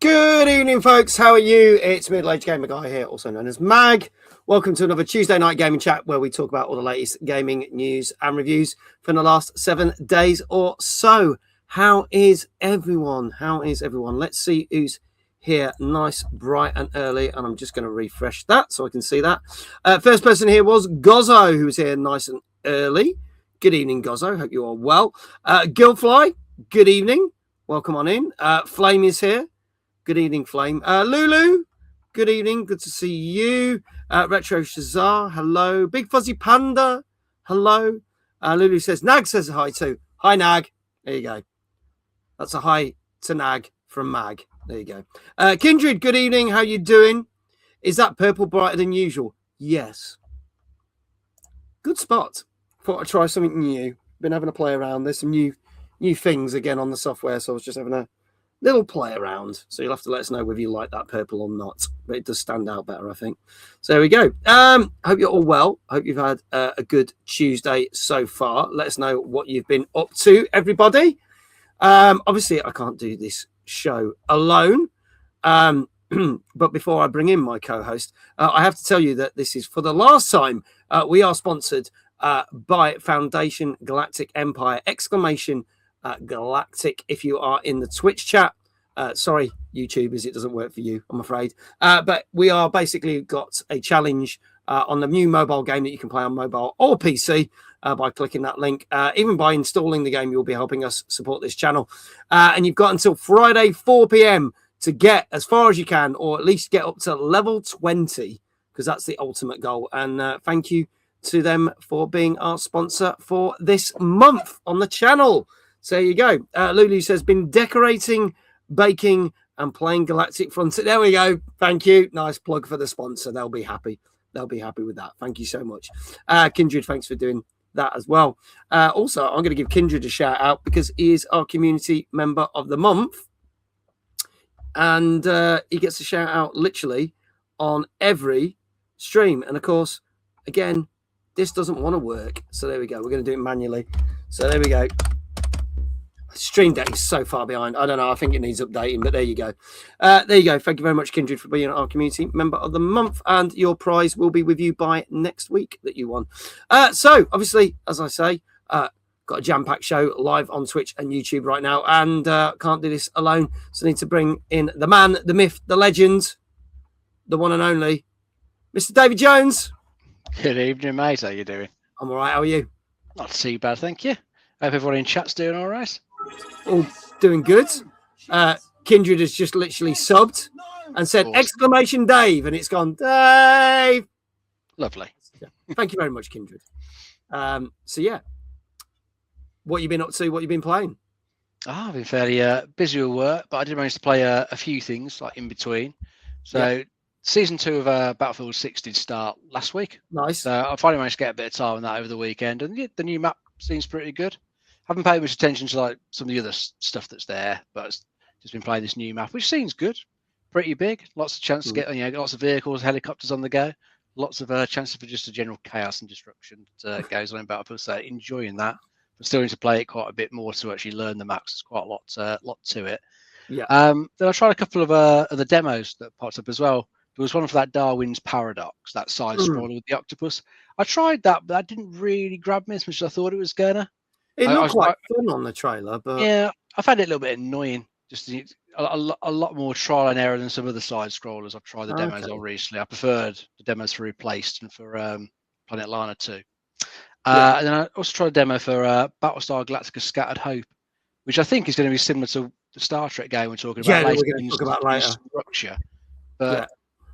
Good evening, folks. How are you? It's Middle-Aged Gamer Guy here, also known as Mag. Welcome to another Tuesday night gaming chat where we talk about all the latest gaming news and reviews from the last 7 days or so. How is everyone? Let's see who's here nice, bright and early. And I'm just going to refresh that so I can see that. First person here was Gozzo, who was here nice and early. Good evening, Gozzo. Hope you are well. Gilfly, good evening. Welcome on in. Flame is here. Good evening, Flame. Lulu, good evening. Good to see you. Retro Shazar, hello. Big Fuzzy Panda, hello. Lulu says, Nag says hi too. Hi, Nag. There you go. That's a hi to Nag from Mag. There you go. Kindred, good evening. How you doing? Is that purple brighter than usual? Yes. Good spot. Thought I'd try something new. Been having a play around. There's some new things again on the software, so I was just having a little play around. So you'll have to let us know whether you like that purple or not. But it does stand out better, I think. So there we go. Hope you're all well. Hope you've had a good Tuesday so far. Let us know what you've been up to, everybody. Obviously, I can't do this show alone. But before I bring in my co-host, I have to tell you that this is for the last time. We are sponsored by Foundation Galactic Empire! Galactic if you are in the Twitch chat. Sorry, YouTubers, it doesn't work for you, I'm afraid. But we are basically got a challenge on the new mobile game that you can play on mobile or PC by clicking that link. Even by installing the game, you'll be helping us support this channel. And you've got until Friday, 4 p.m. to get as far as you can, or at least get up to level 20, because that's the ultimate goal. And thank you to them for being our sponsor for this month on the channel. So there you go. Lulu says, been decorating, baking, and playing Galactic Frontier. There we go. Thank you. Nice plug for the sponsor. They'll be happy. They'll be happy with that. Thank you so much. Kindred, thanks for doing that as well. Also, I'm going to give Kindred a shout out because he is our community member of the month. And he gets a shout out literally on every stream. And of course, again, this doesn't want to work. So there we go. We're going to do it manually. So there we go. Stream Deck is so far behind. I don't know. I think it needs updating, but there you go. There you go. Thank you very much, Kindred, for being our community member of the month. And your prize will be with you by next week that you won. So, obviously, as I say, got a jam-packed show live on Twitch and YouTube right now. And can't do this alone. So I need to bring in the man, the myth, the legend, the one and only, Mr. David Jones. Good evening, mate. How you doing? I'm all right. How are you? Not too bad, thank you. Hope everyone in chat's doing all right. All doing good. Kindred has just literally subbed and said, awesome. Exclamation Dave, and it's gone, Dave. Lovely. Thank you very much, Kindred. So, yeah. What you been up to? What you been playing? I've been fairly busy with work, but I did manage to play a few things like in between. So, Season 2 of Battlefield 6 did start last week. Nice. So I finally managed to get a bit of time on that over the weekend, and the new map seems pretty good. Haven't paid much attention to like some of the other stuff that's there, but just been playing this new map, which seems good. Pretty big, lots of chance to get lots of vehicles, helicopters on the go, lots of chances for just a general chaos and destruction that goes on in Battlefield. So enjoying that, but still need to play it quite a bit more to actually learn the maps. There's quite a lot to it. Yeah. Then I tried a couple of the demos that popped up as well. There was one for that Darwin's Paradox, that side scroller with the octopus. I tried that, but that didn't really grab me as much as I thought it was gonna. It looked quite fun on the trailer, but yeah, I found it a little bit annoying. Just a lot more trial and error than some other side scrollers I've tried the demos on recently. I preferred the demos for Replaced and for Planet Lana 2. And then I also tried a demo for Battlestar Galactica Scattered Hope, which I think is going to be similar to the Star Trek game we're talking about later. We're going to talk about later. Structure. But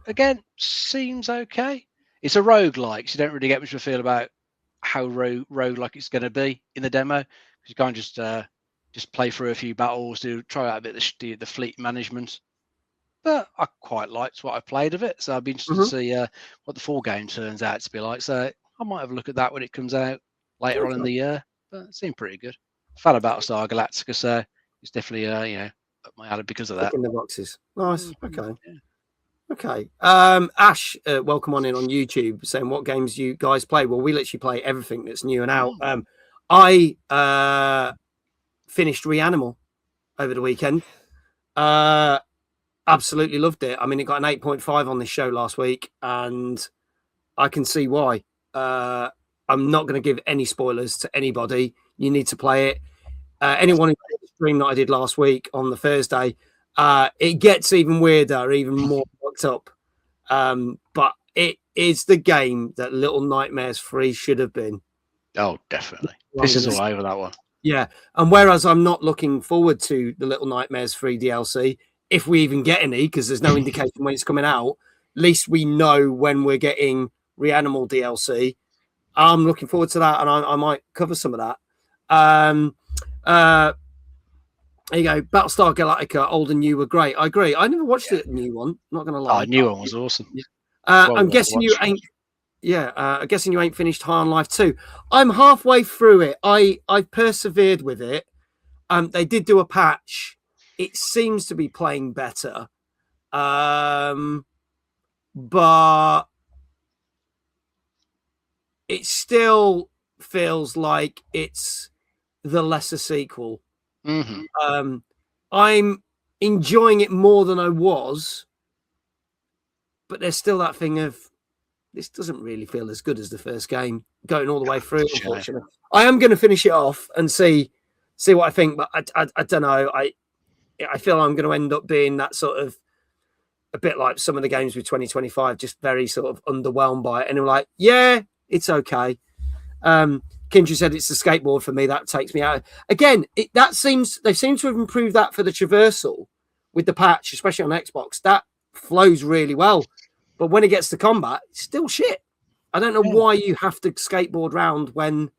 again, seems okay. It's a roguelike, so you don't really get much of a feel about how roguelike it's going to be in the demo. You can't just play through a few battles to try out a bit of the fleet management. But I quite liked what I played of it, so I'd be interested to see what the full game turns out to be like. So I might have a look at that when it comes out later on in the year. But it seemed pretty good. Fan of Battlestar Galactica, so it's definitely up my alley because of that. In the boxes, nice. Okay. Yeah. Okay. Ash, welcome on in on YouTube, saying what games you guys play. Well, we literally play everything that's new and out. I finished Reanimal over the weekend. absolutely loved it. I mean, it got an 8.5 on this show last week, and I can see why. I'm not going to give any spoilers to anybody. You need to play it. Anyone who did the stream that I did last week on the Thursday, it gets even weirder, even more fucked up. But it is the game that Little Nightmares 3 should have been. Oh, definitely. This is all over that one. Yeah. And whereas I'm not looking forward to the Little Nightmares 3 DLC, if we even get any, because there's no indication when it's coming out, at least we know when we're getting Reanimal DLC. I'm looking forward to that, and I might cover some of that. There you go. Battlestar Galactica, old and new were great. I agree. I never watched the new one. Not going to lie. Oh, the new one was awesome. I'm guessing you ain't. Yeah, I'm guessing you ain't finished High on Life 2. I'm halfway through it. I persevered with it. They did do a patch. It seems to be playing better. But it still feels like it's the lesser sequel. Mm-hmm. I'm enjoying it more than I was, but there's still that thing of this doesn't really feel as good as the first game going all the way through. Unfortunately, I am going to finish it off and see what I think, but I don't know. I feel I'm going to end up being that sort of a bit like some of the games with 2025, just very sort of underwhelmed by it. And I'm like, yeah, it's okay. Kindred said it's the skateboard for me. That takes me out. Again, they seem to have improved that for the traversal with the patch, especially on Xbox. That flows really well. But when it gets to combat, it's still shit. I don't know why you have to skateboard round when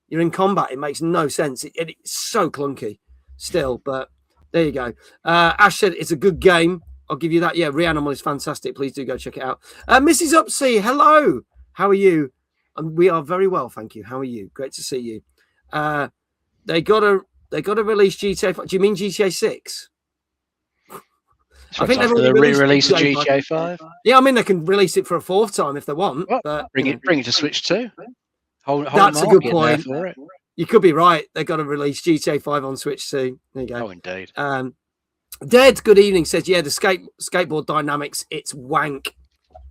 you're in combat. It makes no sense. It's so clunky still, but there you go. Ash said it's a good game. I'll give you that. Yeah, Reanimal is fantastic. Please do go check it out. Mrs. UpC, hello. How are you? We are very well, thank you. How are you? Great to see you. They got to release GTA 5. Do you mean GTA 6? I think they've already re-released GTA 5. Yeah, I mean they can release it for a fourth time if they want. Well, but bring it to Switch 2. That's a good point. You could be right. They've got to release GTA 5 on Switch 2. There you go. Oh, indeed. Dead, good evening, says, yeah, the skateboard dynamics, it's wank.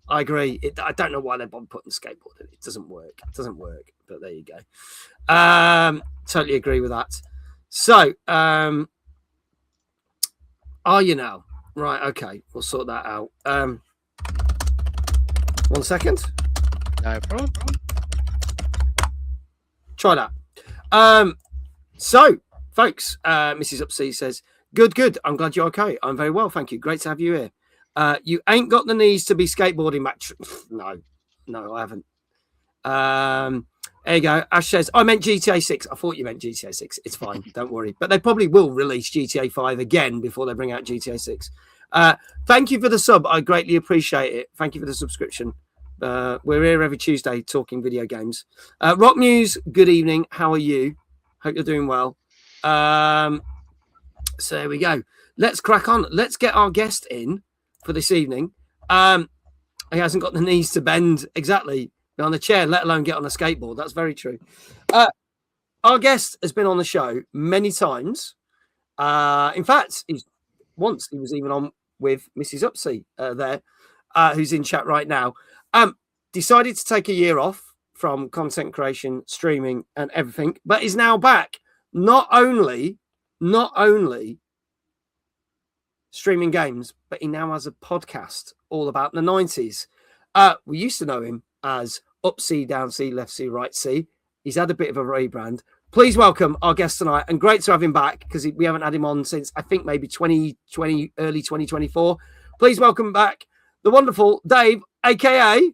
I agree. I don't know why they're putting skateboard in. It doesn't work. But there you go. Totally agree with that. So, are you now? Right, okay. We'll sort that out. 1 second. No problem. Try that. So, folks, Mrs. UpC says, good. I'm glad you're okay. I'm very well, thank you. Great to have you here. You ain't got the knees to be skateboarding, Matt. No, I haven't. There you go. Ash says, I meant GTA 6. I thought you meant GTA 6. It's fine. Don't worry. But they probably will release GTA 5 again before they bring out GTA 6. Thank you for the sub. I greatly appreciate it. Thank you for the subscription. We're here every Tuesday talking video games. Rock News, good evening. How are you? Hope you're doing well. So there we go. Let's crack on. Let's get our guest in for this evening. He hasn't got the knees to bend exactly on the chair, let alone get on a skateboard. That's very true. Our guest has been on the show many times. In fact, he was even on with Mrs. UpC there, who's in chat right now. Decided to take a year off from content creation, streaming, and everything, but is now back. Not only streaming games, but he now has a podcast all about the 90s. We used to know him as UpCDwnC, Left C, Right C. He's had a bit of a rebrand. Please welcome our guest tonight, and great to have him back because we haven't had him on since I think maybe 2020, early 2024. Please welcome back the wonderful Dave, aka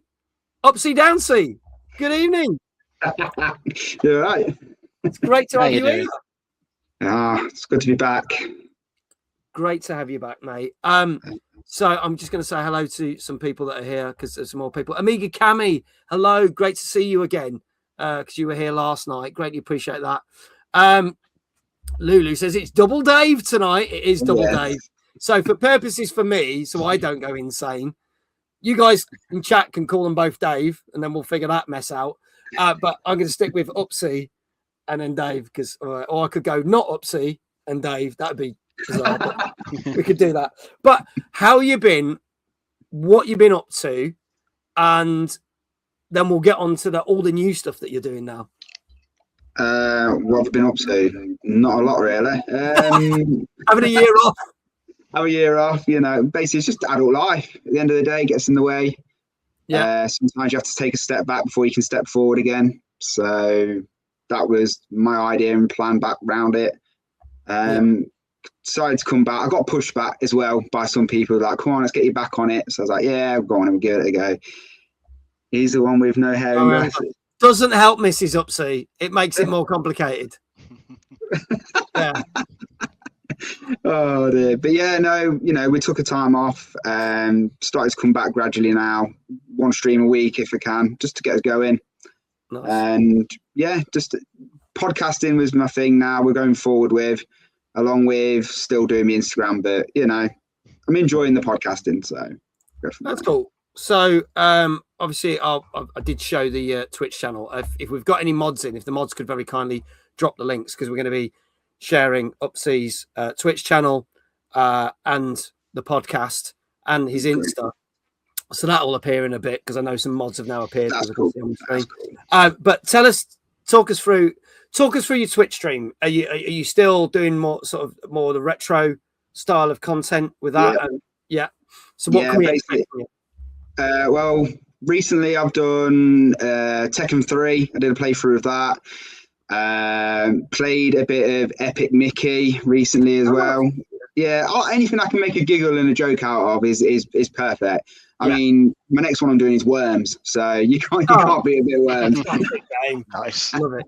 UpCDwnC. Good evening. You're right. It's great to have you here. It's good to be back. Great to have you back, mate. So I'm just going to say hello to some people that are here because there's some more people. Amiga Cami, hello. Great to see you again because you were here last night. Greatly appreciate that. Lulu says it's double Dave tonight. It is double Dave. So for purposes for me, so I don't go insane, you guys in chat can call them both Dave and then we'll figure that mess out. But I'm going to stick with UpC and then Dave because, or I could go not UpC and Dave. That'd be as well. We could do that. But how you been? What you been up to? And then we'll get on to all the new stuff that you're doing now. What have I been up to? Not a lot, really. Having a year off. Have a year off, basically it's just adult life. At the end of the day, it gets in the way. Yeah. Sometimes you have to take a step back before you can step forward again. So that was my idea and plan back around it. Decided to come back. I got pushed back as well by some people like, come on, let's get you back on it. So I was like, yeah, go on and give it a go. He's the one with no hair and glasses. Doesn't help Mrs. Upsy. It makes it more complicated. Yeah. Oh dear. But yeah, no, we took a time off and started to come back gradually now. One stream a week if I can, just to get us going. Nice. And yeah, just podcasting was my thing now we're going forward with, along with still doing my Instagram, but I'm enjoying the podcasting, so that's cool. So obviously I did show the Twitch channel. If we've got any mods in, if the mods could very kindly drop the links, because we're going to be sharing UpC's Twitch channel and the podcast and his Insta. So that will appear in a bit, because I know some mods have now appeared. That's cool. But talk us through your Twitch stream. Are you still doing more the retro style of content with that? Yeah. So what can we expect from you? Well, recently I've done Tekken 3. I did a playthrough of that. Played a bit of Epic Mickey recently as well. Yeah, anything I can make a giggle and a joke out of is perfect. I mean, my next one I'm doing is Worms, so you can't beat a bit of Worms. Nice. Love it.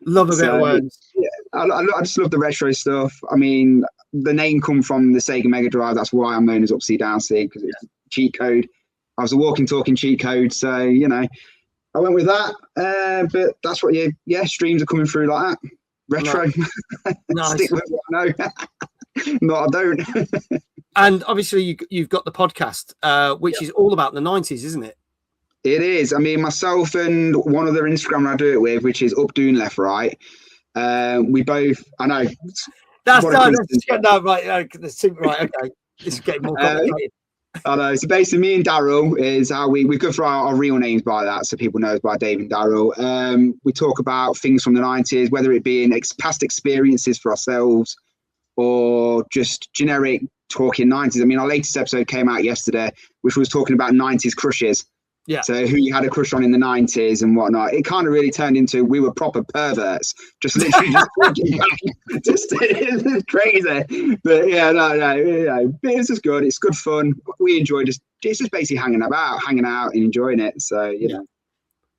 Love a bit of Worms. Yeah, I just love the retro stuff. I mean, the name come from the Sega Mega Drive. That's why I'm known as UpCDwnC, because it's cheat code. I was a walking, talking cheat code, so I went with that. But that's what streams are coming through like that. Retro. Nice. Stick with what I know. No, I don't. And obviously you've got the podcast, which is all about the 90s, isn't it? It is. I mean, myself and one other Instagrammer I do it with, which is UpCDwnLC. We both, I know. That's right. Okay. This is getting more complicated. I know. So basically, me and Daryl is how we go for our real names by that, so people know us by Dave and Daryl. We talk about things from the 90s, whether it be in past experiences for ourselves or just generic talking 90s. I mean, our latest episode came out yesterday, which was talking about 90s crushes. Yeah. So who you had a crush on in the 90s and whatnot. It kind of really turned into we were proper perverts. Just literally it's crazy. But yeah, no. It's just good. It's good fun. We enjoy it's just basically hanging out and enjoying it. So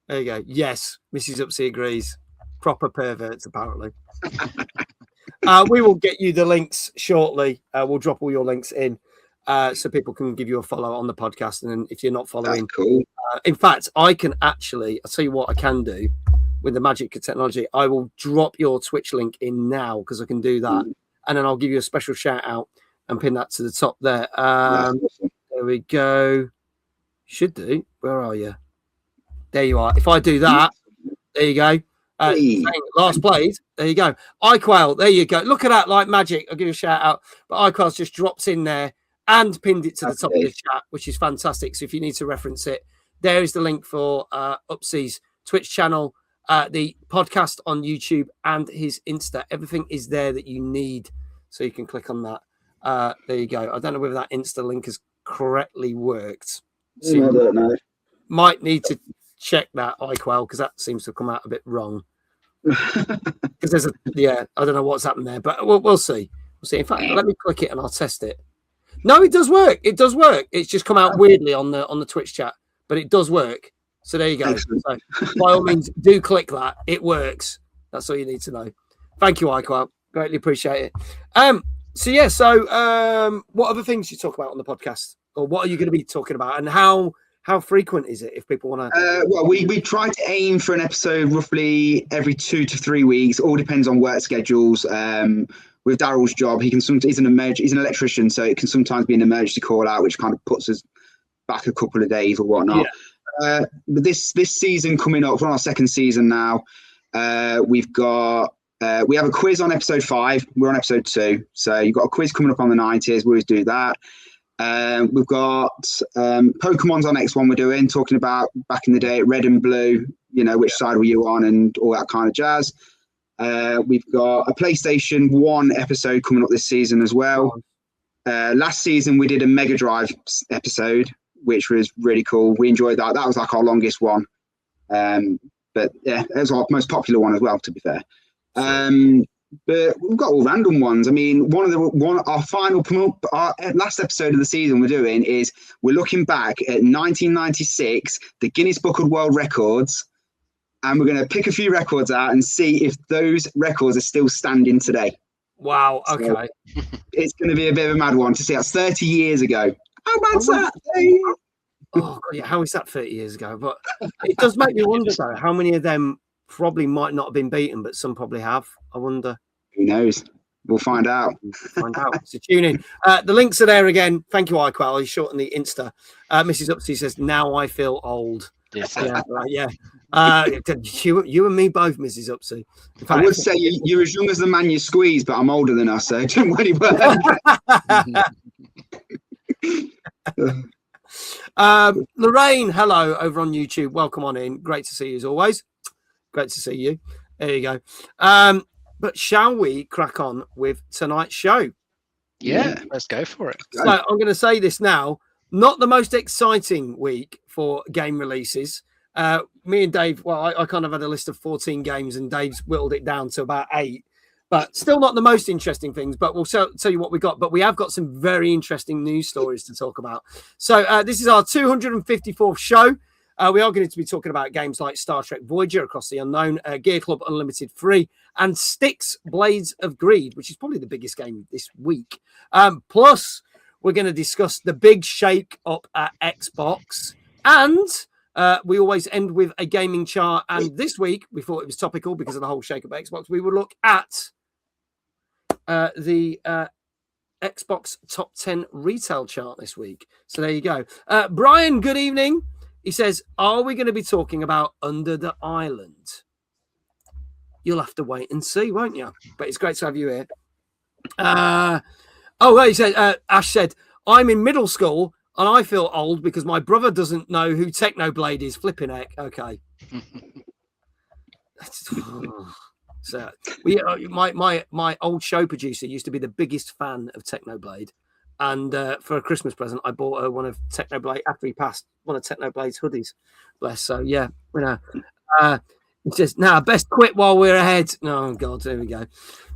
There you go. Yes, Mrs. Upsy agrees. Proper perverts, apparently. We will get you the links shortly. We'll drop all your links in. So people can give you a follow on the podcast, and then if you're not following, that's cool. In fact, I can actually, I'll tell you what I can do with the magic of technology. I will drop your Twitch link in now, because I can do that, and then I'll give you a special shout out and pin that to the top there. There we go. Should do. Where are you? There you are. If I do that, there you go. Last played. There you go. iQuail. There you go. Look at that, like magic. I'll give you a shout out. But iQuail's just dropped in there and pinned it to the top of the chat, which is fantastic. So if you need to reference it, there is the link for UpC's Twitch channel, the podcast on YouTube, and his Insta. Everything is there that you need, so you can click on that. There you go. I don't know whether that Insta link has correctly worked. So I don't know. Might need to check that, iQuail, because that seems to have come out a bit wrong. Because there's I don't know what's happened there, but we'll see. We'll see. In fact, let me click it and I'll test it. No, it does work. It does work. It's just come out weirdly on the Twitch chat, but it does work. So there you go. So by all means, do click that. It works. That's all you need to know. Thank you, iQuail. Greatly appreciate it. So what other things you talk about on the podcast, or what are you going to be talking about, and how frequent is it if people want to? Well, we try to aim for an episode roughly every 2 to 3 weeks. All depends on work schedules. With Daryl's job, he's an electrician, so it can sometimes be an emergency call out, which kind of puts us back a couple of days or whatnot. But this season coming up, we're on our second season now. We've got We have a quiz on episode 5. We're on episode 2. So you've got a quiz coming up on the 90s. We always do that. We've got Pokemon's our next one we're doing, talking about back in the day, red and blue, which side were you on and all that kind of jazz. We've got a PlayStation 1 episode coming up this season as well. Last season we did a Mega Drive episode, which was really cool. We enjoyed that. That was like our longest one. But yeah, it was our most popular one as well, to be fair. But we've got all random ones. I mean, our last episode of the season we're doing is we're looking back at 1996, the Guinness Book of World Records, and we're going to pick a few records out and see if those records are still standing today. Wow. Okay. So it's going to be a bit of a mad one to see. That's 30 years ago. How bad's that? Oh, God, yeah. How is that 30 years ago? But it does make me wonder, though, how many of them probably might not have been beaten, but some probably have. I wonder. Who knows? We'll find out. So tune in. The links are there again. Thank you, iQual. He's short on the Insta. Mrs. Upsy says, "Now I feel old." Yes. Yeah. Right, yeah. You and me both, Mrs. Upsy. In fact, I would say you're as young as the man you squeeze, but I'm older than us, so don't worry about that. Lorraine, hello, over on YouTube. Welcome on in. Great to see you as always. Great to see you. There you go. But shall we crack on with tonight's show? Yeah, let's go for it. So I'm going to say this now. Not the most exciting week for game releases. Me and Dave, well, I kind of had a list of 14 games and Dave's whittled it down to about 8. But still not the most interesting things, but we'll tell you what we got. But we have got some very interesting news stories to talk about. So this is our 254th show. We are going to be talking about games like Star Trek Voyager Across the Unknown, Gear Club Unlimited 3, and Styx Blades of Greed, which is probably the biggest game this week. Plus, we're going to discuss the big shake up at Xbox. And we always end with a gaming chart. And this week, we thought it was topical because of the whole shake up at Xbox. We will look at the Xbox top 10 retail chart this week. So there you go. Brian, good evening. He says, are we going to be talking about Under the Island? You'll have to wait and see, won't you? But it's great to have you here. He said, Ash said, I'm in middle school and I feel old because my brother doesn't know who Technoblade is. Flipping heck. Okay. So my old show producer used to be the biggest fan of Technoblade. And for a Christmas present, I bought her one of Technoblade after he passed, one of Technoblade's hoodies. Bless. So yeah, it's just now best quit while we're ahead. Oh God, there we go.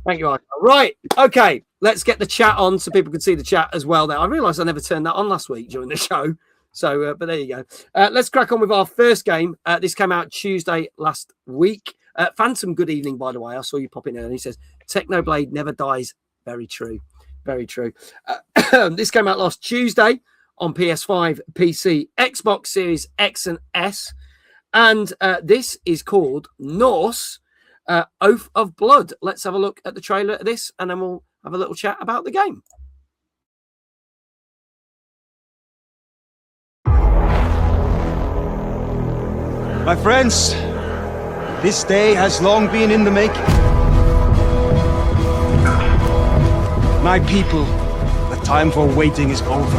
Thank you. Right, okay, let's get the chat on so people can see the chat as well. There, I realised I never turned that on last week during the show. So, but there you go. Let's crack on with our first game. This came out Tuesday last week. Phantom, good evening, by the way. I saw you pop in there, and he says Technoblade never dies. Very true. Very true. This came out last Tuesday on PS5, PC, Xbox Series X and S. And this is called Norse Oath of Blood. Let's have a look at the trailer of this and then we'll have a little chat about the game. My friends, this day has long been in the making. My people, the time for waiting is over.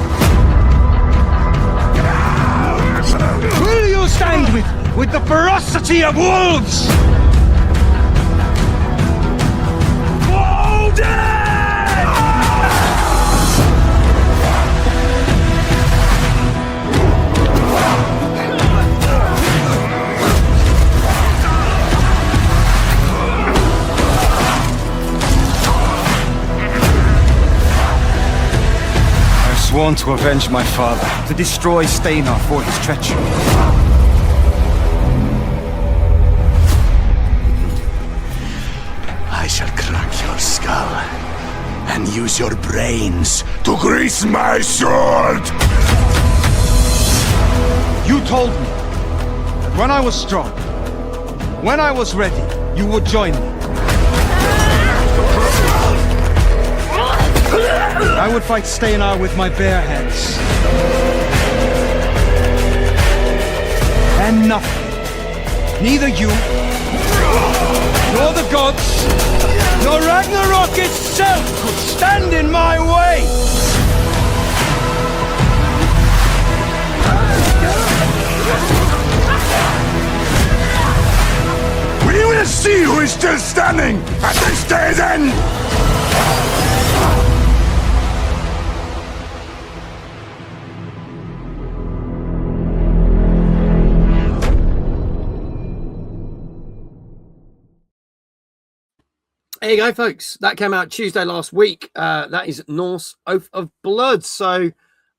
Will you stand with the ferocity of wolves? Sworn to avenge my father, to destroy Steinar for his treachery. I shall crack your skull and use your brains to grease my sword! You told me that when I was strong, when I was ready, you would join me. I would fight Steinar with my bare hands. And nothing, neither you, nor the gods, Your Ragnarok itself could stand in my way! We will see who is still standing at this day's end! There you go, folks. That came out Tuesday last week. That is Norse Oath of Blood. So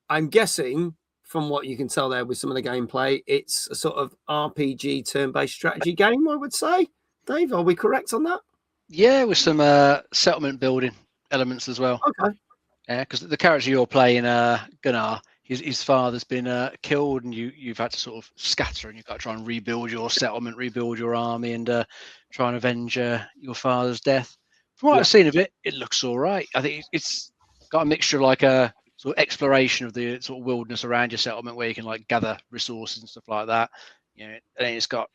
I'm guessing, from what you can tell there with some of the gameplay, it's a sort of RPG turn-based strategy game, I would say. Dave, are we correct on that? Yeah, with some settlement building elements as well. Okay. Yeah, because the character you're playing, Gunnar, his father's been killed, and you've had to sort of scatter, and you've got to try and rebuild your settlement, rebuild your army, and try and avenge your father's death. From what I've seen of it, it looks all right. I think it's got a mixture of like a sort of exploration of the sort of wilderness around your settlement, where you can like gather resources and stuff like that. You know, and then it's got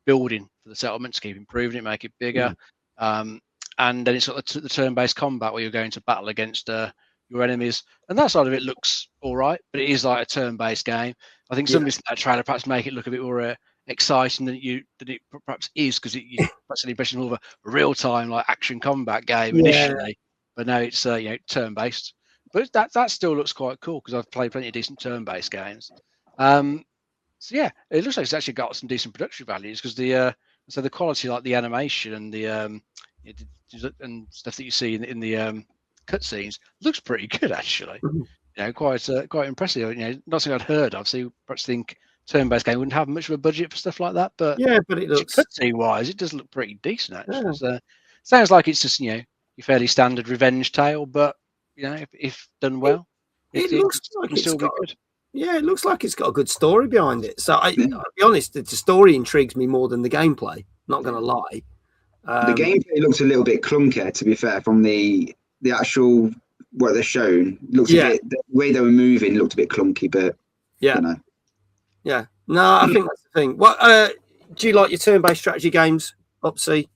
building for the settlement to keep improving it, make it bigger. And then it's got the turn-based combat where you're going to battle against your enemies, and that side of it looks all right, but it is like a turn-based game. I think some of that trailer perhaps make it look a bit more exciting than it perhaps is, because it perhaps an impression of a real-time like action combat game initially, but now it's turn-based. But that still looks quite cool, because I've played plenty of decent turn-based games. So yeah, it looks like it's actually got some decent production values, because the quality, like the animation and the and stuff that you see in the cutscenes, looks pretty good actually. Quite impressive. Not something I'd heard of. So you perhaps think turn-based game wouldn't have much of a budget for stuff like that, but but it looks cutscene wise, it does look pretty decent actually. So, sounds like it's just your fairly standard revenge tale, but if done well, it looks like it's still got good. Yeah, it looks like it's got a good story behind it. So I'll be honest, the story intrigues me more than the gameplay. Not going to lie. The gameplay looks a little bit clunky, to be fair, from the actual what they're shown. Looks a bit, the way they were moving looked a bit clunky, but no, I think that's the thing. What do you like your turn-based strategy games, UpC?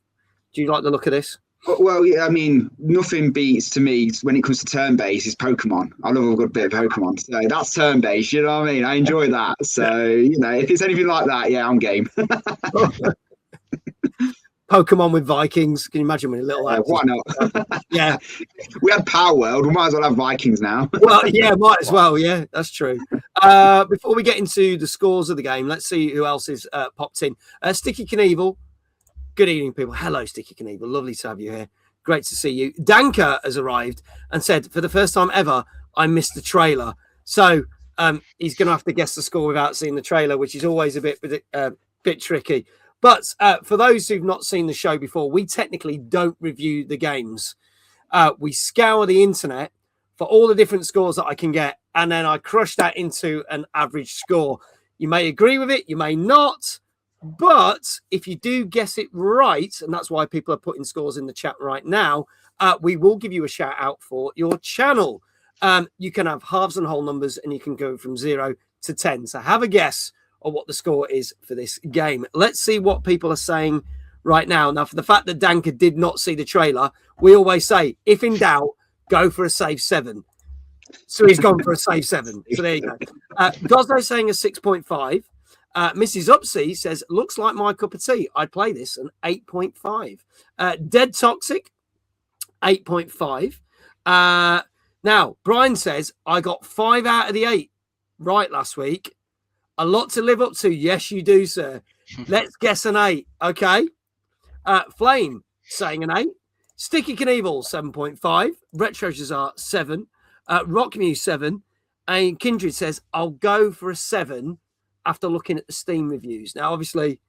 Do you like the look of this? Well, yeah, I mean, nothing beats to me when it comes to turn-based is Pokemon. I love a good bit of Pokemon, so that's turn-based. You know what I mean? I enjoy that. So if it's anything like that, I'm game. Pokemon with Vikings. Can you imagine when a little? Why not? Yeah, we had Power World. We might as well have Vikings now. Well, yeah, might as well. Yeah, that's true. Before we get into the scores of the game, let's see who else is popped in. Sticky Knievel. Good evening, people. Hello, Sticky Knievel. Lovely to have you here. Great to see you. Danker has arrived and said, for the first time ever, I missed the trailer. So he's going to have to guess the score without seeing the trailer, which is always a bit tricky. But for those who've not seen the show before, we technically don't review the games. We scour the internet for all the different scores that I can get, and then I crush that into an average score. You may agree with it, you may not, but if you do guess it right, and that's why people are putting scores in the chat right now, we will give you a shout out for your channel. You can have halves and whole numbers, and you can go from 0 to 10. So have a guess or what the score is for this game. Let's see what people are saying right now. Now, for the fact that Danker did not see the trailer, we always say, if in doubt, go for a safe 7. So he's gone for a safe 7. So there you go. Gosno saying a 6.5. Mrs. UpC says, looks like my cup of tea. I'd play this an 8.5. Dead Toxic, 8.5. Now, Brian says, I got 5 out of the 8 right last week. A lot to live up to. Yes, you do, sir. Let's guess an 8. Okay. Flame saying an 8. Sticky Knievel, 7.5. Retro Jazar, 7. Rockmew, 7. And Kindred says, I'll go for a 7 after looking at the Steam reviews. Now, obviously,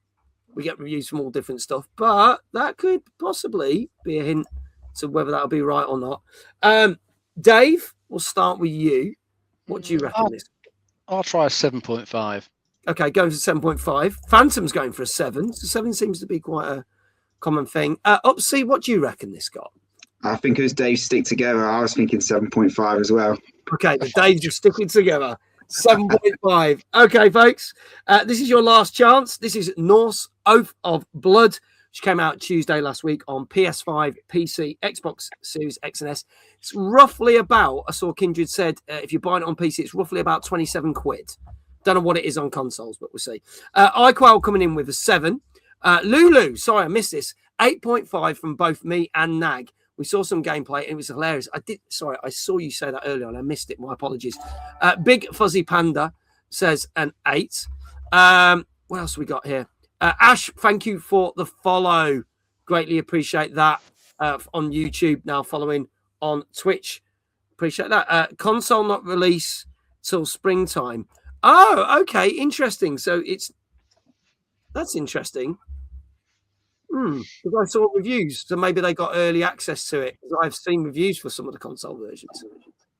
we get reviews from all different stuff, but that could possibly be a hint to whether that'll be right or not. Dave, we'll start with you. What do you reckon this? I'll try a 7.5. Okay, going for 7.5. Phantom's going for a 7. So 7 seems to be quite a common thing. UpC, what do you reckon this got? I think it was Dave stick together. I was thinking 7.5 as well. Okay, the Daves are sticking together. 7.5. Okay, folks, this is your last chance. This is Norse Oath of Blood. which came out Tuesday last week on PS5, PC, Xbox Series X and S. It's roughly about, I saw Kindred said, if you're buying it on PC, it's roughly about 27 quid. Don't know what it is on consoles, but we'll see. iQual coming in with a 7. Lulu, sorry, I missed this. 8.5 from both me and Nag. We saw some gameplay and it was hilarious. I saw you say that earlier and I missed it. My apologies. Big Fuzzy Panda says an 8. What else we got here? Ash, thank you for the follow. Greatly appreciate that. On YouTube, now following on Twitch. Appreciate that. Console not release till springtime. Oh, okay. Interesting. So that's interesting. Because I saw reviews, so maybe they got early access to it. I've seen reviews for some of the console versions,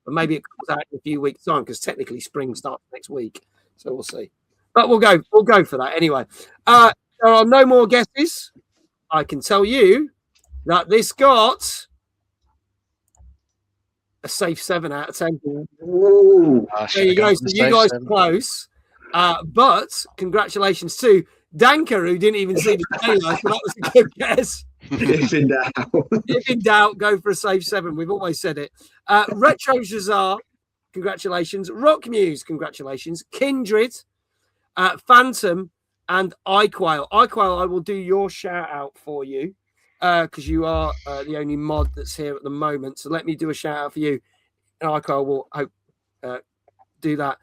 but maybe it comes out in a few weeks' time because technically spring starts next week. So we'll see. But we'll go for that anyway. There are no more guesses. I can tell you that this got a safe 7 out of 10. Ooh. There you go. So you guys are close. But congratulations to Danker, who didn't even see the trailer, so that was a good guess. If in doubt. If in doubt, go for a safe 7. We've always said it. Retro Shazar, congratulations. Rock Muse, congratulations. Kindred, Phantom, and iQuail. iQuail, I will do your shout out for you because you are the only mod that's here at the moment. So let me do a shout out for you. And iQuail will hope do that.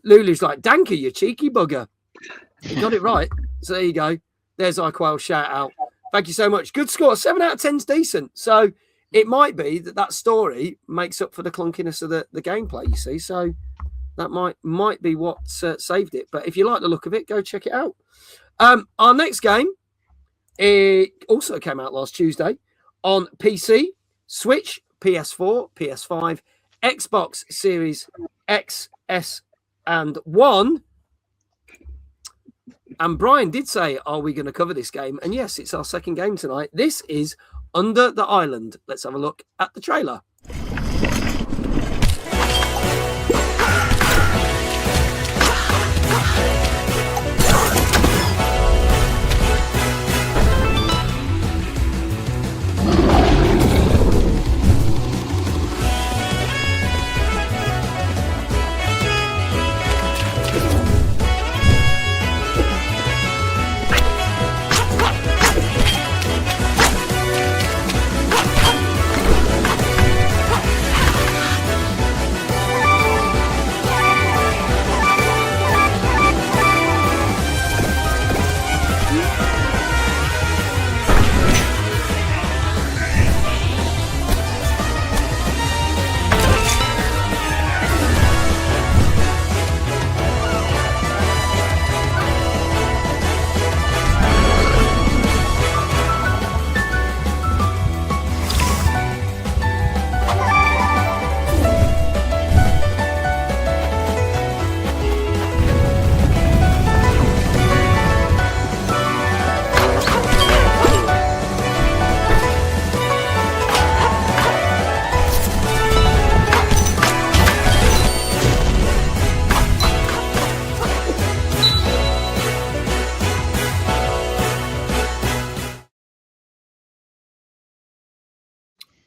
Lulu's like, Danker, you cheeky bugger. You got it right. So there you go. There's iQuail shout out. Thank you so much. Good score. 7 out of 10 is decent. So it might be that story makes up for the clunkiness of the gameplay, you see. So that might be what saved it. But if you like the look of it, go check it out. Our next game, it also came out last Tuesday on PC, Switch, PS4, PS5, Xbox Series X, S, and 1. And Brian did say, are we going to cover this game? And yes, it's our second game tonight. This is Under the Island. Let's have a look at the trailer.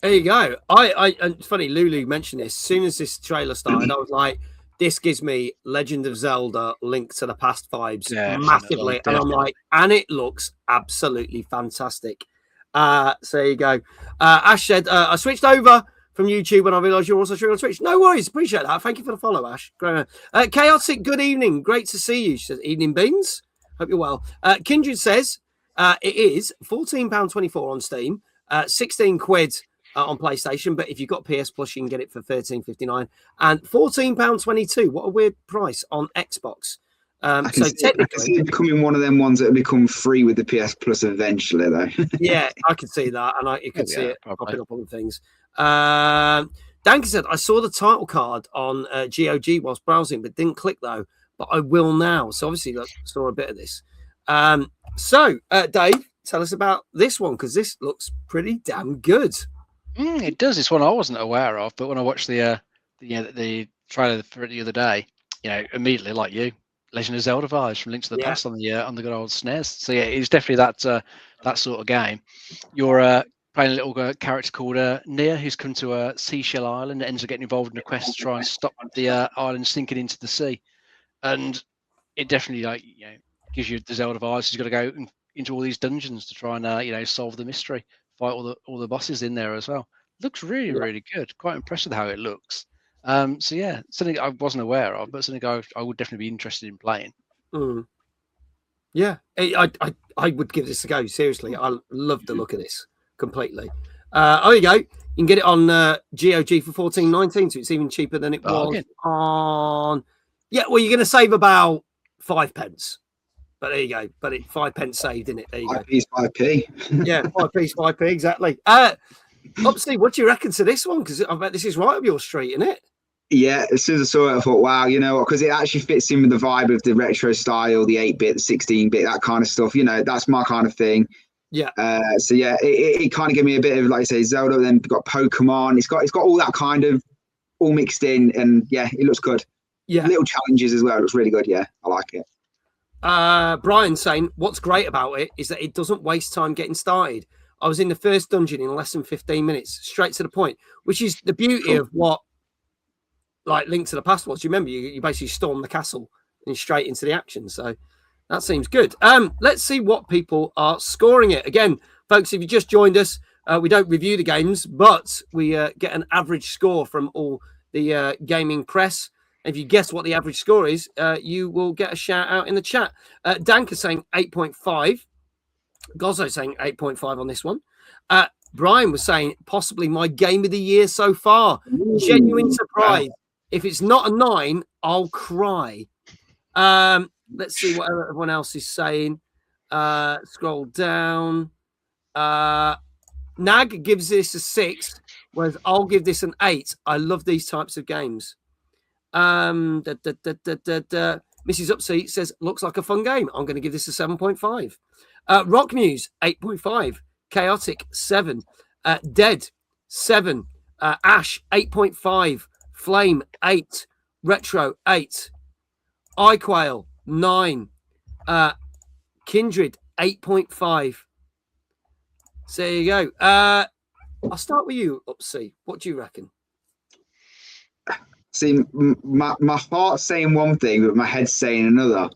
There you go. And it's funny, Lulu mentioned this. As soon as this trailer started, I was like, this gives me Legend of Zelda Link to the Past vibes massively. And I'm like, and it looks absolutely fantastic. So there you go. Ash said, I switched over from YouTube when I realised you're also streaming on Twitch. No worries. Appreciate that. Thank you for the follow, Ash. Great. Chaotic, good evening. Great to see you. She says, evening, Beans. Hope you're well. Kindred says, it is £14.24 on Steam, 16 quid on PlayStation, but if you've got PS Plus, you can get it for $13.59 and £14.22. What a weird price on Xbox. So technically, I can see it becoming one of them ones that will become free with the PS Plus eventually, though. Yeah, I could see that, and you could see it popping up on things. Danke said, I saw the title card on GOG whilst browsing, but didn't click though. But I will now. So obviously, I saw a bit of this. So Dave, tell us about this one because this looks pretty damn good. It does. It's one I wasn't aware of, but when I watched the trailer for it the other day, immediately like you, Legend of Zelda vibes from Link to the Past on the good old SNES. So yeah, it's definitely that sort of game. You're playing a little character called Nia, who's come to a seashell island and ends up getting involved in a quest to try and stop the island sinking into the sea. And it definitely gives you the Zelda vibes. You've got to go into all these dungeons to try and solve the mystery, fight all the bosses in there as well. Looks really really good. Quite impressed with how it looks. So yeah, something I wasn't aware of, but something I would definitely be interested in playing. Yeah, I would give this a go. Seriously, I love the look of this completely. There you go. You can get it on GOG for $14.19, so it's even cheaper than it was on. Yeah, well, you're going to save about 5 pence. But there you go. But 5 pence saved, in it. There you go. 5p. Yeah, 5p, exactly. Upsy, what do you reckon to this one? Because I bet this is right up your street, isn't it? Yeah, as soon as I saw it, I thought, wow, you know what? Because it actually fits in with the vibe of the retro style, the 8-bit, the 16-bit, that kind of stuff. You know, that's my kind of thing. Yeah. So yeah, it kind of gave me a bit of, like I say, Zelda. Then got Pokemon. It's got all that kind of all mixed in, and yeah, it looks good. Yeah. Little challenges as well. It looks really good. Yeah, I like it. Brian's saying what's great about it is that it doesn't waste time getting started. I was in the first dungeon in less than 15 minutes, straight to the point, which is the beauty of what like Link to the Past was. You remember you basically storm the castle and straight into the action. So that seems good. Let's see what people are scoring it. Again, folks, if you just joined us, we don't review the games, but we get an average score from all the gaming press. If you guess what the average score is, you will get a shout out in the chat. Danka saying 8.5. Gozzo saying 8.5 on this one. Brian was saying possibly my game of the year so far. Genuine surprise. Wow. If it's not a 9, I'll cry. Let's see what everyone else is saying. Scroll down. Nag gives this a 6, whereas I'll give this an 8. I love these types of games. Mrs. Upsy says, looks like a fun game. I'm going to give this a 7.5. Rock Muse, 8.5. Chaotic, 7. Dead, 7. Ash, 8.5. Flame, 8. Retro, 8. iQuail, 9. Kindred, 8.5. So there you go. I'll start with you, Upsy. What do you reckon? See, my heart's saying one thing, but my head's saying another.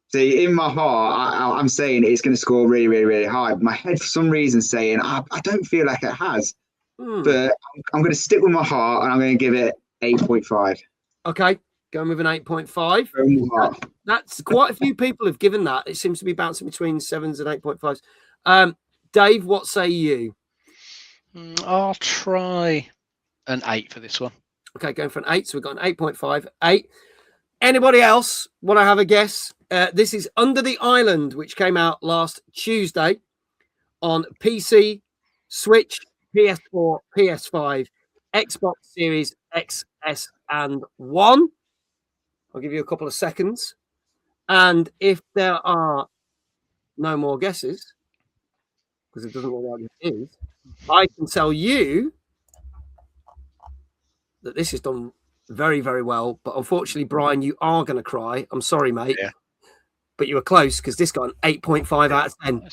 See, in my heart, I'm saying it's going to score really, really, really high. But my head, for some reason, saying I don't feel like it has. But I'm going to stick with my heart, and I'm going to give it 8.5. Okay, going with an 8.5. That's quite a few people have given that. It seems to be bouncing between 7s and 8.5s. Dave, what say you? I'll try an 8 for this one. Okay, going for an 8. So we've got an 8.5. 8. Anybody else want to have a guess? This is Under the Island, which came out last Tuesday on PC, Switch, PS4, PS5, Xbox Series X, S, and 1. I'll give you a couple of seconds. And if there are no more guesses, because it doesn't look like it is, I can tell you that this is done very, very well. But unfortunately, Brian, you are going to cry. I'm sorry, mate. Yeah. But you were close because this got an 8.5 out of 10.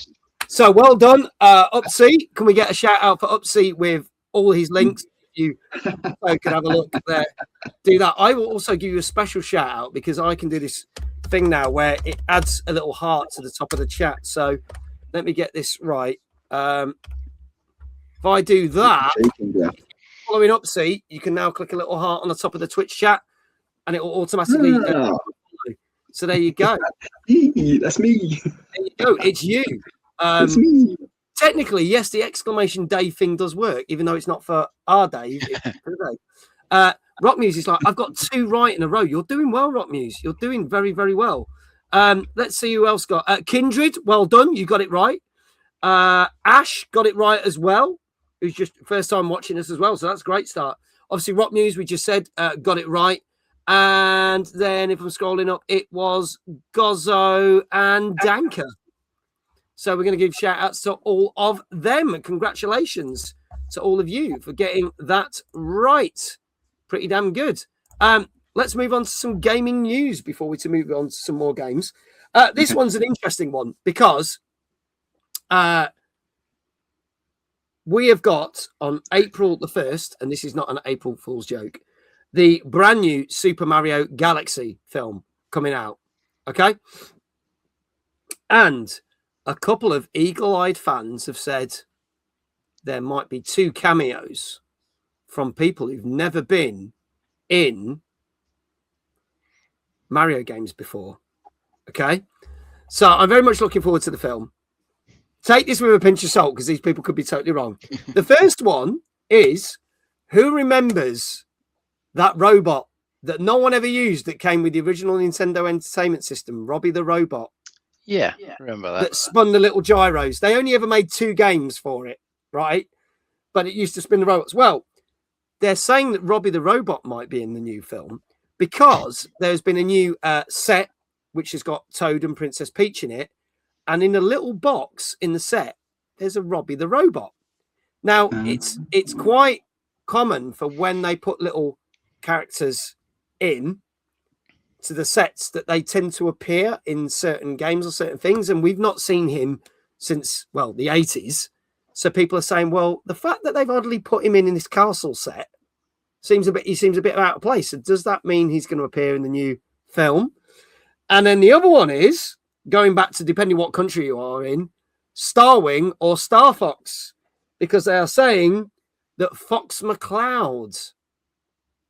So well done, Upsy. Can we get a shout out for Upsy with all his links? You could have a look there. Do that. I will also give you a special shout out because I can do this thing now where it adds a little heart to the top of the chat. So let me get this right. If I do that, following Upsy, you can now click a little heart on the top of the Twitch chat and it will automatically. So there you go. That's me. There you go. It's you. It's me. Technically, yes, the exclamation Dave thing does work, even though it's not for our Dave. Rock Muse is like, I've got 2 right in a row. You're doing well, Rock Muse. You're doing very, very well. Let's see who else got. Kindred, well done. You got it right. Ash got it right as well, who's just first time watching us as well. So that's a great start. Obviously, Rock Muse, we just said, got it right. And then if I'm scrolling up, it was Gozzo and Danka. So we're going to give shout outs to all of them. Congratulations to all of you for getting that right. Pretty damn good. let's move on to some gaming news before we move on to some more games. This one's an interesting one because we have got on April the 1st, and this is not an April Fool's joke, the brand new Super Mario Galaxy film coming out. Okay. And a couple of eagle-eyed fans have said there might be 2 cameos from people who've never been in Mario games before. Okay. So I'm very much looking forward to the film. Take this with a pinch of salt because these people could be totally wrong. The first one is, who remembers that robot that no one ever used that came with the original Nintendo Entertainment System, Robbie the Robot? Yeah, remember that. That spun the little gyros. They only ever made 2 games for it, right? But it used to spin the robots. Well, they're saying that Robbie the Robot might be in the new film because there's been a new set which has got Toad and Princess Peach in it. And in a little box in the set, there's a Robbie the Robot. Now, it's quite common for when they put little characters in to the sets that they tend to appear in certain games or certain things. And we've not seen him since, well, the 80s. So people are saying, well, the fact that they've oddly put him in this castle set seems a bit out of place. So does that mean he's going to appear in the new film? And then the other one is, going back to depending what country you are in, Starwing or Star Fox, because they are saying that Fox McCloud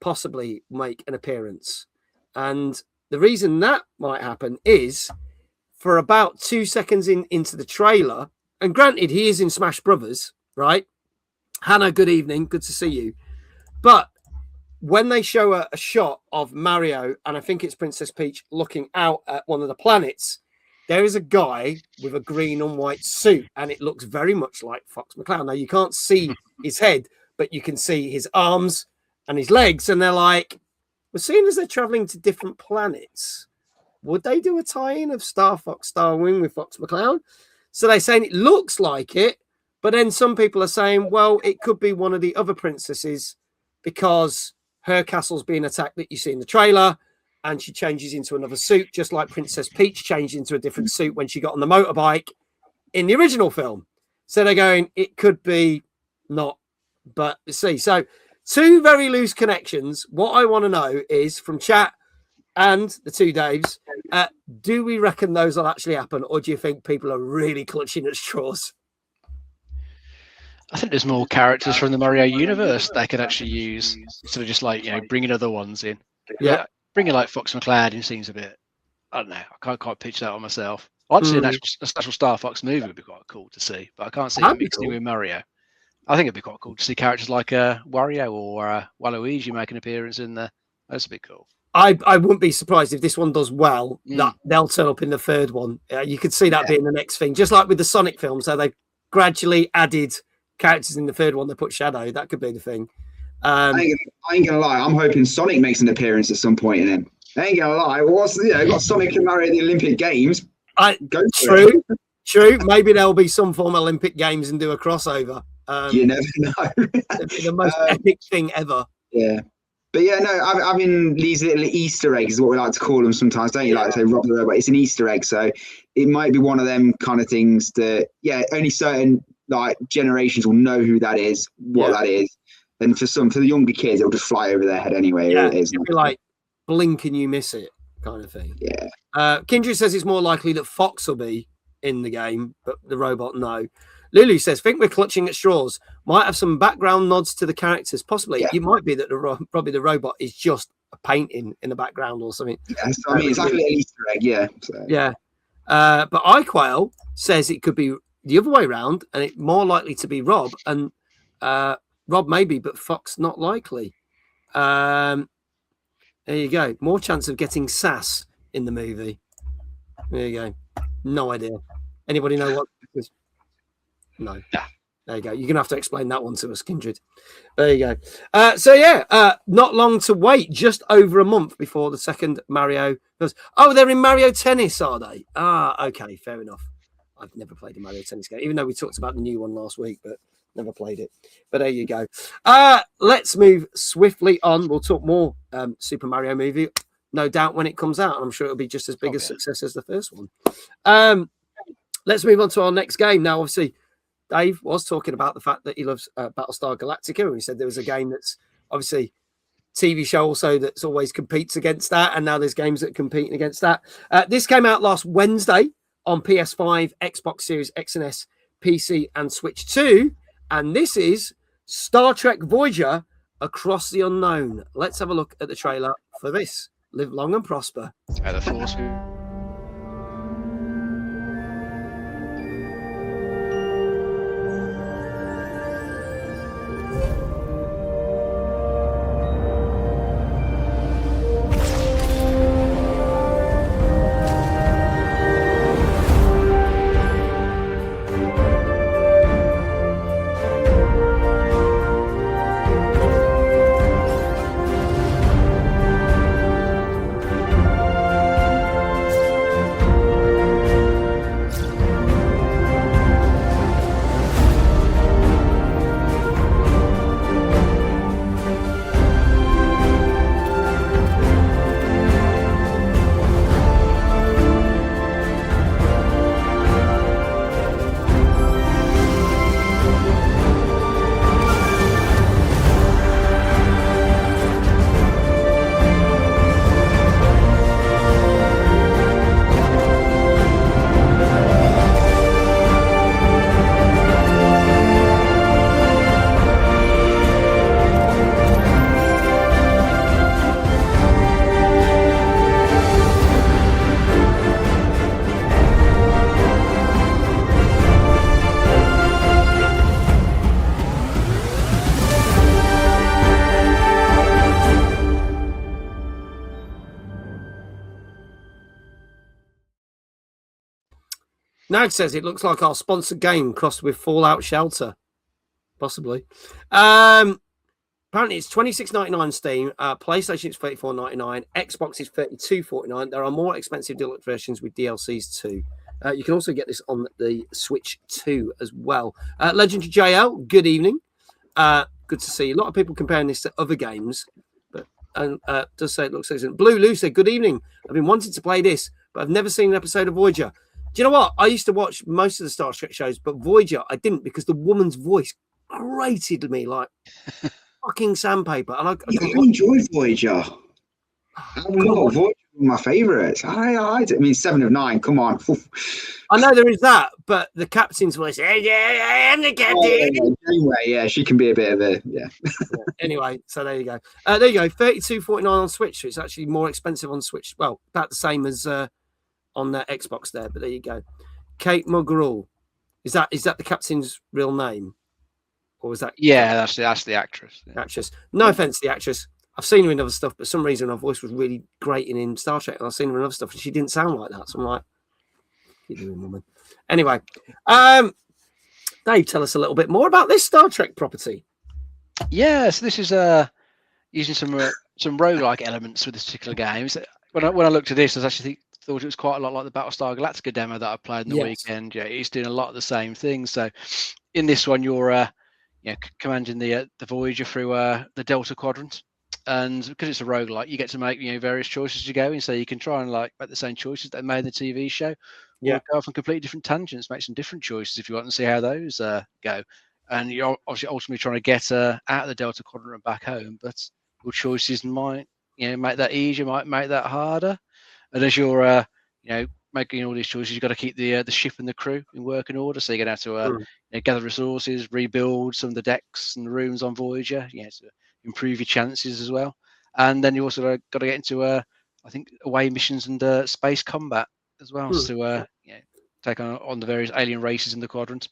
possibly make an appearance. And the reason that might happen is for about 2 seconds into the trailer, and granted, he is in Smash Brothers, right? Hannah, good evening. Good to see you. But when they show a shot of Mario, and I think it's Princess Peach looking out at one of the planets, there is a guy with a green and white suit, and it looks very much like Fox McCloud. Now, you can't see his head, but you can see his arms and his legs, and they're like, well, seeing as they're traveling to different planets, would they do a tie-in of Star Fox, Starwing with Fox McCloud? So they're saying it looks like it, but then some people are saying, well, it could be one of the other princesses because her castle's being attacked that you see in the trailer, and she changes into another suit, just like Princess Peach changed into a different suit when she got on the motorbike in the original film. So they're going, it could be not, but see. So 2 very loose connections. What I want to know is from chat and the 2 Daves, do we reckon those will actually happen, or do you think people are really clutching at straws? I think there's more characters from the Mario universe they could actually use instead of just like, bringing other ones in. Yeah. Bringing like Fox McCloud in seems a bit, I don't know, I can't quite pitch that on myself. I'd see a actual Star Fox movie would be quite cool to see, but I can't see it mixing with Mario. I think it'd be quite cool to see characters like Wario or Waluigi make an appearance in there. That'd be cool. I wouldn't be surprised if this one does well, that they'll turn up in the 3rd one. You could see that being the next thing, just like with the Sonic films. So they've gradually added characters in the 3rd one. They put Shadow. That could be the thing. I ain't gonna lie. I'm hoping Sonic makes an appearance at some point in them. I ain't gonna lie. Got Sonic and Mario at the Olympic Games. True. Maybe there'll be some form of Olympic Games and do a crossover. You never know. The most epic thing ever. Yeah. But yeah, no, having these little Easter eggs is what we like to call them sometimes, don't you? Like to say Rob the Robot. It's an Easter egg, so it might be one of them kind of things that, only certain like generations will know who that is, what that is. And for the younger kids, it'll just fly over their head anyway. Yeah, it is. It'll be like blink and you miss it kind of thing. Yeah. Kindred says it's more likely that Fox will be in the game, but the robot, no. Lulu says, think we're clutching at straws. Might have some background nods to the characters. Possibly. Yeah. It might be that probably the robot is just a painting in the background or something. Yeah, so, I mean, it's like an Easter egg, yeah. So. Yeah. But iQuail says it could be the other way around, and it's more likely to be Rob. And Rob maybe, but Fox not likely. There you go. More chance of getting sass in the movie. There you go. No idea. Anybody know what? No. There you go. You're going to have to explain that one to us, Kindred. There you go. Not long to wait. Just over a month before the second Mario goes. Oh, they're in Mario Tennis, are they? Okay. Fair enough. I've never played a Mario Tennis game, even though we talked about the new one last week, but never played it. But there you go. Let's move swiftly on. We'll talk more Super Mario movie, no doubt, when it comes out. I'm sure it'll be just as big a success as the first one. Let's move on to our next game. Now, obviously, Dave was talking about the fact that he loves Battlestar Galactica, and he said there was a game that's obviously TV show also that's always competes against that, and now there's games that are competing against that. This came out last Wednesday on PS5, Xbox Series X and S, PC, and Switch 2, and this is Star Trek Voyager Across the Unknown. Let's have a look at the trailer for this. Live long and prosper. The Force. Nag says it looks like our sponsored game crossed with Fallout Shelter. Possibly. Apparently it's $26.99 Steam. PlayStation is $34.99. Xbox is $32.49. There are more expensive deluxe versions with DLCs too. You can also get this on the Switch 2 as well. Legendary JL, good evening. Good to see you. A lot of people comparing this to other games, but does say it looks excellent. Blue Lou said, good evening. I've been wanting to play this, but I've never seen an episode of Voyager. Do you know what? I used to watch most of the Star Trek shows, but Voyager I didn't, because the woman's voice grated me like fucking sandpaper. And I enjoy Voyager. Voyager is my favourites. I mean, 7 of 9. Come on. I know there is that, but the captain's voice. Hey, I am the captain. Yeah, she can be a bit of a Anyway, so there you go. There you go. $32.49 on Switch. So it's actually more expensive on Switch. Well, about the same as on the Xbox there, but there you go. Kate Mulgrew. Is that the captain's real name? Or was that? Yeah, that's the actress. Yeah. Actress. No offense to the actress. I've seen her in other stuff, but for some reason her voice was really grating in Star Trek, and I've seen her in other stuff, and she didn't sound like that. So I'm like, what are you doing, woman? Anyway, Dave, tell us a little bit more about this Star Trek property. Yeah, so this is using some roguelike elements with this particular game. So when I looked at this, I actually thought it was quite a lot like the Battlestar Galactica demo that I played in the weekend. Yeah, it's doing a lot of the same things. So in this one, you're commanding the Voyager through the Delta Quadrant, and because it's a roguelike, you get to make various choices as you go in. So you can try and make the same choices that they made in the TV show. Or go off on completely different tangents, make some different choices if you want, and see how those go. And you're obviously ultimately trying to get out of the Delta Quadrant and back home, but your choices might make that easier, might make that harder. And as you're making all these choices, you've got to keep the ship and the crew in working order. So you're going to have to gather resources, rebuild some of the decks and the rooms on Voyager, to improve your chances as well. And then you also got to get into I think away missions and space combat as well, to take on the various alien races in the quadrant.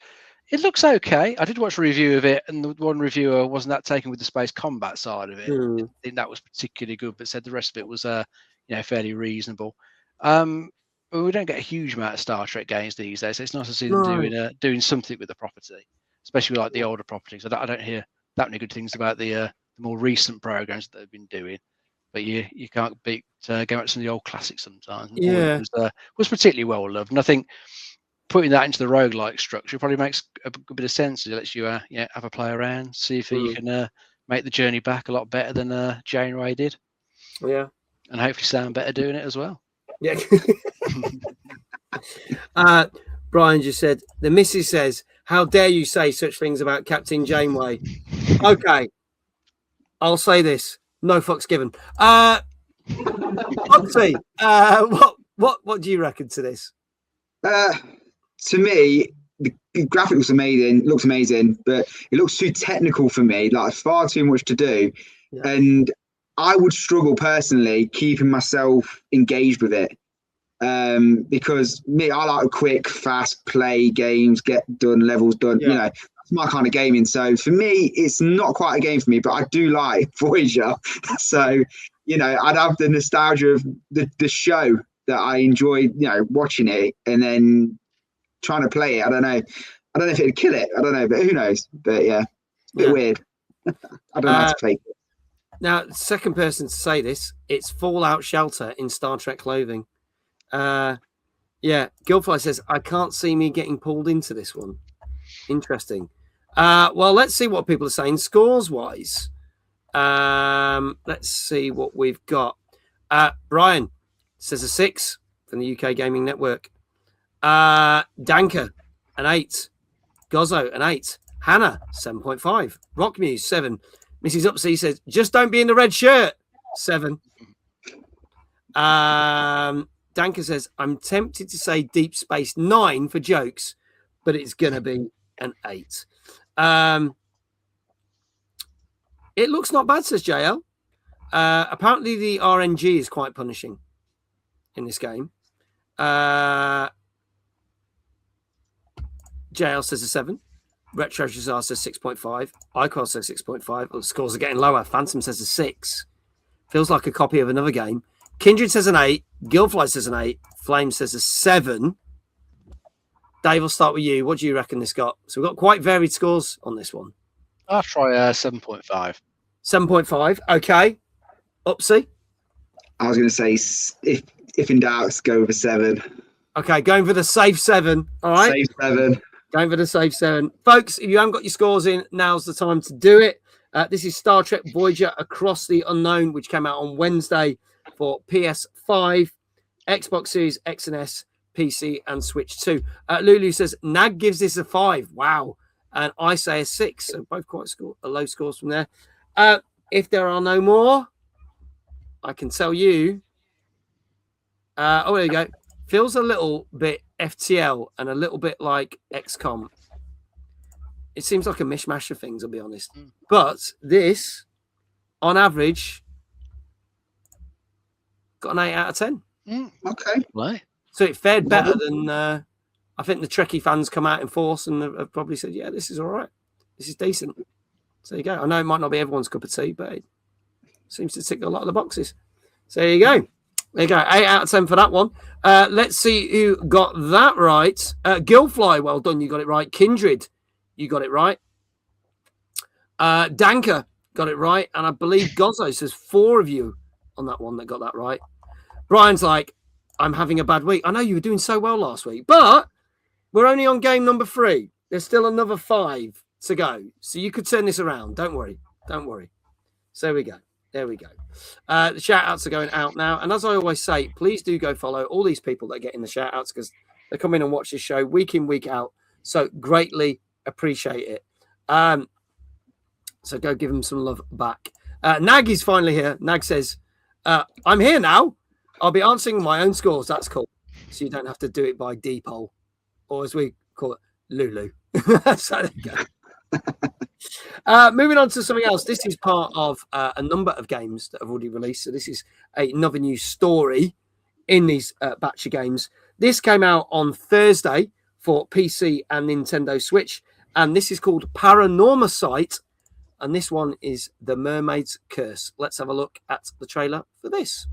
It looks okay. I did watch a review of it, and the one reviewer wasn't that taken with the space combat side of it. I think that was particularly good, but said the rest of it was fairly reasonable. But we don't get a huge amount of Star Trek games these days, so it's nice to see them doing something with the property, especially like the older properties. I don't hear that many good things about the more recent programs that they've been doing, but you can't beat going back to some of the old classics sometimes. It was particularly well loved, and I think putting that into the roguelike structure probably makes a good bit of sense. It lets you have a play around, see if you can make the journey back a lot better than Janeway did. Yeah. And hopefully sound better doing it as well. Yeah. Brian just said, the missus says, how dare you say such things about Captain Janeway? Okay. I'll say this. No fucks given. Oxy, what do you reckon to this? To me, the graphic looks amazing, but it looks too technical for me, like far too much to do. Yeah. And I would struggle personally keeping myself engaged with it. Because I like quick, fast play games, get done, levels done. Yeah. You know, that's my kind of gaming. So for me, it's not quite a game for me, but I do like Voyager. So, you know, I'd have the nostalgia of the show that I enjoyed, you know, watching it and then trying to play it. I don't know if it'd kill it. I don't know, but who knows? But yeah, it's a bit weird. I don't know how to play it. Now, second person to say this, it's Fallout Shelter in Star Trek clothing. Yeah, Guildfly says, I can't see me getting pulled into this one. Interesting. Well, let's see what people are saying scores-wise. Let's see what we've got. Brian says a 6 from the UK Gaming Network. Danker, an 8. Gozzo, an 8. Hannah, 7.5. Rockmuse, 7. Mrs. Upsea says, just don't be in the red shirt. 7. Danker says, I'm tempted to say Deep Space 9 for jokes, but it's going to be an 8. It looks not bad, says JL. Apparently the RNG is quite punishing in this game. JL says a 7. Retro Shazar says 6.5. Icor says 6.5. Oh, the scores are getting lower. Phantom says a 6. Feels like a copy of another game. Kindred says an 8. Guildfly says an 8. Flame says a 7. Dave, I'll start with you. What do you reckon this got? So we've got quite varied scores on this one. I'll try 7.5. 7.5. Okay. Upsy? I was going to say, if in doubt, go with a 7. Okay, going for the safe 7. All right. Safe 7. Going for the safe 7. Folks, if you haven't got your scores in, now's the time to do it. This is Star Trek Voyager Across the Unknown, which came out on Wednesday for PS5, Xbox Series X and S, PC, and Switch 2. Lulu says, Nag gives this a 5. Wow. And I say a 6. So both quite low scores from there. If there are no more, I can tell you. Oh, there you go. Feels a little bit FTL and a little bit like XCOM. It seems like a mishmash of things, I'll be honest. But this, on average, got an 8 out of 10. Okay. Right. So it fared better than I think the Trekkie fans come out in force and have probably said, yeah, this is all right. This is decent. So there you go. I know it might not be everyone's cup of tea, but it seems to tick a lot of the boxes. So there you go. There you go. 8 out of 10 for that one. Let's see who got that right. Guildfly, well done. You got it right. Kindred, you got it right. Danker got it right. And I believe Gozzo says 4 of you on that one that got that right. Brian's like, I'm having a bad week. I know you were doing so well last week, but we're only on game number 3. There's still another 5 to go. So you could turn this around. Don't worry. Don't worry. So there we go. There we go. The shout outs are going out now. And as I always say, please do go follow all these people that get in the shout outs because they come in and watch this show week in, week out. So greatly appreciate it. So go give them some love back. Nag is finally here. Nag says, I'm here now. I'll be answering my own scores. That's cool. So you don't have to do it by D-poll or as we call it, Lulu. So there you go. Moving on to something else. This is part of a number of games that have already released. So this is another new story in these batch of games. This came out on Thursday for PC and Nintendo Switch. And this is called Paranomasight. And this one is The Mermaid's Curse. Let's have a look at the trailer for this.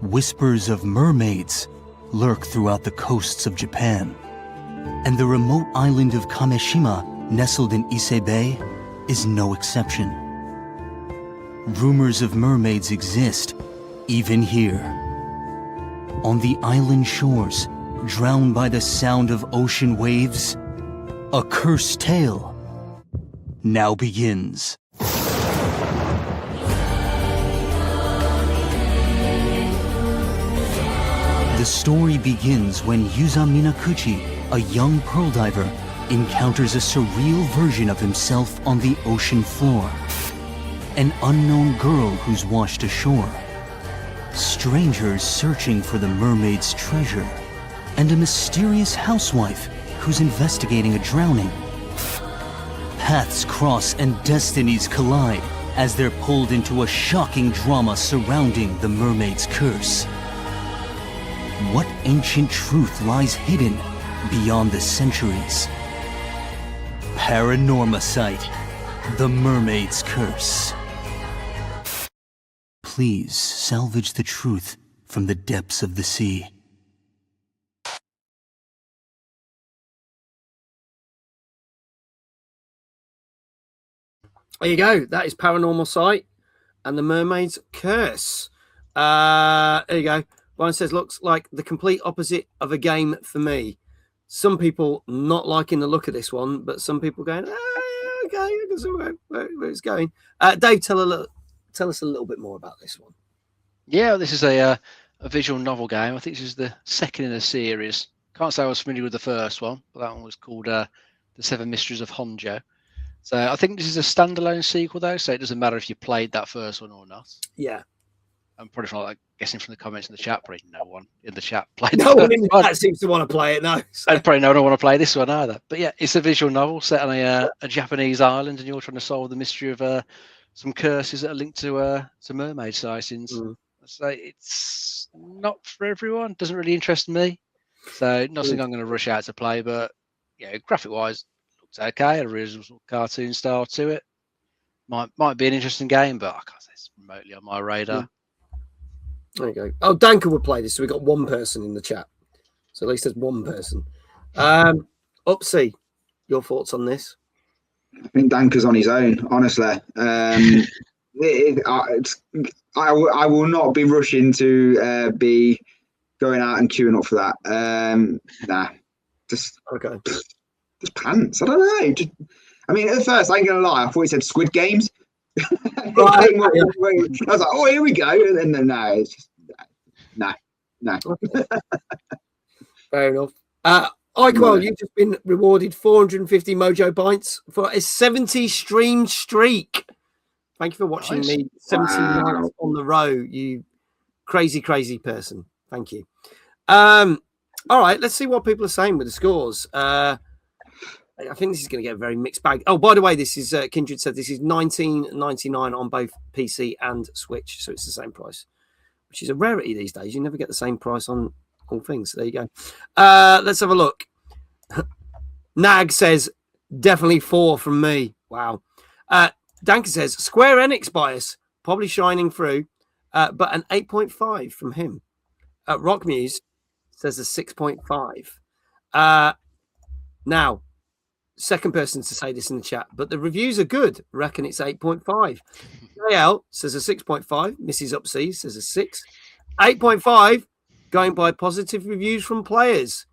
Whispers of mermaids lurk throughout the coasts of Japan, and the remote island of Kameshima, nestled in Ise Bay, is no exception. Rumors of mermaids exist, even here. On the island shores, drowned by the sound of ocean waves, a cursed tale now begins. The story begins when Yuza Minakuchi, a young pearl diver, encounters a surreal version of himself on the ocean floor. An unknown girl who's washed ashore. Strangers searching for the mermaid's treasure. And a mysterious housewife who's investigating a drowning. Paths cross and destinies collide as they're pulled into a shocking drama surrounding the mermaid's curse. What ancient truth lies hidden beyond the centuries? Paranomasight, the mermaid's curse. Please salvage the truth from the depths of the sea. There you go. That is Paranomasight and the Mermaid's Curse. There you go. Ryan says, looks like the complete opposite of a game for me. Some people not liking the look of this one, but some people going, okay, I can see where it's going. Dave, tell us a little bit more about this one. Yeah, this is a visual novel game. I think this is the second in the series. Can't say I was familiar with the first one, but that one was called The Seven Mysteries of Honjo. So I think this is a standalone sequel, though, so it doesn't matter if you played that first one or not. Yeah. I'm probably from, guessing from the comments in the chat, probably no one in the chat played No one in the chat seems to want to play it, no. So. And probably no one want to play this one either. But yeah, it's a visual novel set on a Japanese island, and you're trying to solve the mystery of some curses that are linked to mermaid sightings. So it's not for everyone. Doesn't really interest me. So not something I'm going to rush out to play. But yeah, graphic-wise, looks okay. A reasonable cartoon style to it. Might be an interesting game, but I can't say it's remotely on my radar. There you go. Oh, Danka would play this, so we got one person in the chat. So at least there's one person. UpC, your thoughts on this? I think Danka's on his own, honestly. I will not be rushing to be going out and queuing up for that. Nah, just pants. I don't know. I mean, at first, I ain't gonna lie. I thought he said Squid Games. I was like, oh, here we go. And then no, it's just no. Fair enough. Well, you've just been rewarded 450 Mojo Points for a 70 stream streak. Thank you for watching me 70 nights on the row, you crazy person. Thank you. All right, let's see what people are saying with the scores. I think this is going to get a very mixed bag. Oh, by the way, this is Kindred said this is $19.99 on both PC and Switch, so it's the same price, which is a rarity these days. You never get the same price on all things. So there you go. Let's have a look. Nag says definitely 4 from me. Wow. Danka says Square Enix bias probably shining through, but an 8.5 from him. Rockmuse says a 6.5. Now. Second person to say this in the chat, but the reviews are good. Reckon it's 8.5. JL says a 6.5. Mrs. UpC says a 6. 8.5 going by positive reviews from players.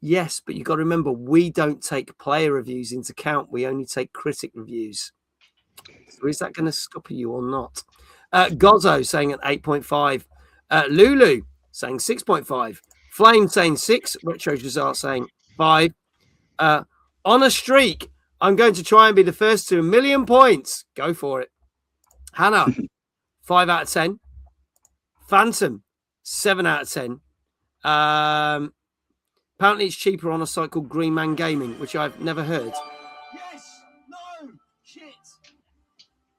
Yes, but you got to remember, we don't take player reviews into account. We only take critic reviews. So is that going to scupper you or not? Gozzo saying an 8.5. Lulu saying 6.5. Flame saying 6. Retro Jazar saying 5. On a streak, I'm going to try and be the first to 1 million points. Go for it. Hannah, 5 out of 10. Phantom, 7 out of 10. Apparently, it's cheaper on a site called Green Man Gaming, which I've never heard. Yes, no, shit.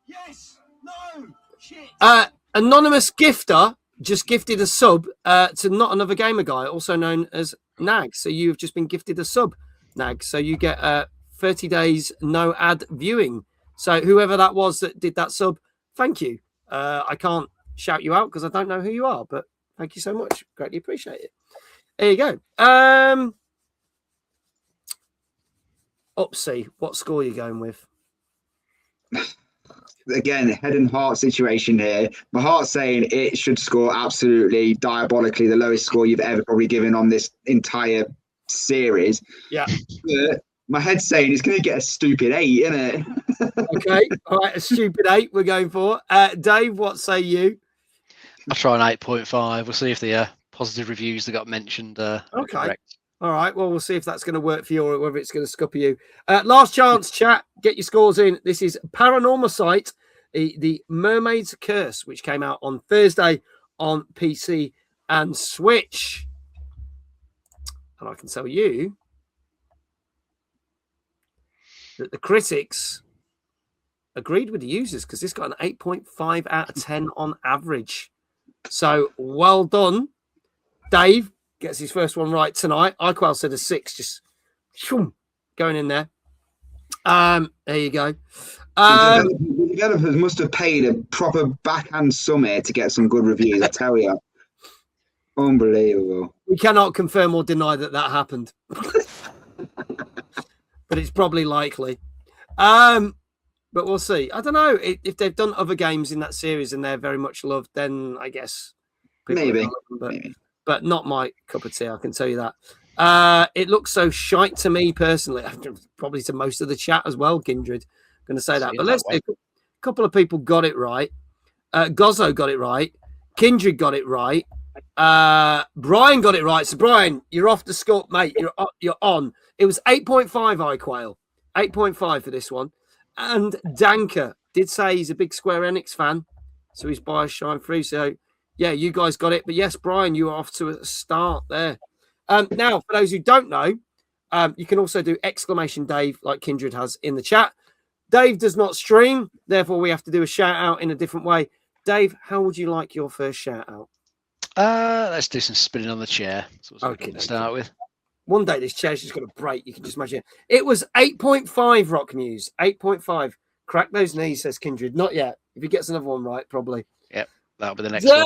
Yes, no, shit. Anonymous Gifter just gifted a sub to Not Another Gamer Guy, also known as Nag. So you've just been gifted a sub, Nag. So you get 30 days no ad viewing. So whoever that was that did that sub, thank you. I can't shout you out because I don't know who you are, but thank you so much. Greatly appreciate it. There you go. UpC, what score are you going with? again, head and heart situation here. My heart's saying it should score absolutely diabolically the lowest score you've ever probably given on this entire series. Yeah. But my head's saying it's going to get a stupid 8, isn't it? Okay. All right. A stupid 8 we're going for. Dave, what say you? I'll try an 8.5. We'll see if the positive reviews that got mentioned are correct. All right. Well, we'll see if that's going to work for you or whether it's going to scupper you. Last chance, chat. Get your scores in. This is Paranomasight, the Mermaid's Curse, which came out on Thursday on PC and Switch. And I can tell you that the critics agreed with the users because this got an 8.5 out of 10 on average. So well done. Dave gets his first one right tonight. iQual said a 6, just going in there. There you go. The developers must have paid a proper backhand sum here to get some good reviews, I tell you. Unbelievable. We cannot confirm or deny that happened. But it's probably likely. But we'll see. I don't know. If they've done other games in that series and they're very much loved, then I guess maybe. But not my cup of tea, I can tell you that. It looks so shite to me personally. Probably to most of the chat as well, Kindred. I'm going to say that. But let's see. A couple of people got it right. Gozzo got it right. Kindred got it right. Brian got it right. So, Brian, you're off the score, mate. You're on. It was 8.5, iQuail. 8.5 for this one. And Danker did say he's a big Square Enix fan. So his bias shine through. So, yeah, you guys got it. But yes, Brian, you are off to a start there. Now, for those who don't know, you can also do exclamation Dave like Kindred has in the chat. Dave does not stream. Therefore, we have to do a shout out in a different way. Dave, how would you like your first shout out? Let's do some spinning on the chair. That's what Okay, to start with. One day this chair's just going to break. You can just imagine. It was 8.5, Rock News. 8.5. Crack those knees, says Kindred. Not yet. If he gets another one right, probably. Yep, that'll be the next one.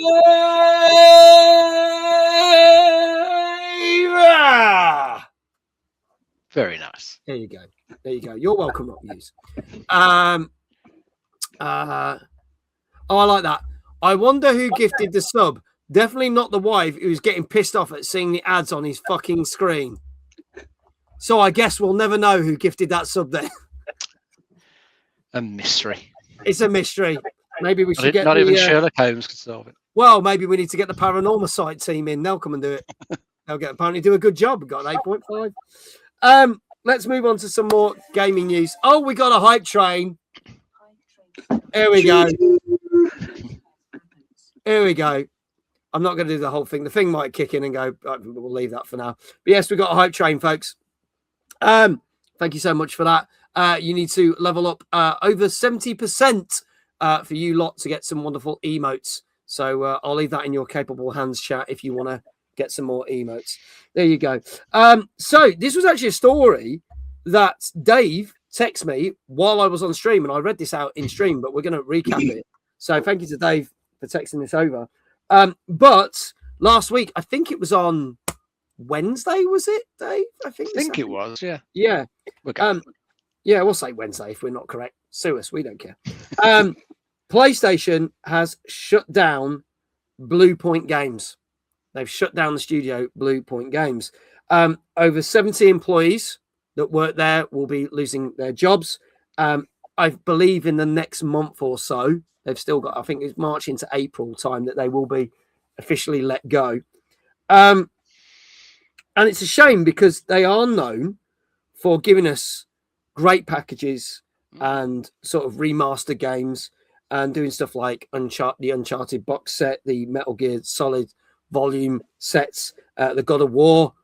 Very nice. There you go. There you go. You're welcome, Rock News. Oh, I like that. I wonder who gifted the sub. Definitely not the wife who's getting pissed off at seeing the ads on his fucking screen. So I guess we'll never know who gifted that sub there. A mystery. It's a mystery. Maybe we should get not even Sherlock Holmes could solve it. Well, maybe we need to get the Paranormasight team in. They'll come and do it. They'll apparently do a good job. We've got an 8.5. Let's move on to some more gaming news. Oh, we got a hype train. Here we go. Here we go. I'm not going to do the whole thing. The thing might kick in and go. We'll leave that for now. But yes, we've got a hype train, folks. Thank you so much for that. You need to level up over 70% for you lot to get some wonderful emotes. So I'll leave that in your capable hands, chat, if you want to get some more emotes. There you go. So this was actually a story that Dave texted me while I was on stream, and I read this out in stream, but we're going to recap it. So thank you to Dave for texting this over. But last week, I think it was on Wednesday, was it, Dave? I think it was, yeah. Yeah. Okay. Yeah, we'll say Wednesday if we're not correct. Sue us, we don't care. PlayStation has shut down Bluepoint Games. They've shut down the studio Bluepoint Games. Over 70 employees that work there will be losing their jobs. I believe in the next month or so, they've still got, I think it's March into April time that they will be officially let go. And it's a shame because they are known for giving us great packages and sort of remastered games and doing stuff like the Uncharted box set, the Metal Gear Solid volume sets, the God of War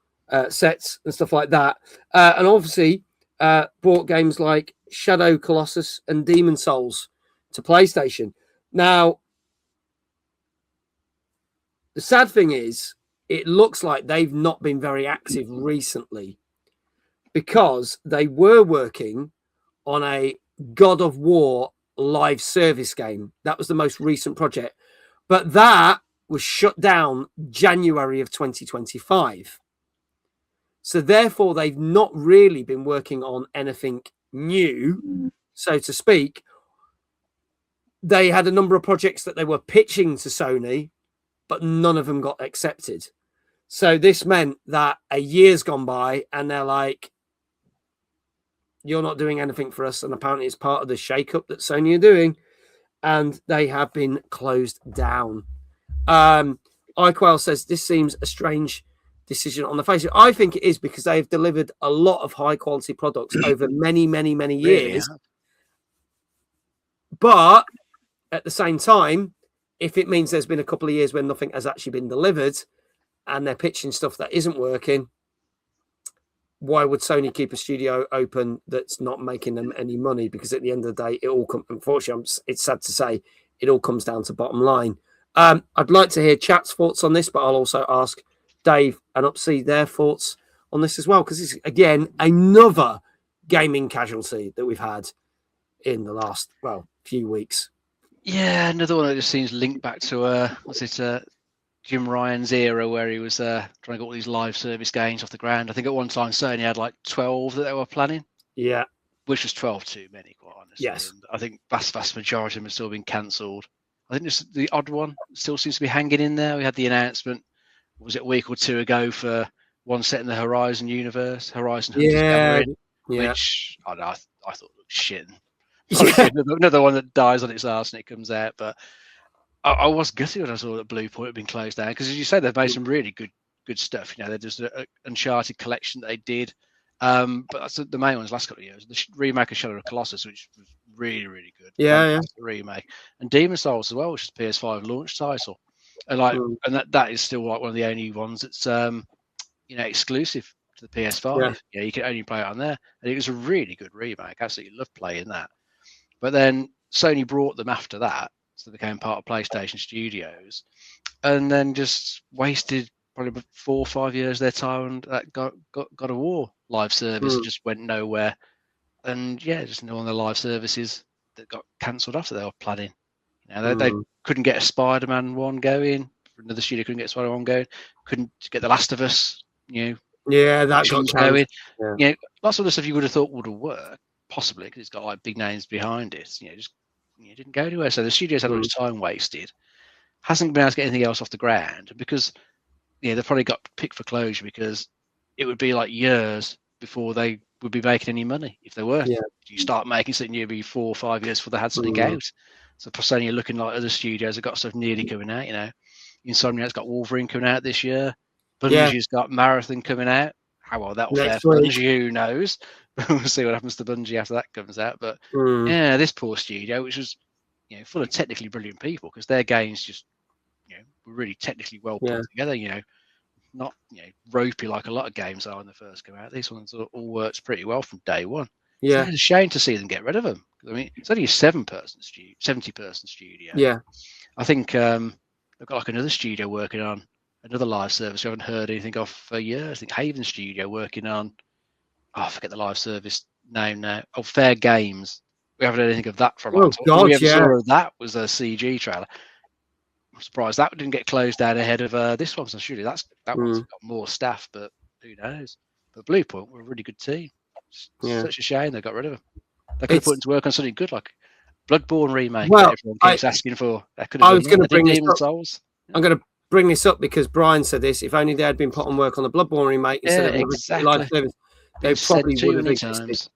sets and stuff like that. And obviously brought games like Shadow Colossus and Demon Souls to PlayStation. Now, the sad thing is, it looks like they've not been very active recently because they were working on a God of War live service game. That was the most recent project. But that was shut down January of 2025. So therefore, they've not really been working on anything new, so to speak. they had a number of projects that they were pitching to Sony, but none of them got accepted. So this meant that a year's gone by and they're like, you're not doing anything for us. And apparently it's part of the shake-up that Sony are doing. And they have been closed down. iQuail says, this seems a strange decision on the face of it. I think it is because they've delivered a lot of high-quality products over many, many, many years. Really? But at the same time, if it means there's been a couple of years when nothing has actually been delivered and they're pitching stuff that isn't working, why would Sony keep a studio open that's not making them any money? Because at the end of the day, it all comes, unfortunately, it's sad to say, it all comes down to bottom line. I'd like to hear chat's thoughts on this, but I'll also ask Dave and UpC their thoughts on this as well, because it's, again, another gaming casualty that we've had in the last, few weeks. Yeah, another one that just seems linked back to Jim Ryan's era, where he was trying to get all these live service games off the ground. I think at one time Sony had like 12 that they were planning. Yeah, which was 12 too many, quite honestly. Yes, and I think vast majority of them have still been cancelled. I think just the odd one still seems to be hanging in there. We had the announcement, was it a week or two ago, for one set in the Horizon universe, Horizon Hunters Gathering, which I thought looked shit. Another one that dies on its arse and it comes out. But I was gutted when I saw that Bluepoint had been closed down, because as you say, they've made some really good stuff. You know, they're just an Uncharted collection that they did. But that's the main ones last couple of years. The remake of Shadow of the Colossus, which was really, really good. Yeah. Remake. And Demon Souls as well, which is a PS5 launch title. And that is still like one of the only ones that's exclusive to the PS5. Yeah, you can only play it on there. And it was a really good remake. Absolutely loved playing that. But then Sony brought them after that, so they became part of PlayStation Studios, and then just wasted probably 4 or 5 years of their time, and that God of War live service just went nowhere. And just no one of the live services that got cancelled after they were planning. You know, they couldn't get a Spider-Man 1 going. Another studio couldn't get Spider-Man 1 going. Couldn't get The Last of Us, that got going. Yeah. Lots of the stuff you would have thought would have worked, possibly, because it's got like big names behind it. Just didn't go anywhere. So the studio's had all this time wasted. Hasn't been able to get anything else off the ground, because they probably got picked for closure, because it would be like years before they would be making any money if they were. Yeah. You start making something, you'd be 4 or 5 years before they had something out. So Sony are looking like other studios have got stuff nearly coming out. Insomniac's got Wolverine coming out this year. Bungie's got Marathon coming out. How well that will fare for Bungie, who knows? We'll see what happens to Bungie after that comes out. But this poor studio, which was full of technically brilliant people, because their games just were really technically well put together. Not ropey like a lot of games are when they first come out. These ones all works pretty well from day one. Yeah, so it's a shame to see them get rid of them. I mean, it's only a 70-person studio. Yeah, I think they've got like another studio working on another live service we haven't heard anything of for years. I think Haven Studio working on, I forget the live service name now. Oh, Fair Games. We haven't heard anything of that for a long time. God, we ever saw that was a CG trailer. I'm surprised that didn't get closed down ahead of this one. So surely that one's got more staff, but who knows? But Bluepoint were a really good team. Such a shame they got rid of them. They could have put into work on something good, like Bloodborne remake. Well, everyone keeps asking for. I was going to bring this up. I'm going to bring this up because Brian said this. If only they had been put on work on the Bloodborne remake instead of live service, they probably would have existed.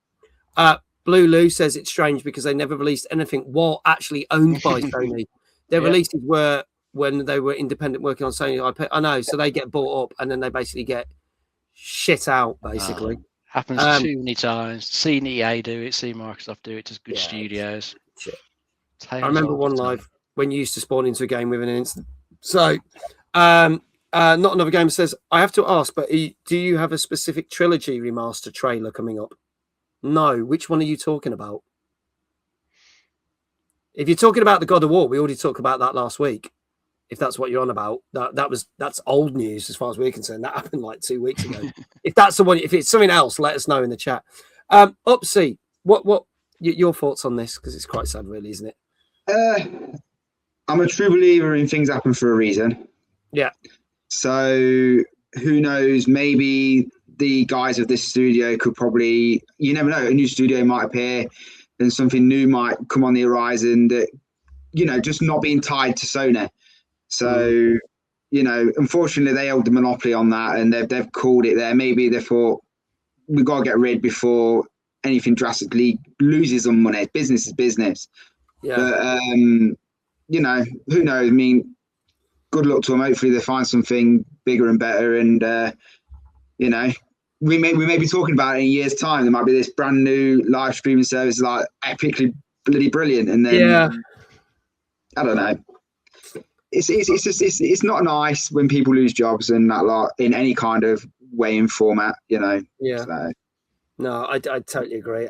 Blue Lou says it's strange because they never released anything while actually owned by Sony. Their releases were when they were independent, working on Sony IP. I know, so they get bought up and then they basically get shit out. Basically, happens too many times. Seen EA do it, seen Microsoft do it to good studios. I remember one live when you used to spawn into a game within an instant. So, not another game says, I have to ask, but do you have a specific trilogy remaster trailer coming up? No. Which one are you talking about? If you're talking about the God of War, we already talked about that last week. If that's what you're on about, that's old news as far as we're concerned. That happened like 2 weeks ago. If that's the one, if it's something else, let us know in the chat. UpC, what your thoughts on this? Because it's quite sad, really, isn't it? I'm a true believer in things happen for a reason. Yeah. So who knows? Maybe the guys of this studio could probably, you never know, a new studio might appear and something new might come on the horizon that just not being tied to Sony. So, unfortunately, they held the monopoly on that, and they've called it there. Maybe they thought we've got to get rid before anything drastically loses on money. Business is business. Yeah. But who knows? I mean, good luck to them. Hopefully, they find something bigger and better. And we may be talking about it in a year's time. There might be this brand new live streaming service like epically bloody brilliant, and then I don't know. It's not nice when people lose jobs and that lot in any kind of way and format, Yeah. So. No, I totally agree.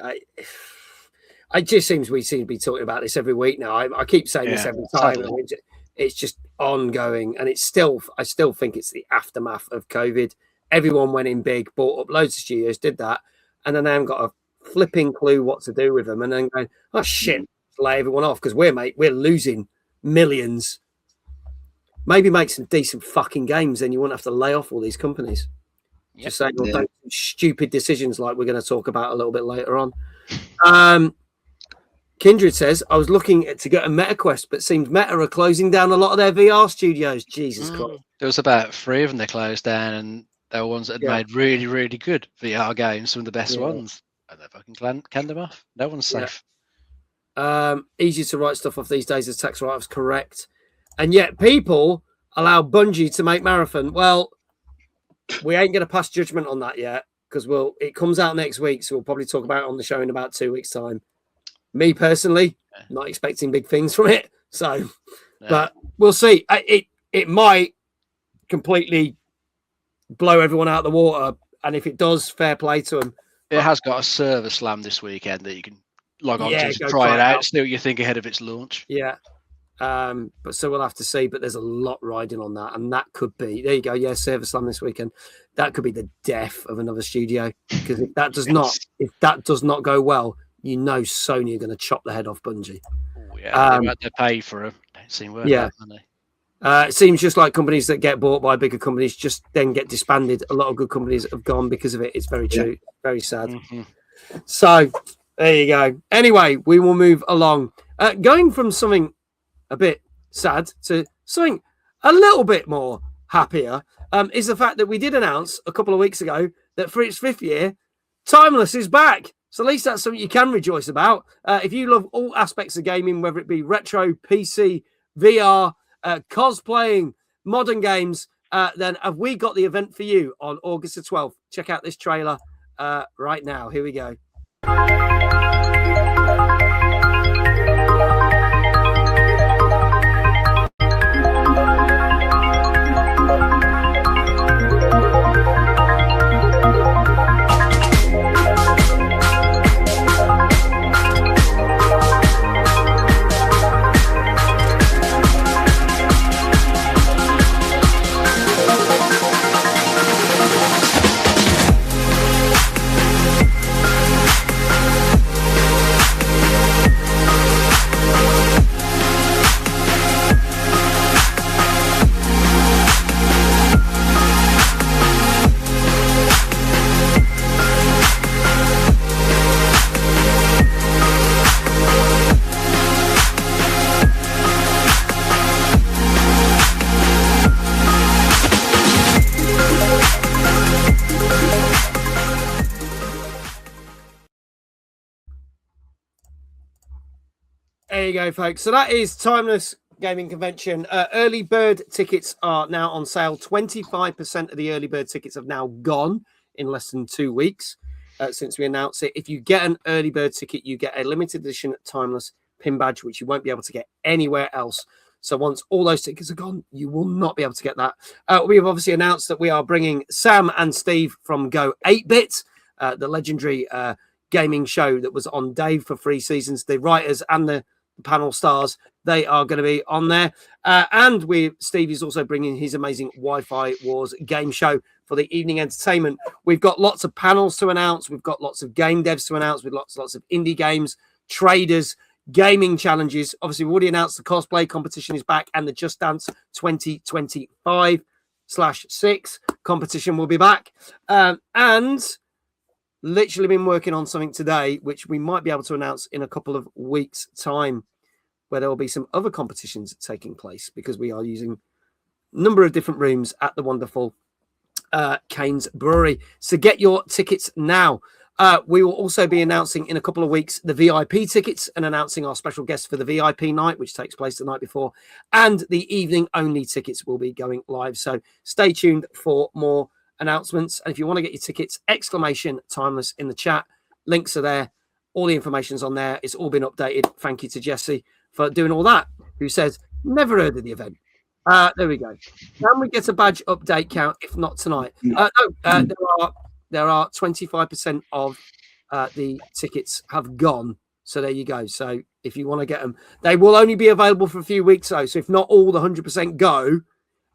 It just seems we seem to be talking about this every week now. I keep saying this every time. Totally. It's just ongoing, and I still think it's the aftermath of COVID. Everyone went in big, bought up loads of studios, did that, and then they haven't got a flipping clue what to do with them, and then going, oh shit, lay everyone off because we're losing millions. Maybe make some decent fucking games, then you won't have to lay off all these companies. Yep. Just saying, don't do stupid decisions like we're going to talk about a little bit later on. Kindred says, I was looking to get a MetaQuest, but seems Meta are closing down a lot of their VR studios. Jesus Christ. There was about 3 of them they closed down, and they were ones that had made really, really good VR games, some of the best ones. And they fucking canned them off. No one's safe. Easy to write stuff off these days as tax write-offs, correct. And yet people allow Bungie to make Marathon. Well, we ain't going to pass judgment on that yet because it comes out next week, so we'll probably talk about it on the show in about 2 weeks' time. Me personally, not expecting big things from it. So, but we'll see. It might completely blow everyone out of the water, and if it does, fair play to them. It has got a server slam this weekend that you can log on to try it out, see what you think ahead of its launch. Yeah. But so we'll have to see. But there's a lot riding on that, and that could be there. You go, server slam this weekend. That could be the death of another studio because if that does not go well, Sony are going to chop the head off Bungie. Oh, yeah, they pay for them. Don't seem worth that money. It seems just like companies that get bought by bigger companies just then get disbanded. A lot of good companies have gone because of it. It's very true. Very sad. Mm-hmm. So there you go. Anyway, we will move along. Going from something a bit sad to something a little bit more happier is the fact that we did announce a couple of weeks ago that for its 5th year, Timeless is back. So at least that's something you can rejoice about. If you love all aspects of gaming, whether it be retro, PC, VR, cosplaying, modern games, then have we got the event for you on August the 12th. Check out this trailer right now. Here we go. There you go, folks. So that is Timeless Gaming Convention. Early bird tickets are now on sale. 25% of the early bird tickets have now gone in less than 2 weeks since we announced it. If you get an early bird ticket, you get a limited edition Timeless pin badge, which you won't be able to get anywhere else. So once all those tickets are gone, you will not be able to get that. We have obviously announced that we are bringing Sam and Steve from Go 8-Bit, the legendary gaming show that was on Dave for 3 seasons. The writers and the panel stars, they are going to be on there. And Steve is also bringing his amazing Wi-Fi Wars game show for the evening entertainment. We've got lots of panels to announce. We've got lots of game devs to announce with lots of indie games, traders, gaming challenges. Obviously, we've already announced the cosplay competition is back and the Just Dance 2025/6 competition will be back. And literally been working on something today, which we might be able to announce in a couple of weeks' time. where there will be some other competitions taking place because we are using a number of different rooms at the wonderful Kane's Brewery. So get your tickets now. We will also be announcing in a couple of weeks the VIP tickets and announcing our special guest for the VIP night, which takes place the night before. And the evening only tickets will be going live. So stay tuned for more announcements. And if you want to get your tickets, !Timeless in the chat. Links are there. All the information's on there. It's all been updated. Thank you to Jesse for doing all that, who says, never heard of the event. There we go. Can we get a badge update count? If not tonight, there are 25% of the tickets have gone. So there you go. So if you want to get them, they will only be available for a few weeks though. So if not all the 100% go,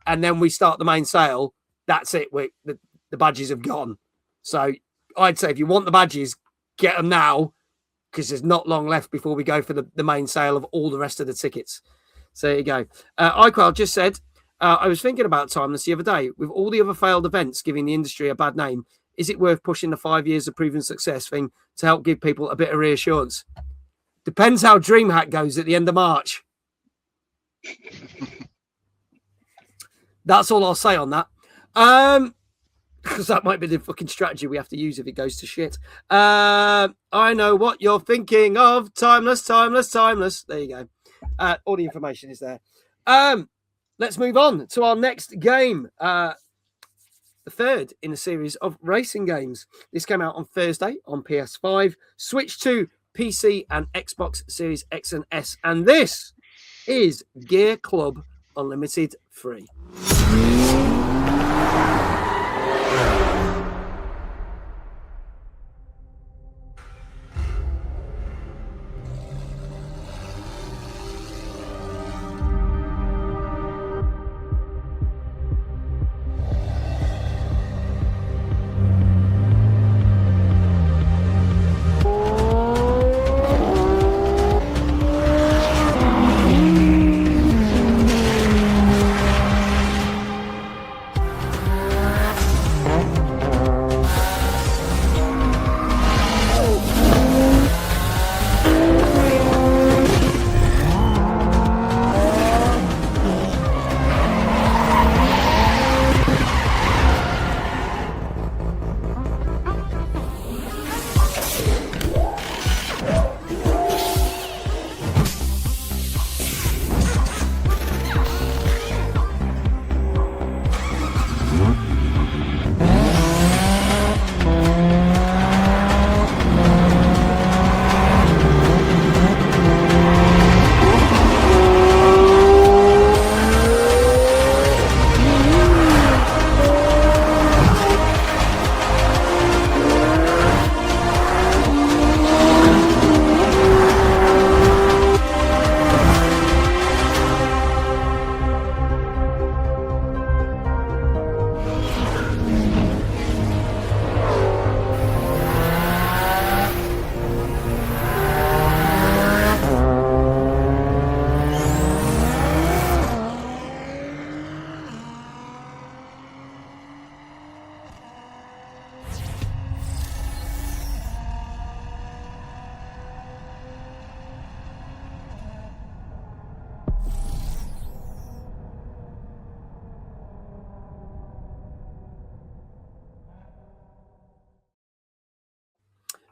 and then we start the main sale, that's it. The badges have gone. So I'd say if you want the badges, get them now because there's not long left before we go for the main sale of all the rest of the tickets. So there you go. iQual just said, I was thinking about Timeless the other day. With all the other failed events giving the industry a bad name, is it worth pushing the 5 years of proven success thing to help give people a bit of reassurance? Depends how DreamHack goes at the end of March. That's all I'll say on that. Because that might be the fucking strategy we have to use if it goes to shit. I know what you're thinking of. Timeless. There you go. All the information is there. Let's move on to our next game. The third in a series of racing games. This came out on Thursday on PS5, Switch 2, PC, and Xbox Series X and S. And this is Gear Club Unlimited 3.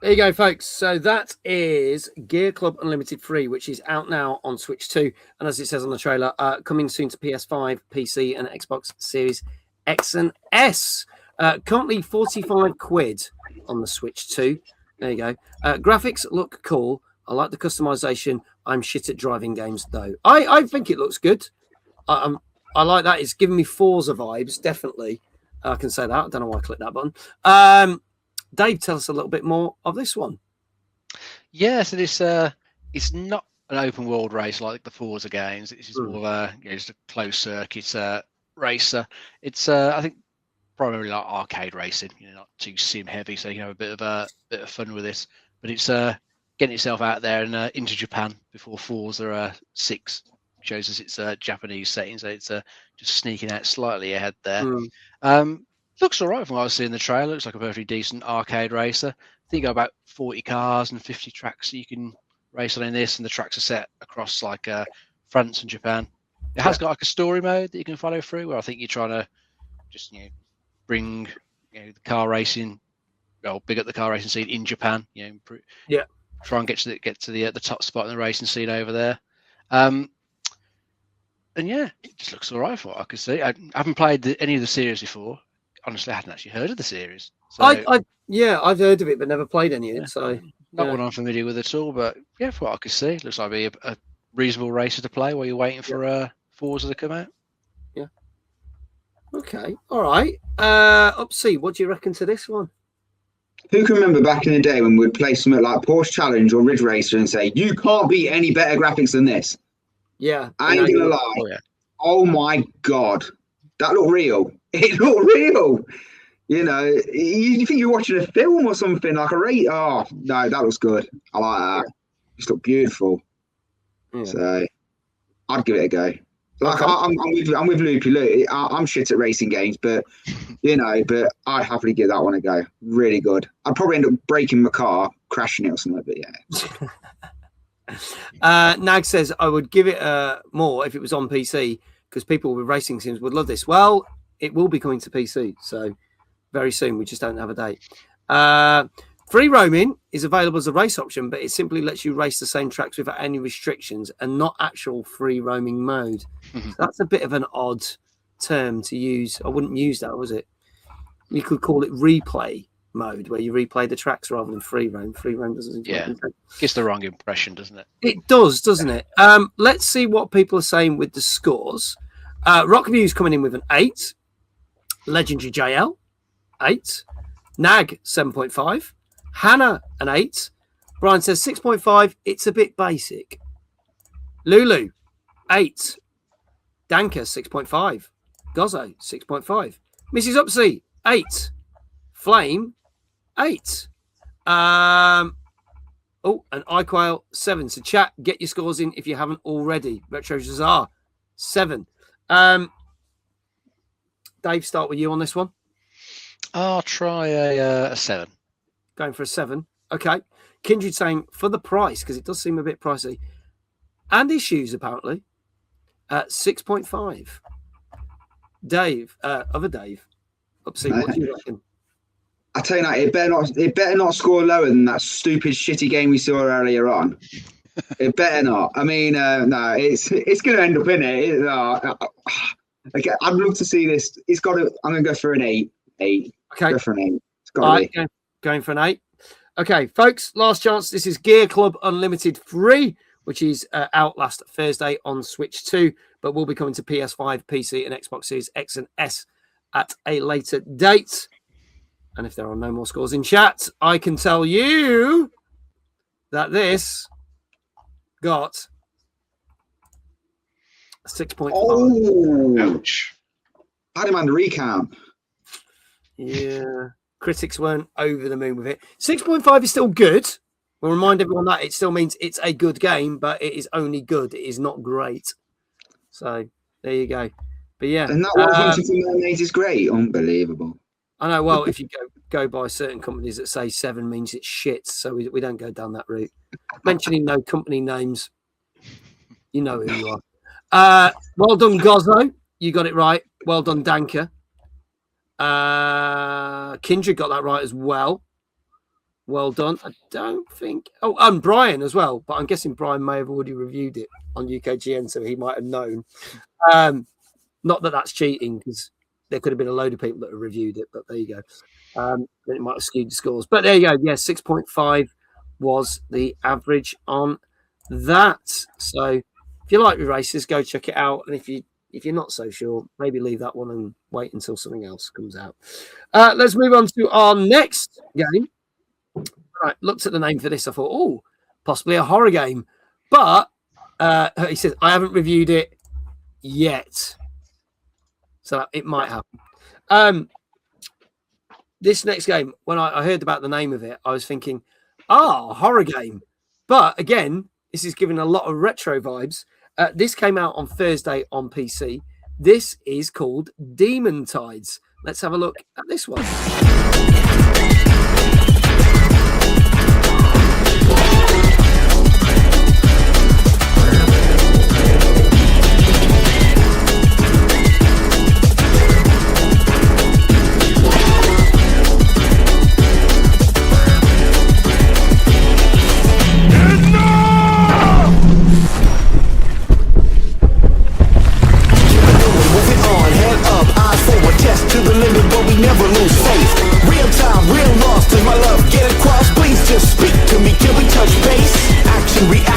There you go, folks. So that is Gear Club Unlimited 3, which is out now on Switch 2. And as it says on the trailer, coming soon to PS5, PC, and Xbox Series X and S. Currently 45 quid on the Switch 2. There you go. Graphics look cool. I like the customization. I'm shit at driving games, though. I think it looks good. I like that. It's giving me Forza vibes, definitely. I can say that. I don't know why I clicked that button. Dave, tell us a little bit more of this one. Yes, it's not an open world race like the Forza games. It's just more of just a closed circuit racer. It's I think primarily like arcade racing, not too sim heavy, so you can have a bit of fun with this. But it's getting itself out there and into Japan before Forza 6 shows us its Japanese setting, so it's just sneaking out slightly ahead there. Looks all right from what I see in the trailer. Looks like a perfectly decent arcade racer. I think you got about 40 cars and 50 tracks, so you can racing in this, and the tracks are set across like France and Japan. It has got like a story mode that you can follow through, where I think you're trying to just bring the car racing, big up the car racing scene in Japan. Try and get to the top spot in the racing scene over there. And yeah, it just looks all right for what I could see. I haven't played any of the series before. Honestly, I hadn't actually heard of the series. So, I've heard of it, but never played any of it. So not one I'm familiar with at all. But yeah, for what I could see, it looks like it'd be a reasonable racer to play while you're waiting for Forza to come out. Yeah. Okay. All right. UpC, what do you reckon to this one? Who can remember back in the day when we'd play something like Porsche Challenge or Ridge Racer and say, you can't beat any better graphics than this? Yeah. I ain't gonna lie. Oh my God. That looked real. It looked real. You think you're watching a film or something, like a rate. Oh, no, that looks good. I like that. It just looked beautiful. Yeah. So I'd give it a go. Like, okay. I'm with Loopy. I'm shit at racing games, but but I'd happily give that one a go. Really good. I'd probably end up breaking my car, crashing it or something, but yeah. Nag says I would give it more if it was on PC, because people with racing sims would love this. Well, it will be coming to PC, so very soon. We just don't have a date. Free roaming is available as a race option, but it simply lets you race the same tracks without any restrictions and not actual free roaming mode. So that's a bit of an odd term to use. I wouldn't use that, was it? You could call it replay mode, where you replay the tracks rather than free roam. Free roam doesn't. Gives the wrong impression, doesn't it? It does, doesn't it? Let's see what people are saying with the scores. Rockview's coming in with an 8. Legendary JL 8. Nag 7.5. Hannah an 8. Brian says 6.5. It's a bit basic. Lulu 8. Danka 6.5. Gozzo 6.5. Mrs. UpC 8. Flame 8. And iQuail 7. So chat, get your scores in if you haven't already. Retro Zazar 7. Dave, start with you on this one. I'll try a 7. Going for a 7. Okay. Kindred saying for the price, because it does seem a bit pricey. And issues, apparently. 6.5. Dave, other Dave. UpC, what do you reckon? I tell you now, it better not score lower than that stupid, shitty game we saw earlier on. It better not. I mean, no, it's going to end up in it. Okay, I'd love to see this. It's got to. I'm going to go for an 8. 8. Okay. Go for an 8. It's got to be. Going for an 8. Okay, folks, last chance. This is Gear Club Unlimited free, which is out last Thursday on Switch 2, but will be coming to PS5, PC, and Xbox Series X and S at a later date. And if there are no more scores in chat, I can tell you that this got 6.5. Oh, ouch. I demand a recount. Yeah. Critics weren't over the moon with it. 6.5 is still good. We'll remind everyone that it still means it's a good game, but it is only good. It is not great. So there you go. But yeah. And that what Hunting for Mermaids is great. Unbelievable. I know. Well, if you go by certain companies that say 7 means it's shit, so we don't go down that route. Mentioning no company names, you know who you are. Well done, Gozzo. You got it right. Well done, Danka. Kindred got that right as well. Well done. I don't think. Oh, and Brian as well. But I'm guessing Brian may have already reviewed it on UKGN, so he might have known. Not that that's cheating, because there could have been a load of people that have reviewed it, but there you go. It might have skewed the scores. But there you go. Yeah, 6.5 was the average on that. So if you like your races, go check it out. And if you're not so sure, maybe leave that one and wait until something else comes out. Let's move on to our next game. Right, looked at the name for this. I thought, oh, possibly a horror game. But he says, I haven't reviewed it yet. So it might happen. This next game, when I heard about the name of it, I was thinking, horror game. But again, this is giving a lot of retro vibes. This came out on Thursday on PC. This is called Demon Tides. Let's have a look at this one.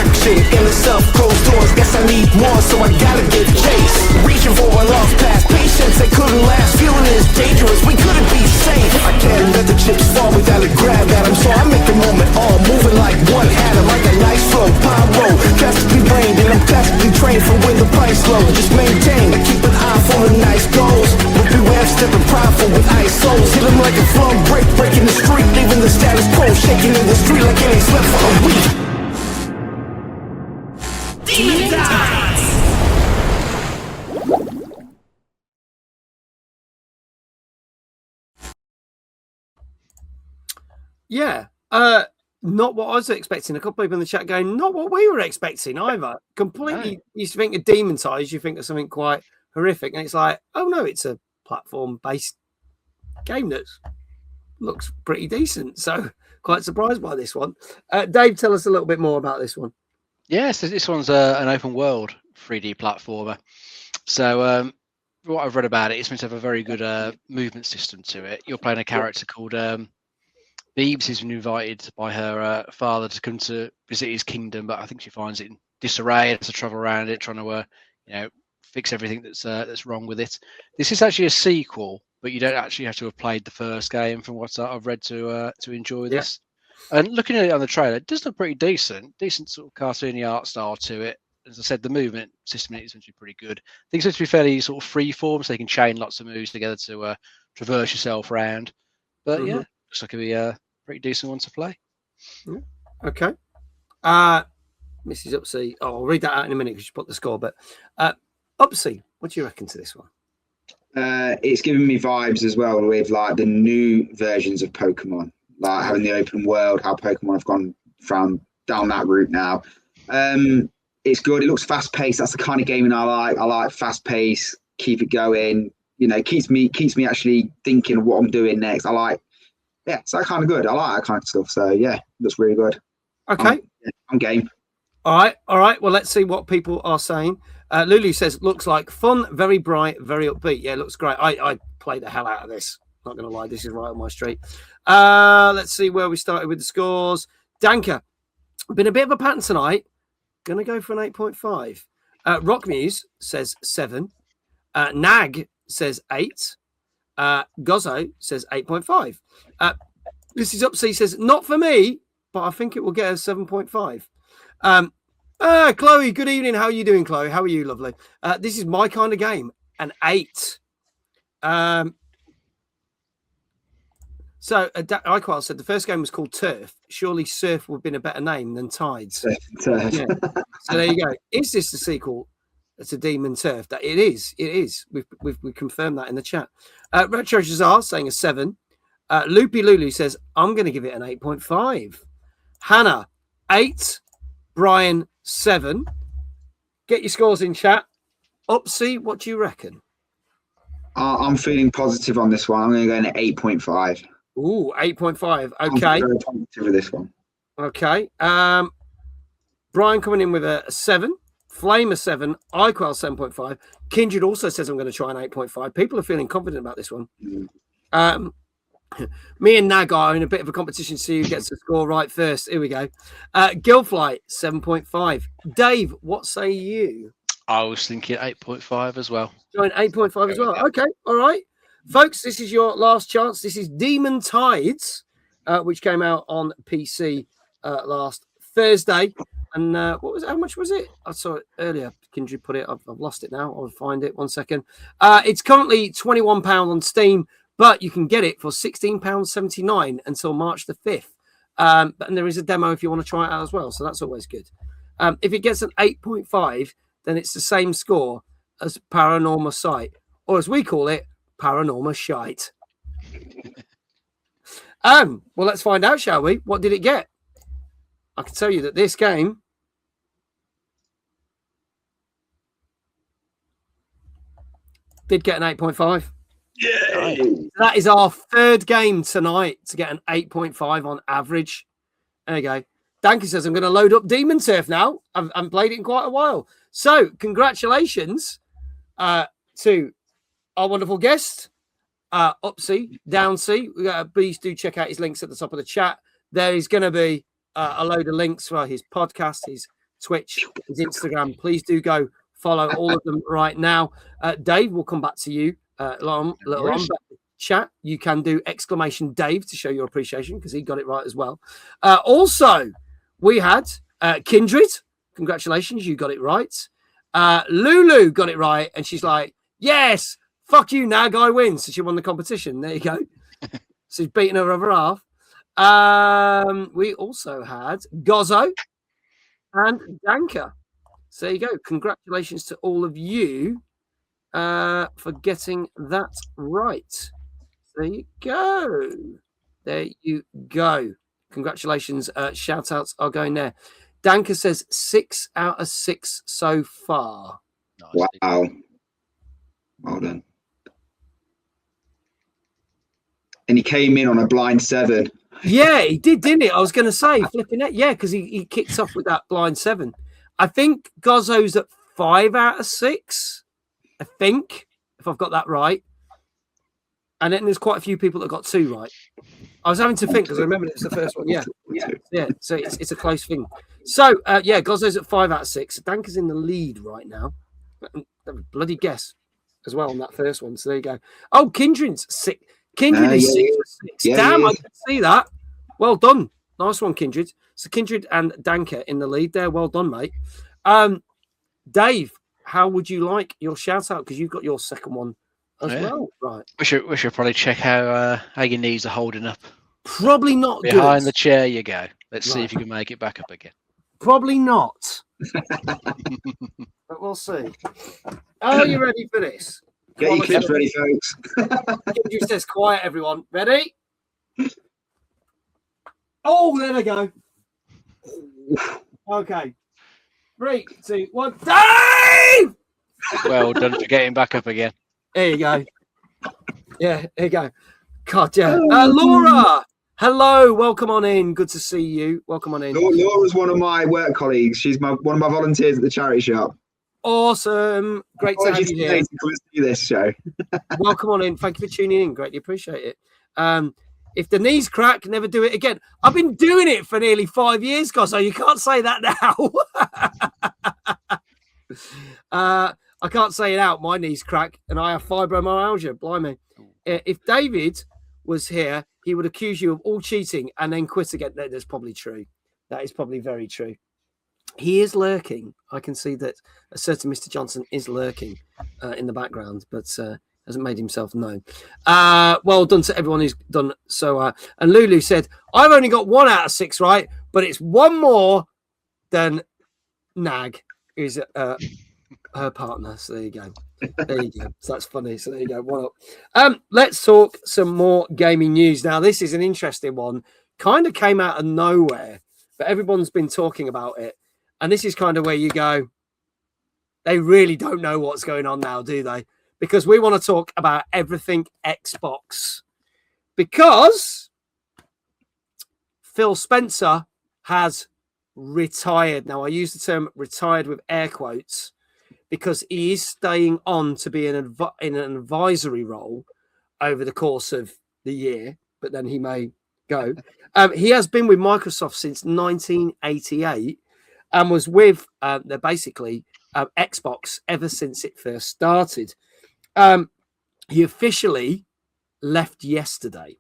action in the self-closed doors. Guess I need more, so I gotta give chase. Reaching for a lost past, patience they couldn't last. Feeling is dangerous, we couldn't be safe. I can't let the chips fall without a grab at 'em, so I make the moment all moving like one atom, like a nice flow. Pyro, drastically brained, and I'm classically trained for when the price low. Just maintain and keep an eye for the nice goals. But beware stepping prideful with ice souls. Hit 'em like a flow break, breaking the street, leaving the status quo, shaking in the street like it ain't slept for a week. Demon Tides! Yeah. Not what I was expecting. A couple of people in the chat going, not what we were expecting either. Completely, used to think of Demon Tides, you think of something quite horrific, and it's like, oh no, it's a platform-based game that looks pretty decent. So quite surprised by this one. Dave, tell us a little bit more about this one. Yes, this one's an open world 3D platformer. So what I've read about it, it's meant to have a very good movement system to it. You're playing a character called Beebs. Who's been invited by her father to come to visit his kingdom, but I think she finds it in disarray and has to travel around it, trying to fix everything that's wrong with it. This is actually a sequel, but you don't actually have to have played the first game, from what I've read, to enjoy this. And looking at it on the trailer, it does look pretty decent sort of cartoony art style to it. As I said, the movement system is actually pretty good. I think it's supposed to be fairly sort of free form, so you can chain lots of moves together to traverse yourself around. But yeah, looks like it'll be a pretty decent one to play. Yeah. Okay. Mrs. UpC. Oh, I'll read that out in a minute because you put the score. But UpC, what do you reckon to this one? It's giving me vibes as well with like the new versions of Pokemon, like having the open world, how Pokemon have gone down that route now. It's good. It looks fast paced. That's the kind of gaming I like. I like fast pace. Keep it going. Keeps me actually thinking of what I'm doing next. It's that kind of good. I like that kind of stuff. So yeah, looks really good. Okay, I'm game. All right. Well, let's see what people are saying. Lulu says, looks like fun, very bright, very upbeat. Yeah, looks great. I played the hell out of this. Not going to lie, this is right on my street. Let's see where we started with the scores. Danker, been a bit of a pattern tonight. Going to go for an 8.5. Rockmuse says 7. Nag says 8. Gozzo says 8.5. This is UpC says, not for me, but I think it will get a 7.5. Chloe, good evening. How are you doing, Chloe? How are you, lovely? This is my kind of game, an 8. So Iqual said the first game was called Turf. Surely Surf would have been a better name than Tides. Turf. Yeah. So there you go. Is this the sequel to Demon Turf? That it is. It is. We've confirmed that in the chat. Retro Jazar saying a 7. Loopy Lulu says I'm going to give it an 8.5. Hannah 8. Brian 7. Get your scores in chat. UpC, what do you reckon? I'm feeling positive on this one. I'm going to go in at 8.5. Ooh, 8.5. Okay. I'm very positive with this one. Okay. Brian coming in with a 7. Flame a 7. Iquel 7.5. Kindred also says I'm going to try an 8.5. People are feeling confident about this one. Me and Nag are in a bit of a competition to see who gets the score right first. Here we go. Gilflight 7.5. Dave, what say you? I was thinking 8.5 as well. Join 8.5 as well. Okay, all right. Folks, this is your last chance. This is Demon Tides, which came out on PC last Thursday. And what was it? How much was it? I saw it earlier. Kindred put it. I've lost it now. I'll find it. 1 second. It's currently £21 on Steam, but you can get it for £16.79 until March the 5th. And there is a demo if you want to try it out as well. So that's always good. If it gets an 8.5, then it's the same score as Paranomasight, or as we call it, Paranomashite. Well, let's find out, shall we? What did it get? I can tell you that this game did get an 8.5. Yeah. That is our third game tonight to get an 8.5 on average. There you go. Danky says, I'm going to load up Demon Turf now. I haven't played it in quite a while. So, congratulations to our wonderful guest, UpCDwnC. Please do check out his links at the top of the chat. There is going to be a load of links for his podcast, his Twitch, his Instagram. Please do go follow all of them right now. Dave, we'll come back to you little on. But chat, you can do exclamation Dave to show your appreciation because he got it right as well. Also, we had Kindred. Congratulations, you got it right. Lulu got it right, and she's like, yes, fuck you, Nag, I win. So she won the competition. There you go. So she's beating her other half. We also had Gozzo and Danka. So there you go. Congratulations to all of you for getting that right. There you go. There you go. Congratulations. Shout outs are going there. Danka says 6 out of 6 so far. Nice. Wow. Well done. And he came in on a blind 7. Yeah, he did, didn't he? I was going to say, flipping it. Yeah, because he kicked off with that blind 7. I think Gozzo's at 5 out of 6. I think, if I've got that right. And then there's quite a few people that got 2 right. I was having to think because I remember it was the first one. Yeah. So it's a close thing. So yeah, Gozzo's at 5 out of 6. Danka's in the lead right now. Bloody guess as well on that first one. So there you go. Oh, Kindred's 6. Kindred is 6 for 6. Yeah, Damn, I didn't see that. Well done. Nice one, Kindred. So Kindred and Danka in the lead there. Well done, mate. Dave, how would you like your shout out? Because you've got your second one as well. Right. We should probably check how your knees are holding up. Probably not Behind good. the chair you go. Let's see if you can make it back up again. Probably not. But we'll see. Are you ready for this? Get your clips ready, folks. Just says quiet, everyone. Ready? Oh, there they go. Okay. 3, 2, 1. Dave! Well done for getting back up again. There you go. Yeah, there you go. God, yeah. Laura, hello. Welcome on in. Good to see you. Welcome on in. Laura's one of my work colleagues. She's one of my volunteers at the charity shop. Awesome. Great to have you here. To come and see this show. Welcome on in. Thank you for tuning in. Greatly appreciate it. If the knees crack, never do it again. I've been doing it for nearly 5 years, so you can't say that now. I can't say it out. My knees crack and I have fibromyalgia. Blimey. If David was here, he would accuse you of all cheating and then quit again. That's probably true. That is probably very true. He is lurking. I can see that a certain Mr. Johnson is lurking in the background, but hasn't made himself known. Well done to everyone who's done so. And Lulu said, I've only got 1 out of 6 right, but it's one more than Nag, who's her partner. So there you go. There you go. So that's funny. So there you go. 1 up. Let's talk some more gaming news. Now, this is an interesting one. Kind of came out of nowhere, but everyone's been talking about it. And this is kind of where you go, they really don't know what's going on now, do they? Because we want to talk about everything Xbox. Because Phil Spencer has retired. Now, I use the term retired with air quotes because he is staying on to be in an advisory role over the course of the year, but then he may go. He has been with Microsoft since 1988 and was with basically Xbox ever since it first started. He officially left yesterday.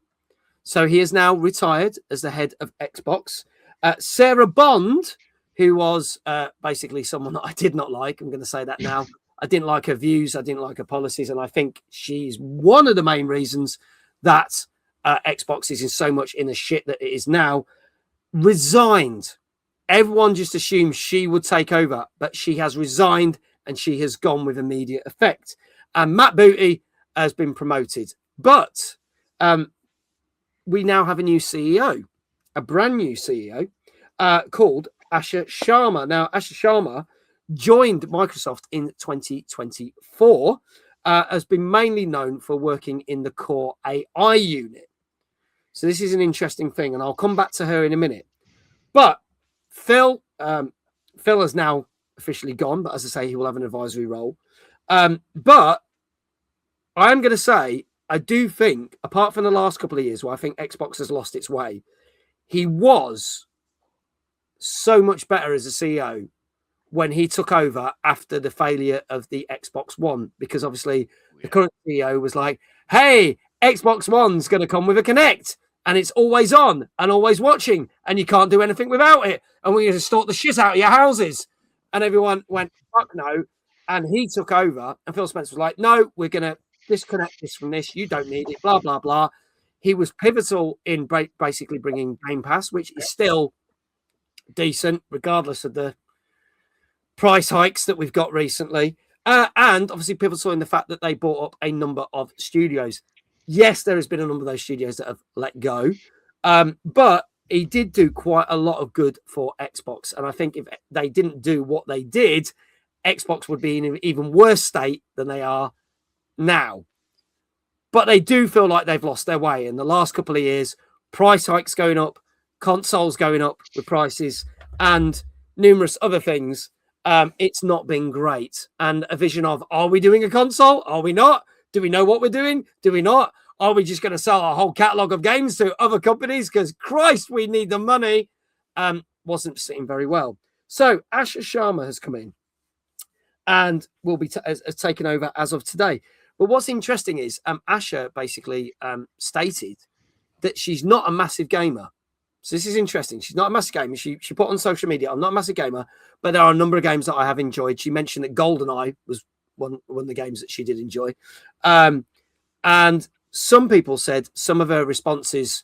So he is now retired as the head of Xbox. Sarah Bond, who was basically someone that I did not like, I'm going to say that now. I didn't like her views. I didn't like her policies. And I think she's one of the main reasons that Xbox is in so much in the shit that it is now, resigned. Everyone just assumed she would take over, but she has resigned and she has gone with immediate effect. And Matt Booty has been promoted. But we now have a new CEO, a brand new CEO called Asher Sharma. Now, Asher Sharma joined Microsoft in 2024, has been mainly known for working in the core AI unit. So this is an interesting thing, and I'll come back to her in a minute. But Phil has now officially gone, but as I say, he will have an advisory role. But I'm going to say, I do think, apart from the last couple of years where I think Xbox has lost its way, he was so much better as a CEO when he took over after the failure of the Xbox One, because obviously the current CEO was like, hey, Xbox One's going to come with a Kinect and it's always on and always watching and you can't do anything without it. And we're going to sort the shit out of your houses. And everyone went, fuck no. And he took over and Phil Spencer was like, no, we're going to disconnect this from this. You don't need it, blah, blah, blah. He was pivotal in basically bringing Game Pass, which is still decent, regardless of the price hikes that we've got recently. And obviously pivotal in the fact that they bought up a number of studios. Yes, there has been a number of those studios that have let go. But he did do quite a lot of good for Xbox. And I think if they didn't do what they did, Xbox would be in an even worse state than they are now. But they do feel like they've lost their way in the last couple of years. Price hikes going up, consoles going up with prices, and numerous other things. It's not been great. And a vision of, are we doing a console? Are we not? Do we know what we're doing? Do we not? Are we just going to sell our whole catalogue of games to other companies? Because Christ, we need the money. Wasn't sitting very well. So Asha Sharma has come in and will be has taken over as of today. But what's interesting is Asha basically stated that she's not a massive gamer. So this is interesting. She's not a massive gamer. She put on social media, I'm not a massive gamer, but there are a number of games that I have enjoyed. She mentioned that GoldenEye was one of the games that she did enjoy. And some people said some of her responses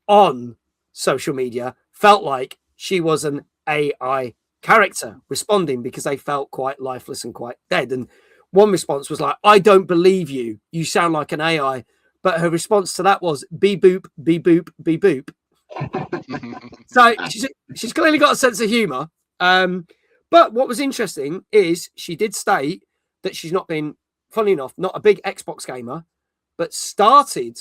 on social media felt like she was an AI character responding because they felt quite lifeless and quite dead. And one response was like, I don't believe you. You sound like an AI. But her response to that was beep boop, beep boop, beep boop. So she's clearly got a sense of humor. But what was interesting is she did state that she's not been, funny enough, not a big Xbox gamer, but started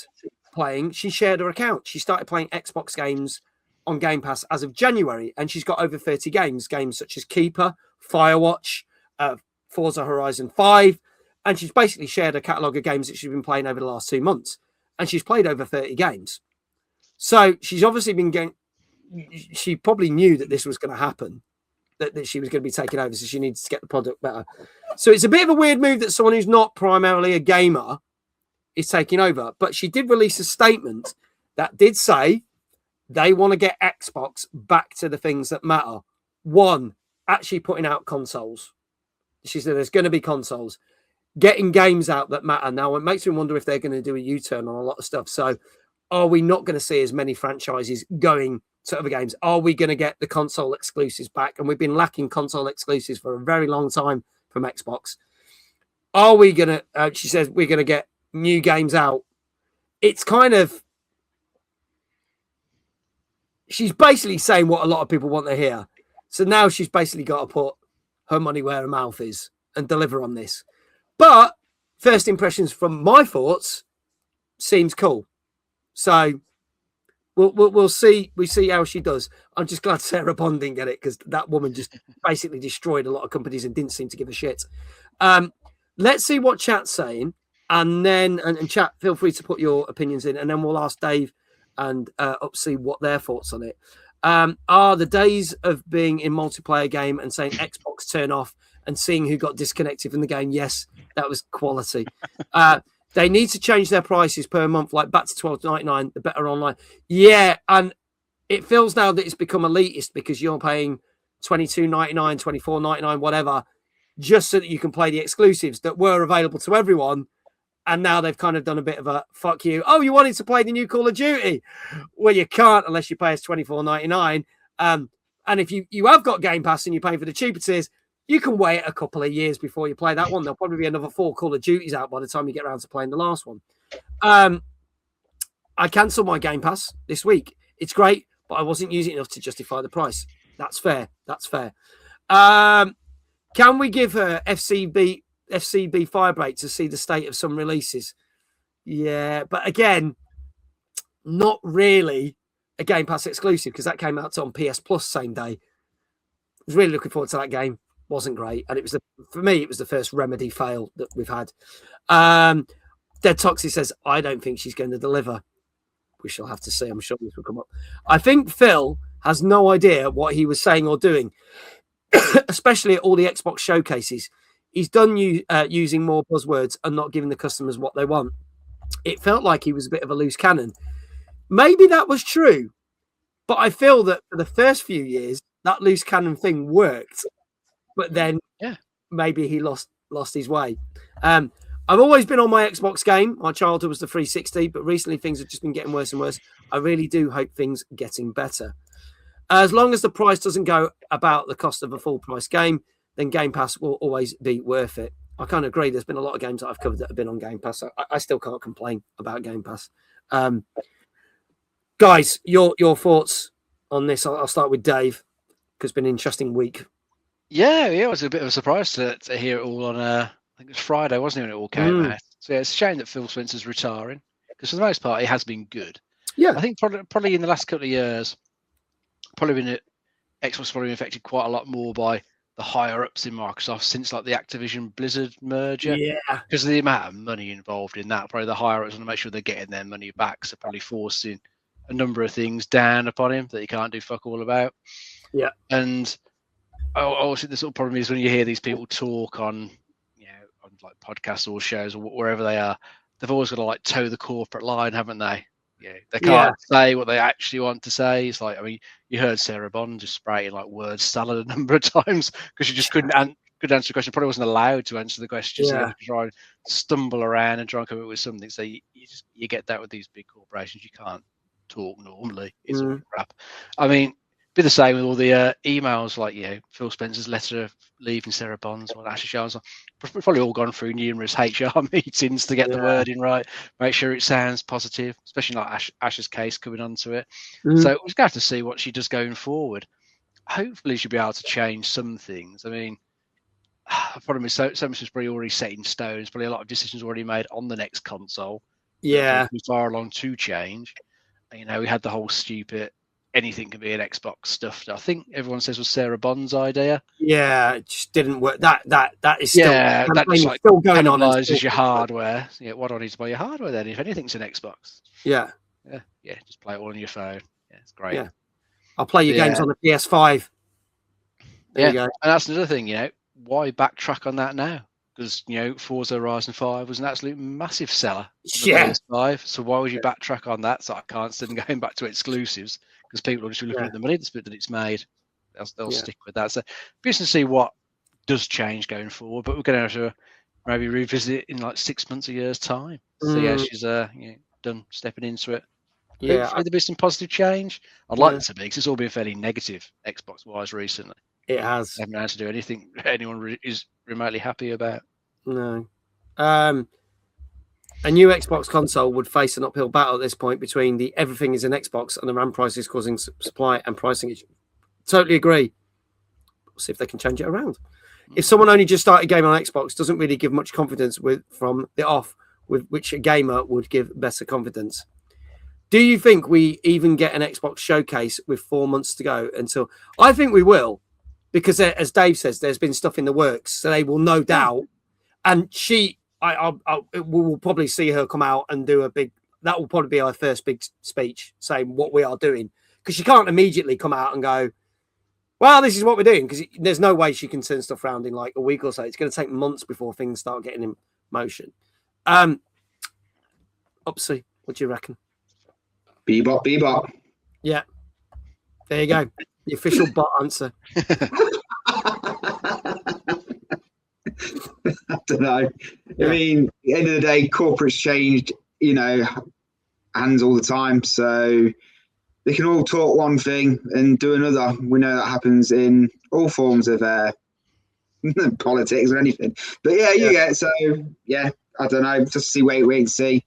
playing. She shared her account. She started playing Xbox games on Game Pass as of January, and she's got over 30 games such as Keeper, Firewatch, Forza Horizon 5, and she's basically shared a catalogue of games that she's been playing over the last 2 months, and she's played over 30 games. So she's obviously been getting, she probably knew that this was going to happen, that she was going to be taken over, so she needs to get the product better. So it's a bit of a weird move that someone who's not primarily a gamer is taking over. But she did release a statement that did say they want to get Xbox back to the things that matter. One, actually putting out consoles. She said there's going to be consoles. Getting games out that matter. Now, it makes me wonder if they're going to do a U-turn on a lot of stuff. So are we not going to see as many franchises going to other games? Are we going to get the console exclusives back? And we've been lacking console exclusives for a very long time from Xbox. Are we going to, she says, we're going to get new games out. It's kind of, she's basically saying what a lot of people want to hear. So now she's basically got to put her money where her mouth is and deliver on this. But first impressions from my thoughts seems cool. So we'll see. We see how she does. I'm just glad Sarah Bond didn't get it because that woman just basically destroyed a lot of companies and didn't seem to give a shit. Let's see what chat's saying, and then and chat. Feel free to put your opinions in, and then we'll ask Dave and see what their thoughts on it are. The days of being in multiplayer game and saying Xbox turn off and seeing who got disconnected from the game. Yes, that was quality. They need to change their prices per month, like back to $12.99, the better online. Yeah, and it feels now that it's become elitist because you're paying $22.99, $24.99, whatever, just so that you can play the exclusives that were available to everyone. And now they've kind of done a bit of a fuck you. Oh, you wanted to play the new Call of Duty? Well, you can't unless you pay us $24.99. And if you have got Game Pass and you're paying for the cheaper tiers, you can wait a couple of years before you play that one. There'll probably be another 4 Call of Duties out by the time you get around to playing the last one. I cancelled my Game Pass this week. It's great, but I wasn't using it enough to justify the price. That's fair. That's fair. Can we give her FCB Firebreak to see the state of some releases? Yeah, but again, not really a Game Pass exclusive because that came out on PS Plus same day. I was really looking forward to that game. Wasn't great, and it was for me it was the first Remedy fail that we've had. Dead Toxic says I don't think she's going to deliver. We shall have to see. I'm sure this will come up. I think Phil has no idea what he was saying or doing. especially at all the Xbox showcases, he's done using more buzzwords and not giving the customers what they want. It felt like he was a bit of a loose cannon. Maybe that was true, but I feel that for the first few years, that loose cannon thing worked. But then maybe he lost his way. I've always been on my Xbox game. My childhood was the 360, but recently things have just been getting worse and worse. I really do hope things are getting better. As long as the price doesn't go about the cost of a full price game, then Game Pass will always be worth it. I kind of agree. There's been a lot of games that I've covered that have been on Game Pass. So I still can't complain about Game Pass. Guys, your thoughts on this? I'll start with Dave, because it's been an interesting week. Yeah, it was a bit of a surprise to hear it all on, I think it was Friday, wasn't it, when it all came out? So yeah, it's a shame that Phil Spencer's retiring, because for the most part, it has been good. Yeah. I think probably in the last couple of years, Xbox has probably been affected quite a lot more by the higher-ups in Microsoft since like the Activision Blizzard merger. Yeah. Because of the amount of money involved in that, probably the higher-ups want to make sure they're getting their money back, so probably forcing a number of things down upon him that he can't do fuck all about. Yeah. And also the sort of problem is when you hear these people talk on, on like podcasts or shows or wherever they are, they've always got to like toe the corporate line, haven't they? Yeah, they can't say what they actually want to say. It's like, I mean, you heard Sarah Bond just spraying like word salad a number of times because she just couldn't answer the question. Probably wasn't allowed to answer the question. So you have to try and stumble around and try and come up with something. So you get that with these big corporations. You can't talk normally. It's all crap. I mean, be the same with all the emails, like Phil Spencer's letter of leaving Sarah Bonds or Ashley Shaw's. We've probably all gone through numerous HR meetings to get the wording right, make sure it sounds positive, especially like Ash's case coming onto it. So we're going to have to see what she does going forward. Hopefully she'll be able to change some things. I mean, the problem is so much is probably already set in stone. There's probably a lot of decisions already made on the next console. Yeah. Too far along to change. We had the whole stupid anything can be an Xbox stuff that I think everyone says was Sarah Bond's idea. Yeah, it just didn't work. That is still, that just like still going on. Analyzes your hardware. Yeah, what do I need to buy your hardware then? If anything's an Xbox. Yeah, just play it all on your phone. Yeah, it's great. Yeah, I'll play your games on the PS5. There you go. And that's another thing. Why backtrack on that now? Because Forza Horizon 5 was an absolute massive seller on the PS5. So why would you backtrack on that? So I can't stand going back to exclusives. Because people are just looking at the money that it's made. They'll stick with that. So be interesting to see what does change going forward. But we're going to have to maybe revisit it in like 6 months, a year's time. See how she's done stepping into it. Yeah, hopefully there'll be some positive change. I'd like it to be, because it's all been fairly negative Xbox-wise recently. It has. They haven't been able to do anything anyone is remotely happy about. No. A new Xbox console would face an uphill battle at this point between the everything is an Xbox and the RAM prices causing supply and pricing issues. Totally agree. We'll see if they can change it around. If someone only just started gaming on Xbox, doesn't really give much confidence from the off, with which a gamer would give better confidence. Do you think we even get an Xbox showcase with 4 months to go until? I think we will, because as Dave says, there's been stuff in the works, so they will no doubt. And we will probably see her come out and do that will probably be our first big speech saying what we are doing, because she can't immediately come out and go, well, this is what we're doing, because there's no way she can turn stuff around in like a week or so. It's going to take months before things start getting in motion. Upsy, what do you reckon? Bebop. Yeah. There you go. The official bot answer. I don't know. I mean, at the end of the day, corporate's changed, hands all the time. So they can all talk one thing and do another. We know that happens in all forms of politics or anything. But so I don't know. Just wait and see.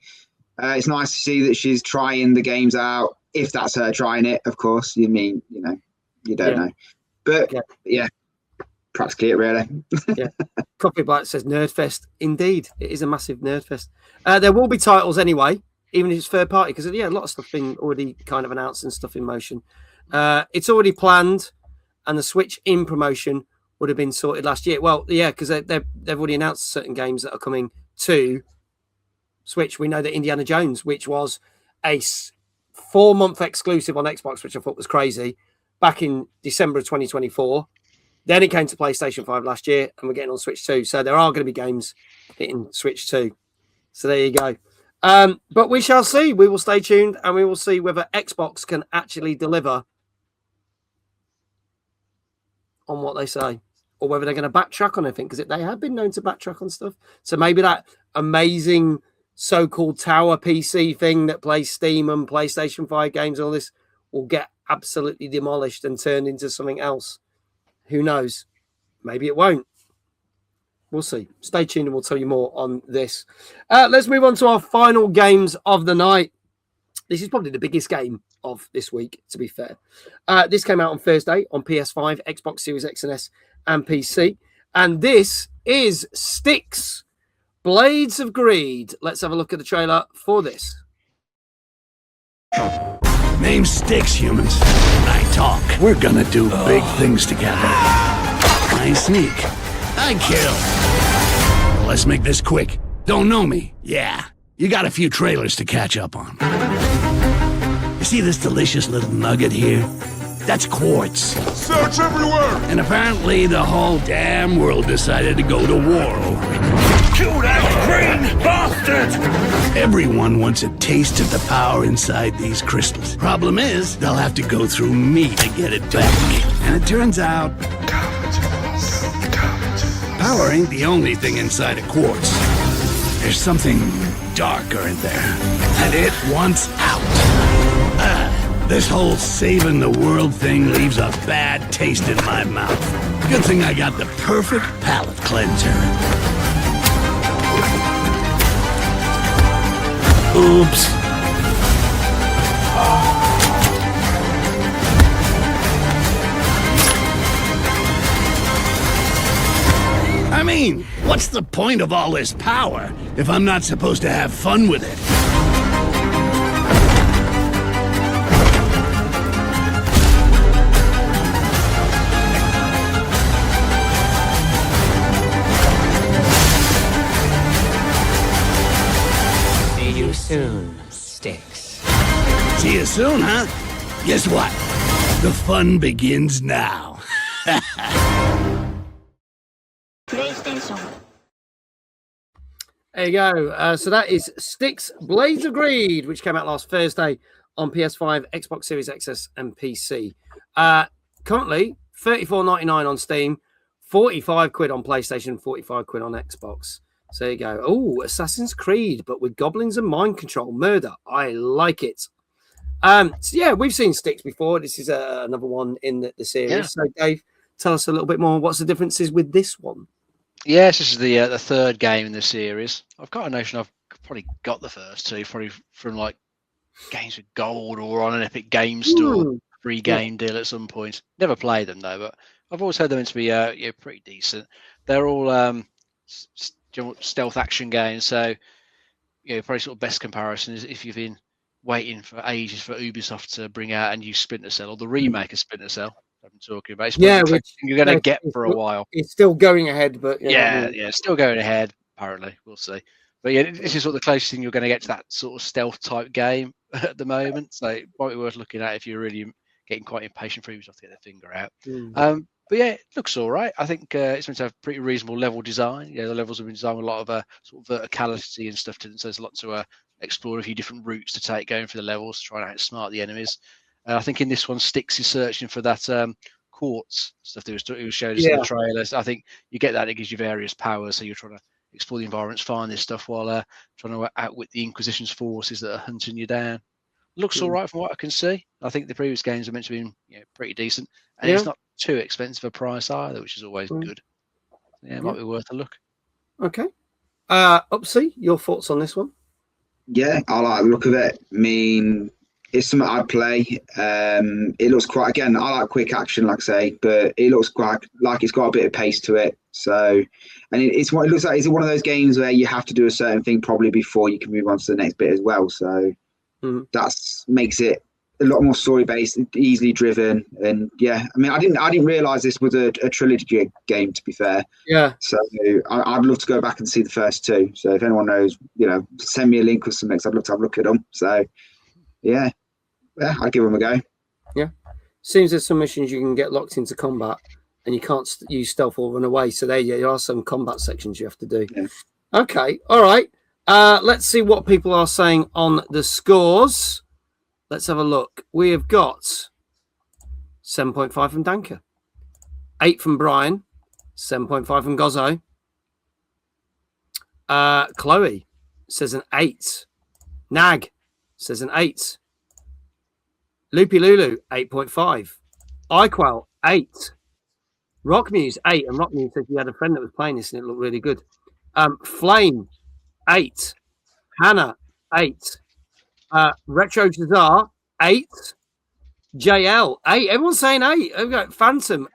It's nice to see that she's trying the games out. If that's her trying it, of course. You mean, you don't know. But practically it, really. Coffee Black says Nerdfest. Indeed, it is a massive Nerdfest. There will be titles anyway, even if it's third party, because a lot of stuff been already kind of announced and stuff in motion. It's already planned, and the Switch in promotion would have been sorted last year. Well, because they've already announced certain games that are coming to Switch. We know that Indiana Jones, which was a 4-month exclusive on Xbox, which I thought was crazy, back in December of 2024. Then it came to PlayStation 5 last year, and we're getting on Switch 2. So there are going to be games hitting Switch 2. So there you go. But we shall see. We will stay tuned, and we will see whether Xbox can actually deliver on what they say, or whether they're going to backtrack on anything, because they have been known to backtrack on stuff. So maybe that amazing so-called tower PC thing that plays Steam and PlayStation 5 games and all this will get absolutely demolished and turned into something else. Who knows? Maybe it won't. We'll see. Stay tuned and we'll tell you more on this. Let's move on to our final games of the night. This is probably the biggest game of this week, to be fair. This came out on Thursday on PS5, Xbox Series X and S, and PC. And this is Styx, Blades of Greed. Let's have a look at the trailer for this. Name's Styx, humans. I talk. We're gonna do big things together. I sneak. I kill. Well, let's make this quick. Don't know me? Yeah. You got a few trailers to catch up on. You see this delicious little nugget here? That's quartz. Search everywhere! And apparently the whole damn world decided to go to war over it. Kill that green bastard! Everyone wants a taste of the power inside these crystals. Problem is, they'll have to go through me to get it back. And it turns out, power ain't the only thing inside a quartz. There's something darker in there, and it wants out. This whole saving the world thing leaves a bad taste in my mouth. Good thing I got the perfect palate cleanser. Oops. I mean, what's the point of all this power if I'm not supposed to have fun with it? See you soon, Styx. See you soon, huh? Guess what? The fun begins now. PlayStation. There you go. So that is Styx, Blades of Greed, which came out last Thursday on PS5, Xbox Series XS, and PC. Currently, $34.99 on Steam, 45 quid on PlayStation, 45 quid on Xbox. So there you go. Oh, Assassin's Creed, but with goblins and mind control, murder. I like it. So yeah, we've seen Styx before. This is another one in the series. Yeah. So Dave, tell us a little bit more. What's the differences with this one? Yes, this is the third game in the series. I've got a notion I've probably got the first two, probably from like games with gold or on an Epic Game Store free game deal at some point. Never played them though, but I've always heard them to be pretty decent. They're all stealth action games, so probably sort of best comparison is if you've been waiting for ages for Ubisoft to bring out a new Splinter Cell or the remake of Splinter Cell. I'm talking about. Which you're going to get for a while. It's still going ahead, but still going ahead. Apparently, we'll see. But yeah, this is sort of the closest thing you're going to get to that sort of stealth type game at the moment. So it might be worth looking at if you're really getting quite impatient for Ubisoft to get their finger out. But yeah, it looks all right. I think it's meant to have pretty reasonable level design. Yeah, the levels have been designed with a lot of sort of verticality and stuff to them. So there's a lot to explore, a few different routes to take going through the levels, trying to outsmart the enemies. I think in this one, Styx is searching for that quartz stuff that was showed us in the trailers. I think you get that, it gives you various powers. So you're trying to explore the environments, find this stuff while trying to outwit the Inquisition's forces that are hunting you down. Looks all right from what I can see. I think the previous games are meant to be pretty decent. And it's not too expensive a price either, which is always good. Yeah, it might be worth a look. Okay. UpCD, your thoughts on this one? Yeah, I like the look of it. I mean, it's something I'd play. It looks quite, again, I like quick action, like I say, but it looks quite like it's got a bit of pace to it. So, and it looks like it's one of those games where you have to do a certain thing probably before you can move on to the next bit as well. So that makes it a lot more story based, easily driven, and yeah. I mean, I didn't realize this was a trilogy game. To be fair, yeah. So I'd love to go back and see the first two. So if anyone knows, send me a link or something. I'd love to have a look at them. So yeah, I'd give them a go. Yeah, seems there's some missions you can get locked into combat, and you can't use stealth or run away. So there are some combat sections you have to do. Yeah. Okay, all right. Let's see what people are saying on the scores. Let's have a look. We have got 7.5 from Danker, 8 from Brian, 7.5 from Gozzo. Chloe says an 8. Nag says an 8. Loopy Lulu, 8.5. iQuell, 8. Rockmuse, 8. And Rockmuse said he had a friend that was playing this and it looked really good. Flame, 8. Hannah, 8. Retro Jazar, 8. JL, 8. Everyone's saying 8. We've got Phantom,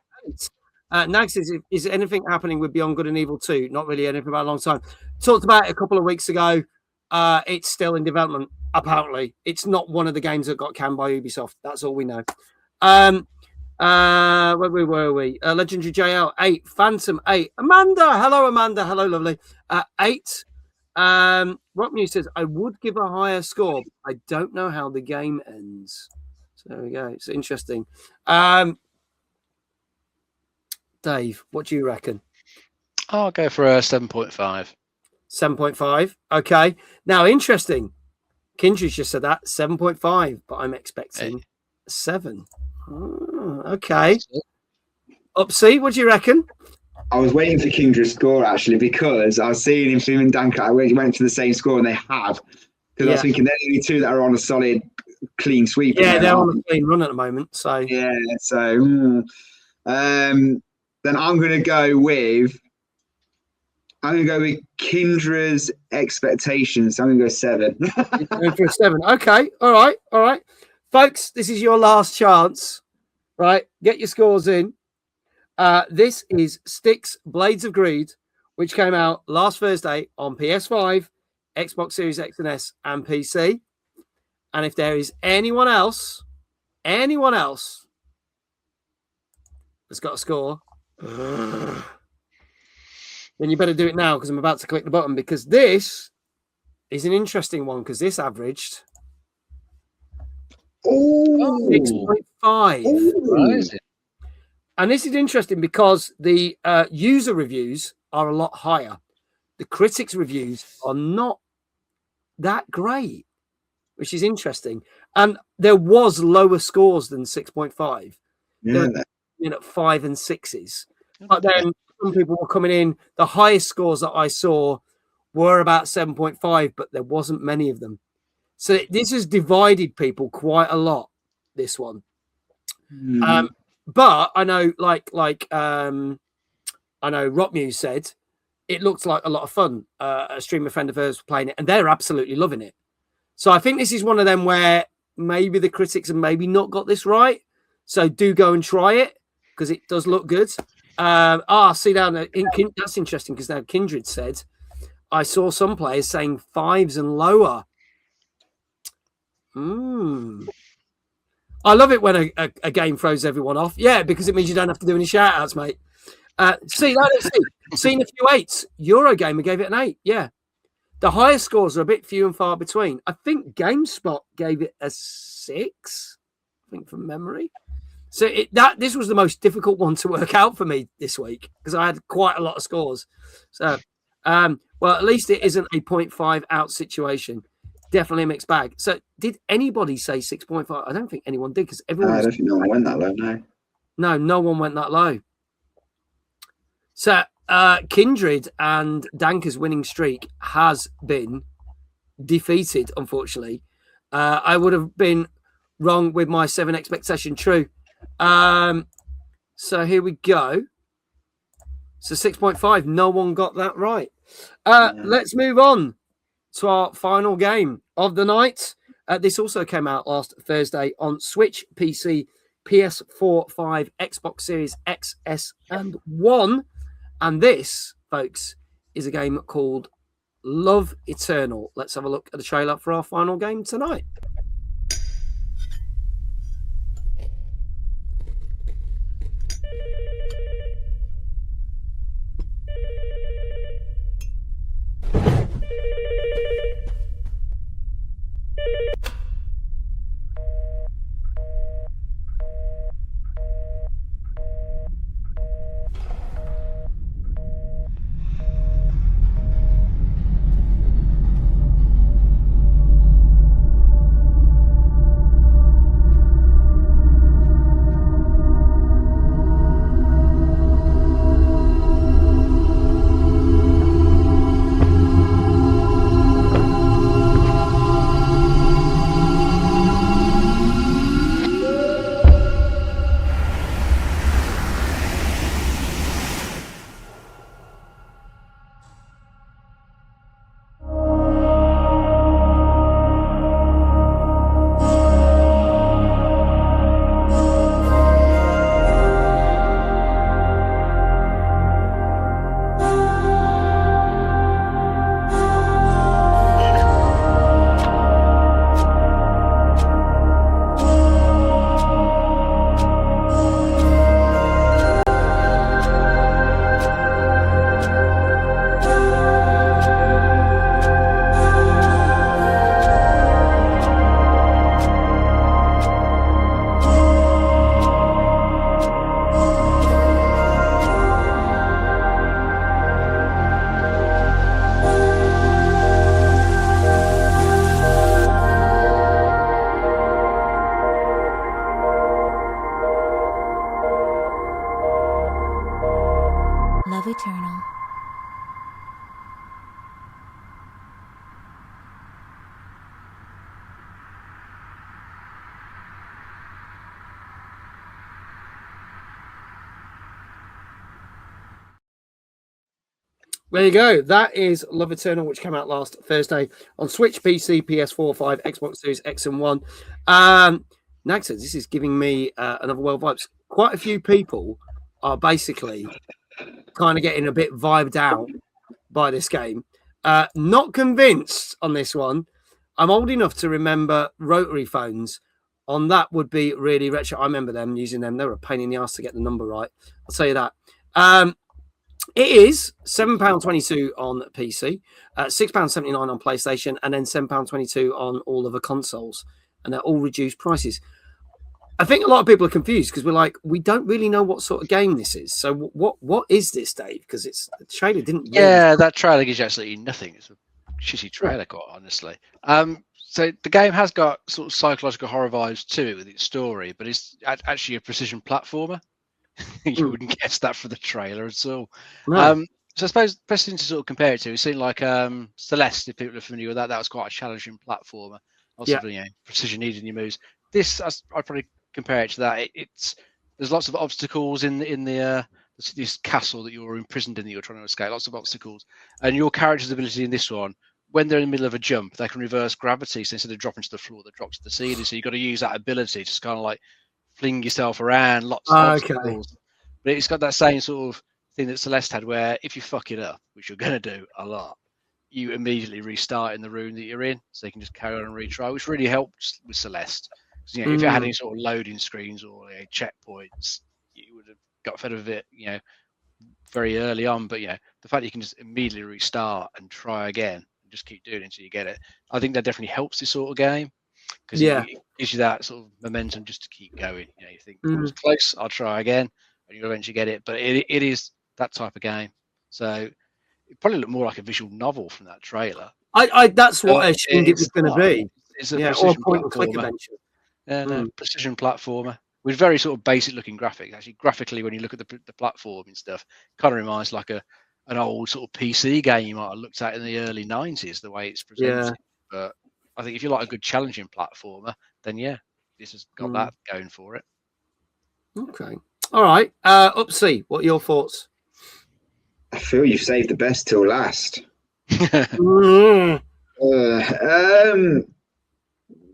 8. Nag says, is anything happening with Beyond Good and Evil 2? Not really anything about a long time. Talked about it a couple of weeks ago. It's still in development, apparently. It's not one of the games that got canned by Ubisoft. That's all we know. Where were we? Legendary JL, 8. Phantom, 8. Amanda, hello, Amanda. Hello, lovely. 8. Rockmuse says, I would give a higher score. I don't know how the game ends. So there we go. It's interesting. Dave, what do you reckon? I'll go for a 7.5. 7.5. Okay. Now, interesting. Kindred just said that 7.5, but I'm expecting 7. Okay. UpC, what do you reckon? I was waiting for Kindred's score actually because I was seeing him and Danker. I went to the same score and they have. Because I was thinking they're the only two that are on a solid, clean sweep. Yeah, they're on a clean run at the moment. So yeah. So then I'm going to go with Kindra's expectations. I'm going to go 7. Going for a 7. Okay. All right. Folks, this is your last chance. Right. Get your scores in. This is Styx Blades of Greed, which came out last Thursday on PS5, Xbox Series X and S, and PC. And if there is anyone else that's got a score, then you better do it now because I'm about to click the button, because this is an interesting one because this averaged 6.5. And this is interesting because the user reviews are a lot higher. The critics' reviews are not that great, which is interesting. And there was lower scores than 6.5. Yeah. There were 5 and 6s. But then some people were coming in. The highest scores that I saw were about 7.5, but there wasn't many of them. So this has divided people quite a lot, this one. But I know, I know Rockmuse said it looked like a lot of fun. A streamer friend of hers was playing it, and they're absolutely loving it. So I think this is one of them where maybe the critics have maybe not got this right. So do go and try it because it does look good. See down there. That's interesting because now Kindred said I saw some players saying 5s and lower. I love it when a game throws everyone off. Yeah, because it means you don't have to do any shout outs, mate. Seen a few 8s. Eurogamer gave it an 8. Yeah. The highest scores are a bit few and far between. I think GameSpot gave it a 6, I think, from memory. So this was the most difficult one to work out for me this week because I had quite a lot of scores. So, well, at least it isn't a 0.5 out situation. Definitely a mixed bag. So did anybody say 6.5? I don't think anyone did because everyone... I don't think no one went that low, no. No one went that low. So Kindred and Danker's winning streak has been defeated, unfortunately. I would have been wrong with my 7 expectation true. So here we go. So 6.5. No one got that right. Let's move on to our final game of the night. This also came out last Thursday on Switch, PC, PS4, 5, Xbox Series X, S, and 1. And this, folks, is a game called Love Eternal. Let's have a look at the trailer for our final game tonight. love eternal. There you go. That is Love Eternal, which came out last Thursday on Switch, PC, PS4, 5, Xbox Series X and One. Nag says this is giving me another world vibes. Quite a few people are basically kind of getting a bit vibed out by this game. Not convinced on this one. I'm old enough to remember rotary phones. On that would be really retro. I remember them using them. They were a pain in the ass to get the number right. I'll tell you that. It is £7.22 on PC, £6.79 on PlayStation, and then £7.22 on all other consoles. And they're all reduced prices. I think a lot of people are confused because we're like, we don't really know what sort of game this is. So what is this, Dave? Because the trailer didn't. Really... Yeah, that trailer gives you absolutely nothing. It's a shitty trailer, quite honestly. So the game has got sort of psychological horror vibes to it with its story, but it's actually a precision platformer. You wouldn't guess that from the trailer at all. No. So I suppose the best thing to sort of compare it to is something like Celeste, if people are familiar with that. That was quite a challenging platformer. Also, precision needed in your moves. This, I'd probably compare it to that. There's lots of obstacles in this castle that you're imprisoned in that you're trying to escape. Lots of obstacles, and your character's ability in this one, when they're in the middle of a jump, they can reverse gravity. So instead of dropping to the floor, they drop to the ceiling. So you've got to use that ability to just kind of like fling yourself around. Lots of obstacles, but it's got that same sort of thing that Celeste had, where if you fuck it up, which you're going to do a lot, you immediately restart in the room that you're in, so you can just carry on and retry, which really helps with Celeste. You know, if you had any sort of loading screens or checkpoints, you would have got fed of it, very early on. But the fact that you can just immediately restart and try again and just keep doing it until you get it, I think that definitely helps this sort of game, because it gives you that sort of momentum just to keep going. You think it was close, I'll try again, and you'll eventually get it. But it is that type of game, so it probably looked more like a visual novel from that trailer. That's what I assumed it was going to be. It's a precision platformer. Precision platformer with very sort of basic looking graphics. Actually, graphically, when you look at the platform and stuff, kind of reminds like an old sort of PC game you might have looked at in the early 90s, the way it's presented. Yeah. But I think if you like a good challenging platformer, then this has got that going for it. Okay. All right. UpC, what are your thoughts? I feel you've saved the best till last.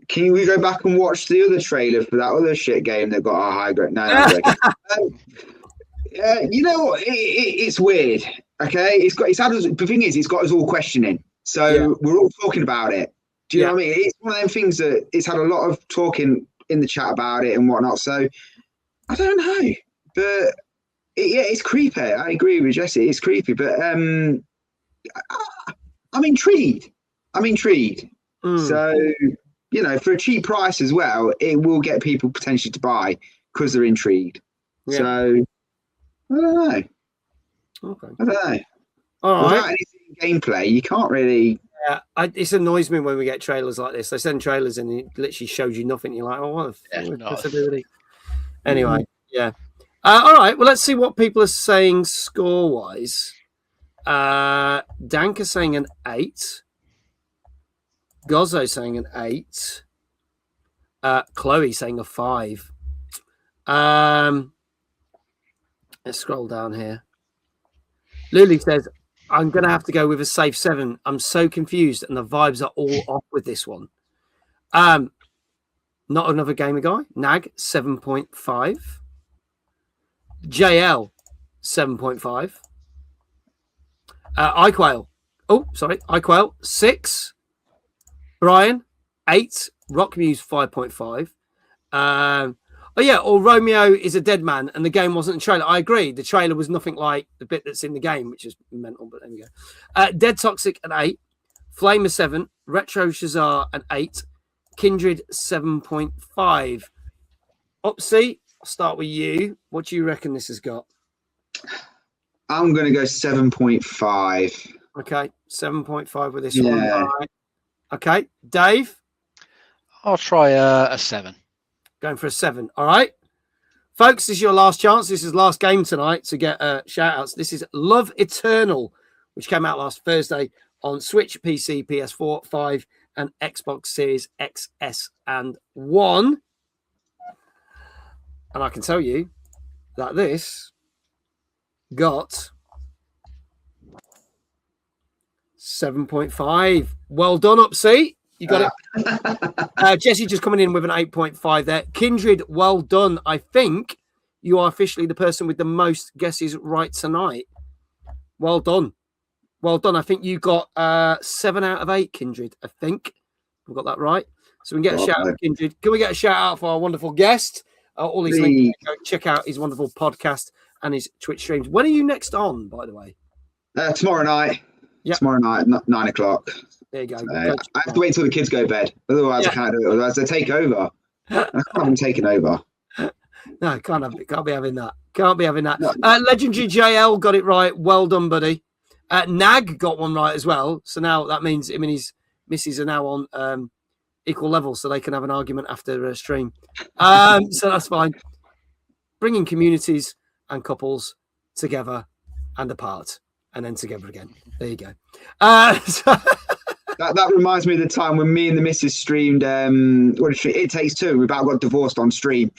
Can we go back and watch the other trailer for that other shit game that got our high grade? No, you know what? It's weird. Okay, it's had us. The thing is, it's got us all questioning. So we're all talking about it. Do you know what I mean? It's one of them things that it's had a lot of talking in the chat about it and whatnot. So I don't know, but it's creepy. I agree with Jesse. It's creepy, but I'm intrigued. So. For a cheap price as well, it will get people potentially to buy because they're intrigued. Yeah. So, I don't know. Okay. I don't know. All Without right. anything gameplay, you can't really... Yeah, it annoys me when we get trailers like this. They send trailers and it literally shows you nothing. You're like, oh, what a possibility. Anyway, all right, well, let's see what people are saying score-wise. Danka saying an 8. Gozzo saying an 8. Chloe saying a 5. Let's scroll down here. Lily says, I'm going to have to go with a safe 7. I'm so confused and the vibes are all off with this one. Not another gamer guy. Nag, 7.5. JL, 7.5. iQuail, 6. Brian, 8. Rockmuse, 5.5. Or Romeo is a dead man and the game wasn't a trailer. I agree. The trailer was nothing like the bit that's in the game, which is mental, but there we go. Dead Toxic, an 8. Flame, a 7. Retro Shazar, an 8. Kindred, 7.5. UpC, I'll start with you. What do you reckon this has got? I'm going to go 7.5. Okay, 7.5 with this one. All right. Okay, Dave? I'll try a 7. Going for a 7. All right. Folks, this is your last chance. This is the last game tonight to get shout outs. This is Love Eternal, which came out last Thursday on Switch, PC, PS4, 5, and Xbox Series XS and 1. And I can tell you that this got 7.5. Well done, UpC. You got it. Jesse just coming in with an 8.5 there. Kindred, well done. I think you are officially the person with the most guesses right tonight. Well done. Well done. I think you got 7 out of 8, Kindred. I think we've got that right. So we can get a shout out, Kindred. Can we get a shout out for our wonderful guest? All his links, go check out his wonderful podcast and his Twitch streams. When are you next on, by the way? Tomorrow night. Yep. Tomorrow night, 9 o'clock. There you go. I have to wait until the kids go to bed. Otherwise, I can't do it. Otherwise, they take over. I can't have them taking over. No, can't be having that. Can't be having that. No. Legendary JL got it right. Well done, buddy. Nag got one right as well. So now that means him and his missus are now on equal level, so they can have an argument after a stream. So that's fine. Bringing communities and couples together and apart, and then together again. There you go. That reminds me of the time when me and the missus streamed It Takes Two. We about got divorced on stream.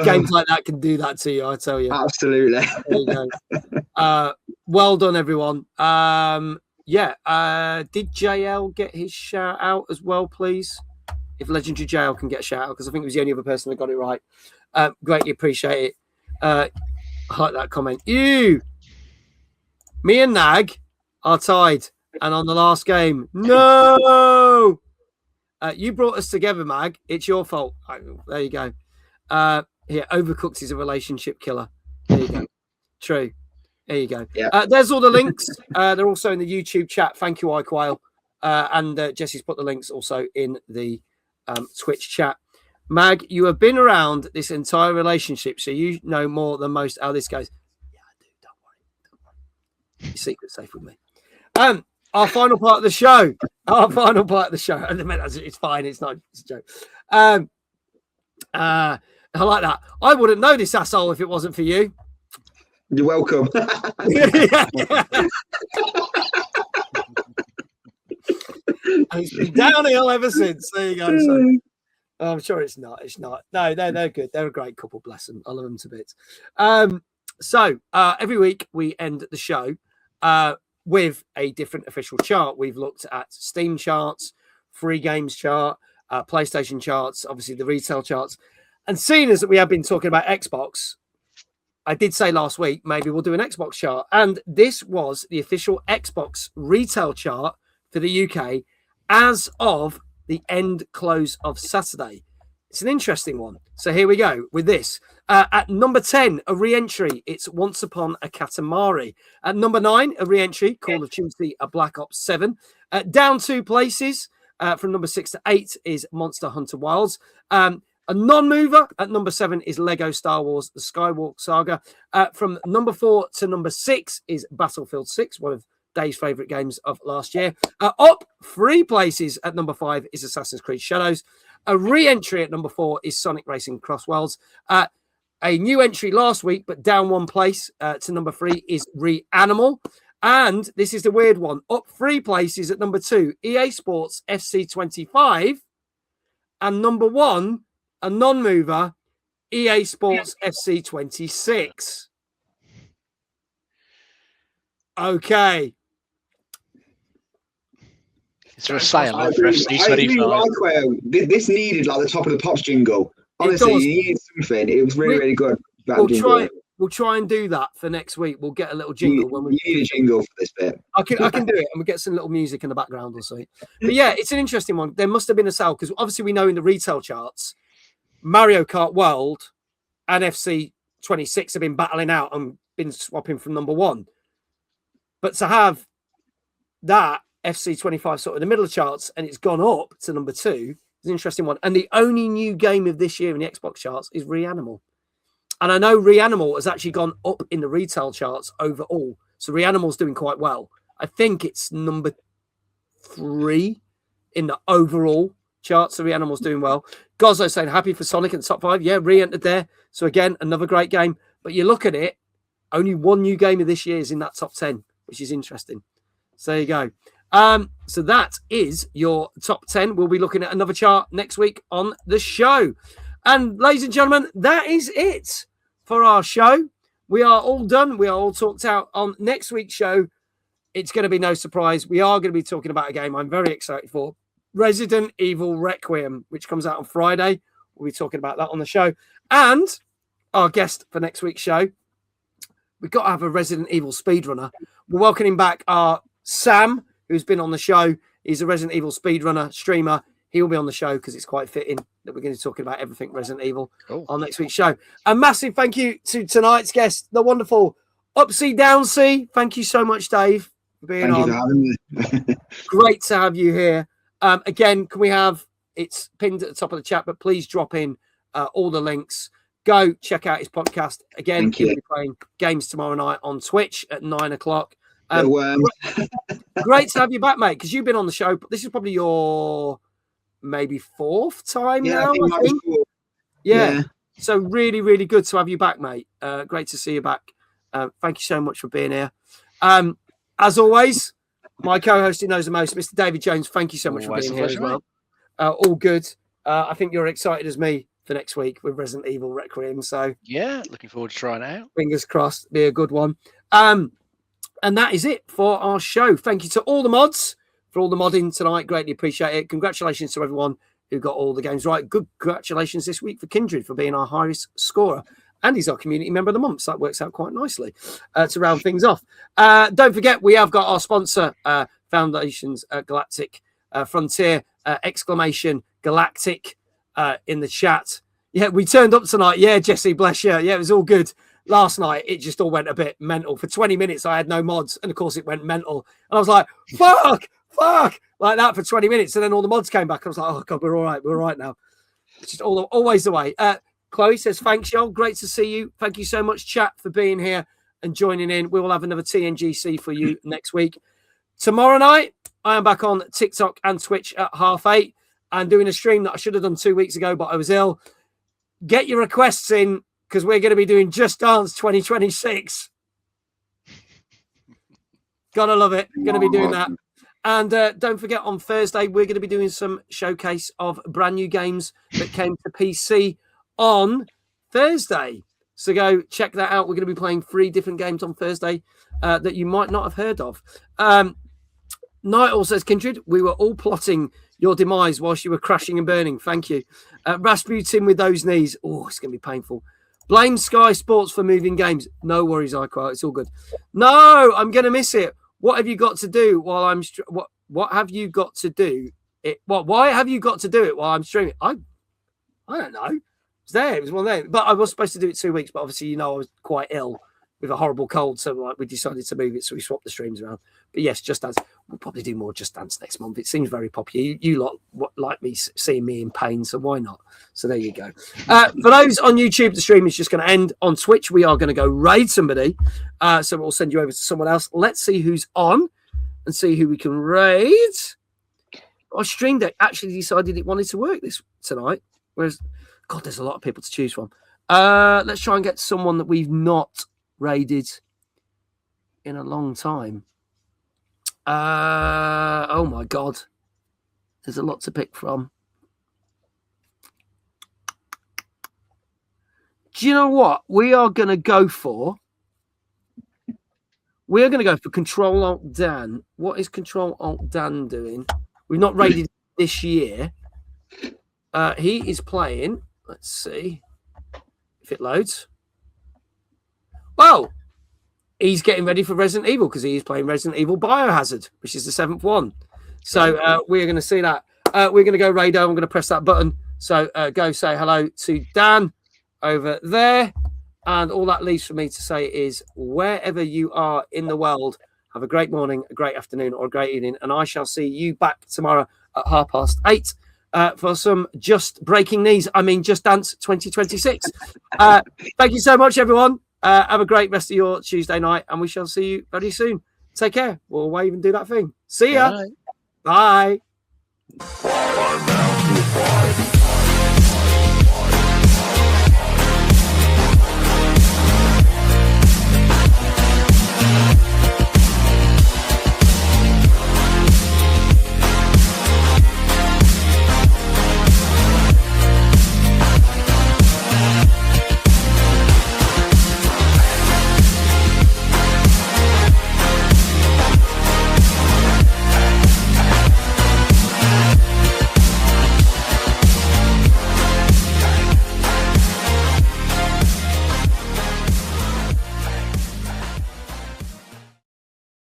Games like that can do that to you, I tell you. Absolutely. There you go. Well done, everyone. Did JL get his shout out as well, please? If Legendary JL can get a shout out, because I think he was the only other person that got it right. Greatly appreciate it. I like that comment. Me and Nag are tied, and on the last game, no. You brought us together, Mag. It's your fault. There you go. Overcooked is a relationship killer. There you go. True. There you go. Yeah. There's all the links. They're also in the YouTube chat. Thank you, iQuail. And Jesse's put the links also in the Twitch chat. Mag, you have been around this entire relationship, so you know more than most how this goes. Yeah, I do. Don't worry. Your secret's safe with me. Our final part of the show. It's fine. It's not. It's a joke. I like that. I wouldn't know this asshole if it wasn't for you. You're welcome. It's been downhill ever since. There you go. So, I'm sure it's not. It's not. No, they're good. They're a great couple. Bless them. I love them to bits. So every week we end the show with a different official chart. We've looked at Steam charts, free games chart, PlayStation charts, obviously the retail charts. And seeing as that we have been talking about Xbox, I did say last week, maybe we'll do an Xbox chart. And this was the official Xbox retail chart for the UK as of the end close of Saturday. It's an interesting one. So here we go with this. At number 10, a re-entry. It's Once Upon a Katamari. At number 9, a re-entry, Call of Duty, a Black Ops 7. Down 2 places from number 6 to 8 is Monster Hunter Wilds. A non-mover at number 7 is Lego Star Wars, The Skywalker Saga. From number 4 to number 6 is Battlefield 6, one of Dave's favourite games of last year. Up 3 places at number 5 is Assassin's Creed Shadows. A re-entry at number 4 is Sonic Racing Cross Worlds. A new entry last week, but down 1 place to number 3 is Reanimal. And this is the weird one. Up 3 places at number 2, EA Sports FC 25. And number 1, a non-mover, EA Sports FC 26. Okay. Is there a sale on for FC 25? This needed like the top of the pops jingle. Honestly, you needed something. It was really, really good. We'll try and do that for next week. We'll get a little jingle when we need a jingle for this bit. I can do it, and we'll get some little music in the background or something. But yeah, it's an interesting one. There must have been a sale because obviously we know in the retail charts, Mario Kart World and FC 26 have been battling out and been swapping from number 1. But to have that FC 25 sort of in the middle of the charts and it's gone up to number 2 is an interesting one. And the only new game of this year in the Xbox charts is Reanimal. And I know Reanimal has actually gone up in the retail charts overall. So Reanimal's doing quite well. I think it's number 3 in the overall charts. So Reanimal's doing well. Gozzo saying happy for Sonic in the top 5. Yeah, re-entered there. So again, another great game. But you look at it, only one new game of this year is in that top 10, which is interesting. So there you go. So that is your top 10. We'll be looking at another chart next week on the show. And ladies and gentlemen, that is it for our show. We are all done. We are all talked out. On next week's show, it's going to be no surprise. We are going to be talking about a game I'm very excited for, Resident Evil Requiem, which comes out on Friday. We'll be talking about that on the show. And our guest for next week's show, we've got to have a Resident Evil speedrunner. We're welcoming back our Sam, who's been on the show. He's a Resident Evil speedrunner, streamer. He will be on the show because it's quite fitting that we're going to be talking about everything Resident Evil on next week's show. A massive thank you to tonight's guest, the wonderful UpCDwnC. Thank you so much, Dave, for being on. Thank you for having me. Great to have you here. Again, can we have, it's pinned at the top of the chat, but please drop in all the links. Go check out his podcast. Again, he'll be playing games tomorrow night on Twitch at 9 o'clock. Great to have you back, mate, because you've been on the show. But this is probably your maybe fourth time now, I think. Yeah. So really, really good to have you back, mate. Great to see you back. Thank you so much for being here. As always, my co-host who knows the most, Mr. David Jones, thank you so much for being here as well. All good. I think you're excited as me for next week with Resident Evil Requiem. So yeah, looking forward to trying it out. Fingers crossed, be a good one. And that is it for our show. Thank you to all the mods for all the modding tonight. Greatly appreciate it. Congratulations to everyone who got all the games right. Good congratulations this week for Kindred for being our highest scorer. And he's our community member of the month. So that works out quite nicely to round things off. Don't forget, we have got our sponsor, Foundations Galactic Frontier, exclamation Galactic in the chat. Yeah, we turned up tonight. Yeah, Jesse, bless you. Yeah, it was all good. Last night, it just all went a bit mental. For 20 minutes, I had no mods. And of course, it went mental. And I was like, fuck, like that for 20 minutes. And then all the mods came back. I was like, oh, God, we're all right. We're all right now. It's just always the way. Chloe says, thanks, y'all. Great to see you. Thank you so much, chat, for being here and joining in. We will have another TNGC for you next week. Tomorrow night, I am back on TikTok and Twitch at 8:30 and doing a stream that I should have done 2 weeks ago, but I was ill. Get your requests in because we're going to be doing Just Dance 2026. Gotta love it. Going to be doing that. And don't forget, on Thursday, we're going to be doing some showcase of brand new games that came to PC on Thursday. So go check that out. We're going to be playing 3 different games on Thursday that you might not have heard of. Nightle says, Kindred, we were all plotting your demise whilst you were crashing and burning. Thank you. Rasputin with those knees. Oh, it's going to be painful. Blame Sky Sports for moving games. No worries, iQual. It's all good. No, I'm going to miss it. What have you got to do while I'm... What have you got to do? Why have you got to do it while I'm streaming? I don't know. It's there. It was one there. But I was supposed to do it 2 weeks, but obviously, I was quite ill with a horrible cold. So we decided to move it. So we swapped the streams around. But yes, Just Dance. We'll probably do more Just Dance next month. It seems very popular. You lot like me seeing me in pain, so why not? So there you go. For those on YouTube, the stream is just going to end. On Twitch, we are going to go raid somebody. So we'll send you over to someone else. Let's see who's on and see who we can raid. Our stream deck actually decided it wanted to work tonight. Whereas, God, there's a lot of people to choose from. Let's try and get someone that we've not raided in a long time. Oh my God, there's a lot to pick from. Do you know what we are going to go for? We are going to go for Control Alt Dan. What is Control Alt Dan doing? We've not raided this year. He is playing. Let's see if it loads. Well, he's getting ready for Resident Evil because he is playing Resident Evil Biohazard, which is the 7th one. So we're going to see that. We're going to go radio. I'm going to press that button. So go say hello to Dan over there. And all that leaves for me to say is wherever you are in the world, have a great morning, a great afternoon, or a great evening. And I shall see you back tomorrow at 8:30 for some Just Dance 2026. Thank you so much, everyone. Have a great rest of your Tuesday night, and we shall see you very soon. Take care. We'll wave and do that thing. See ya. Bye. Bye.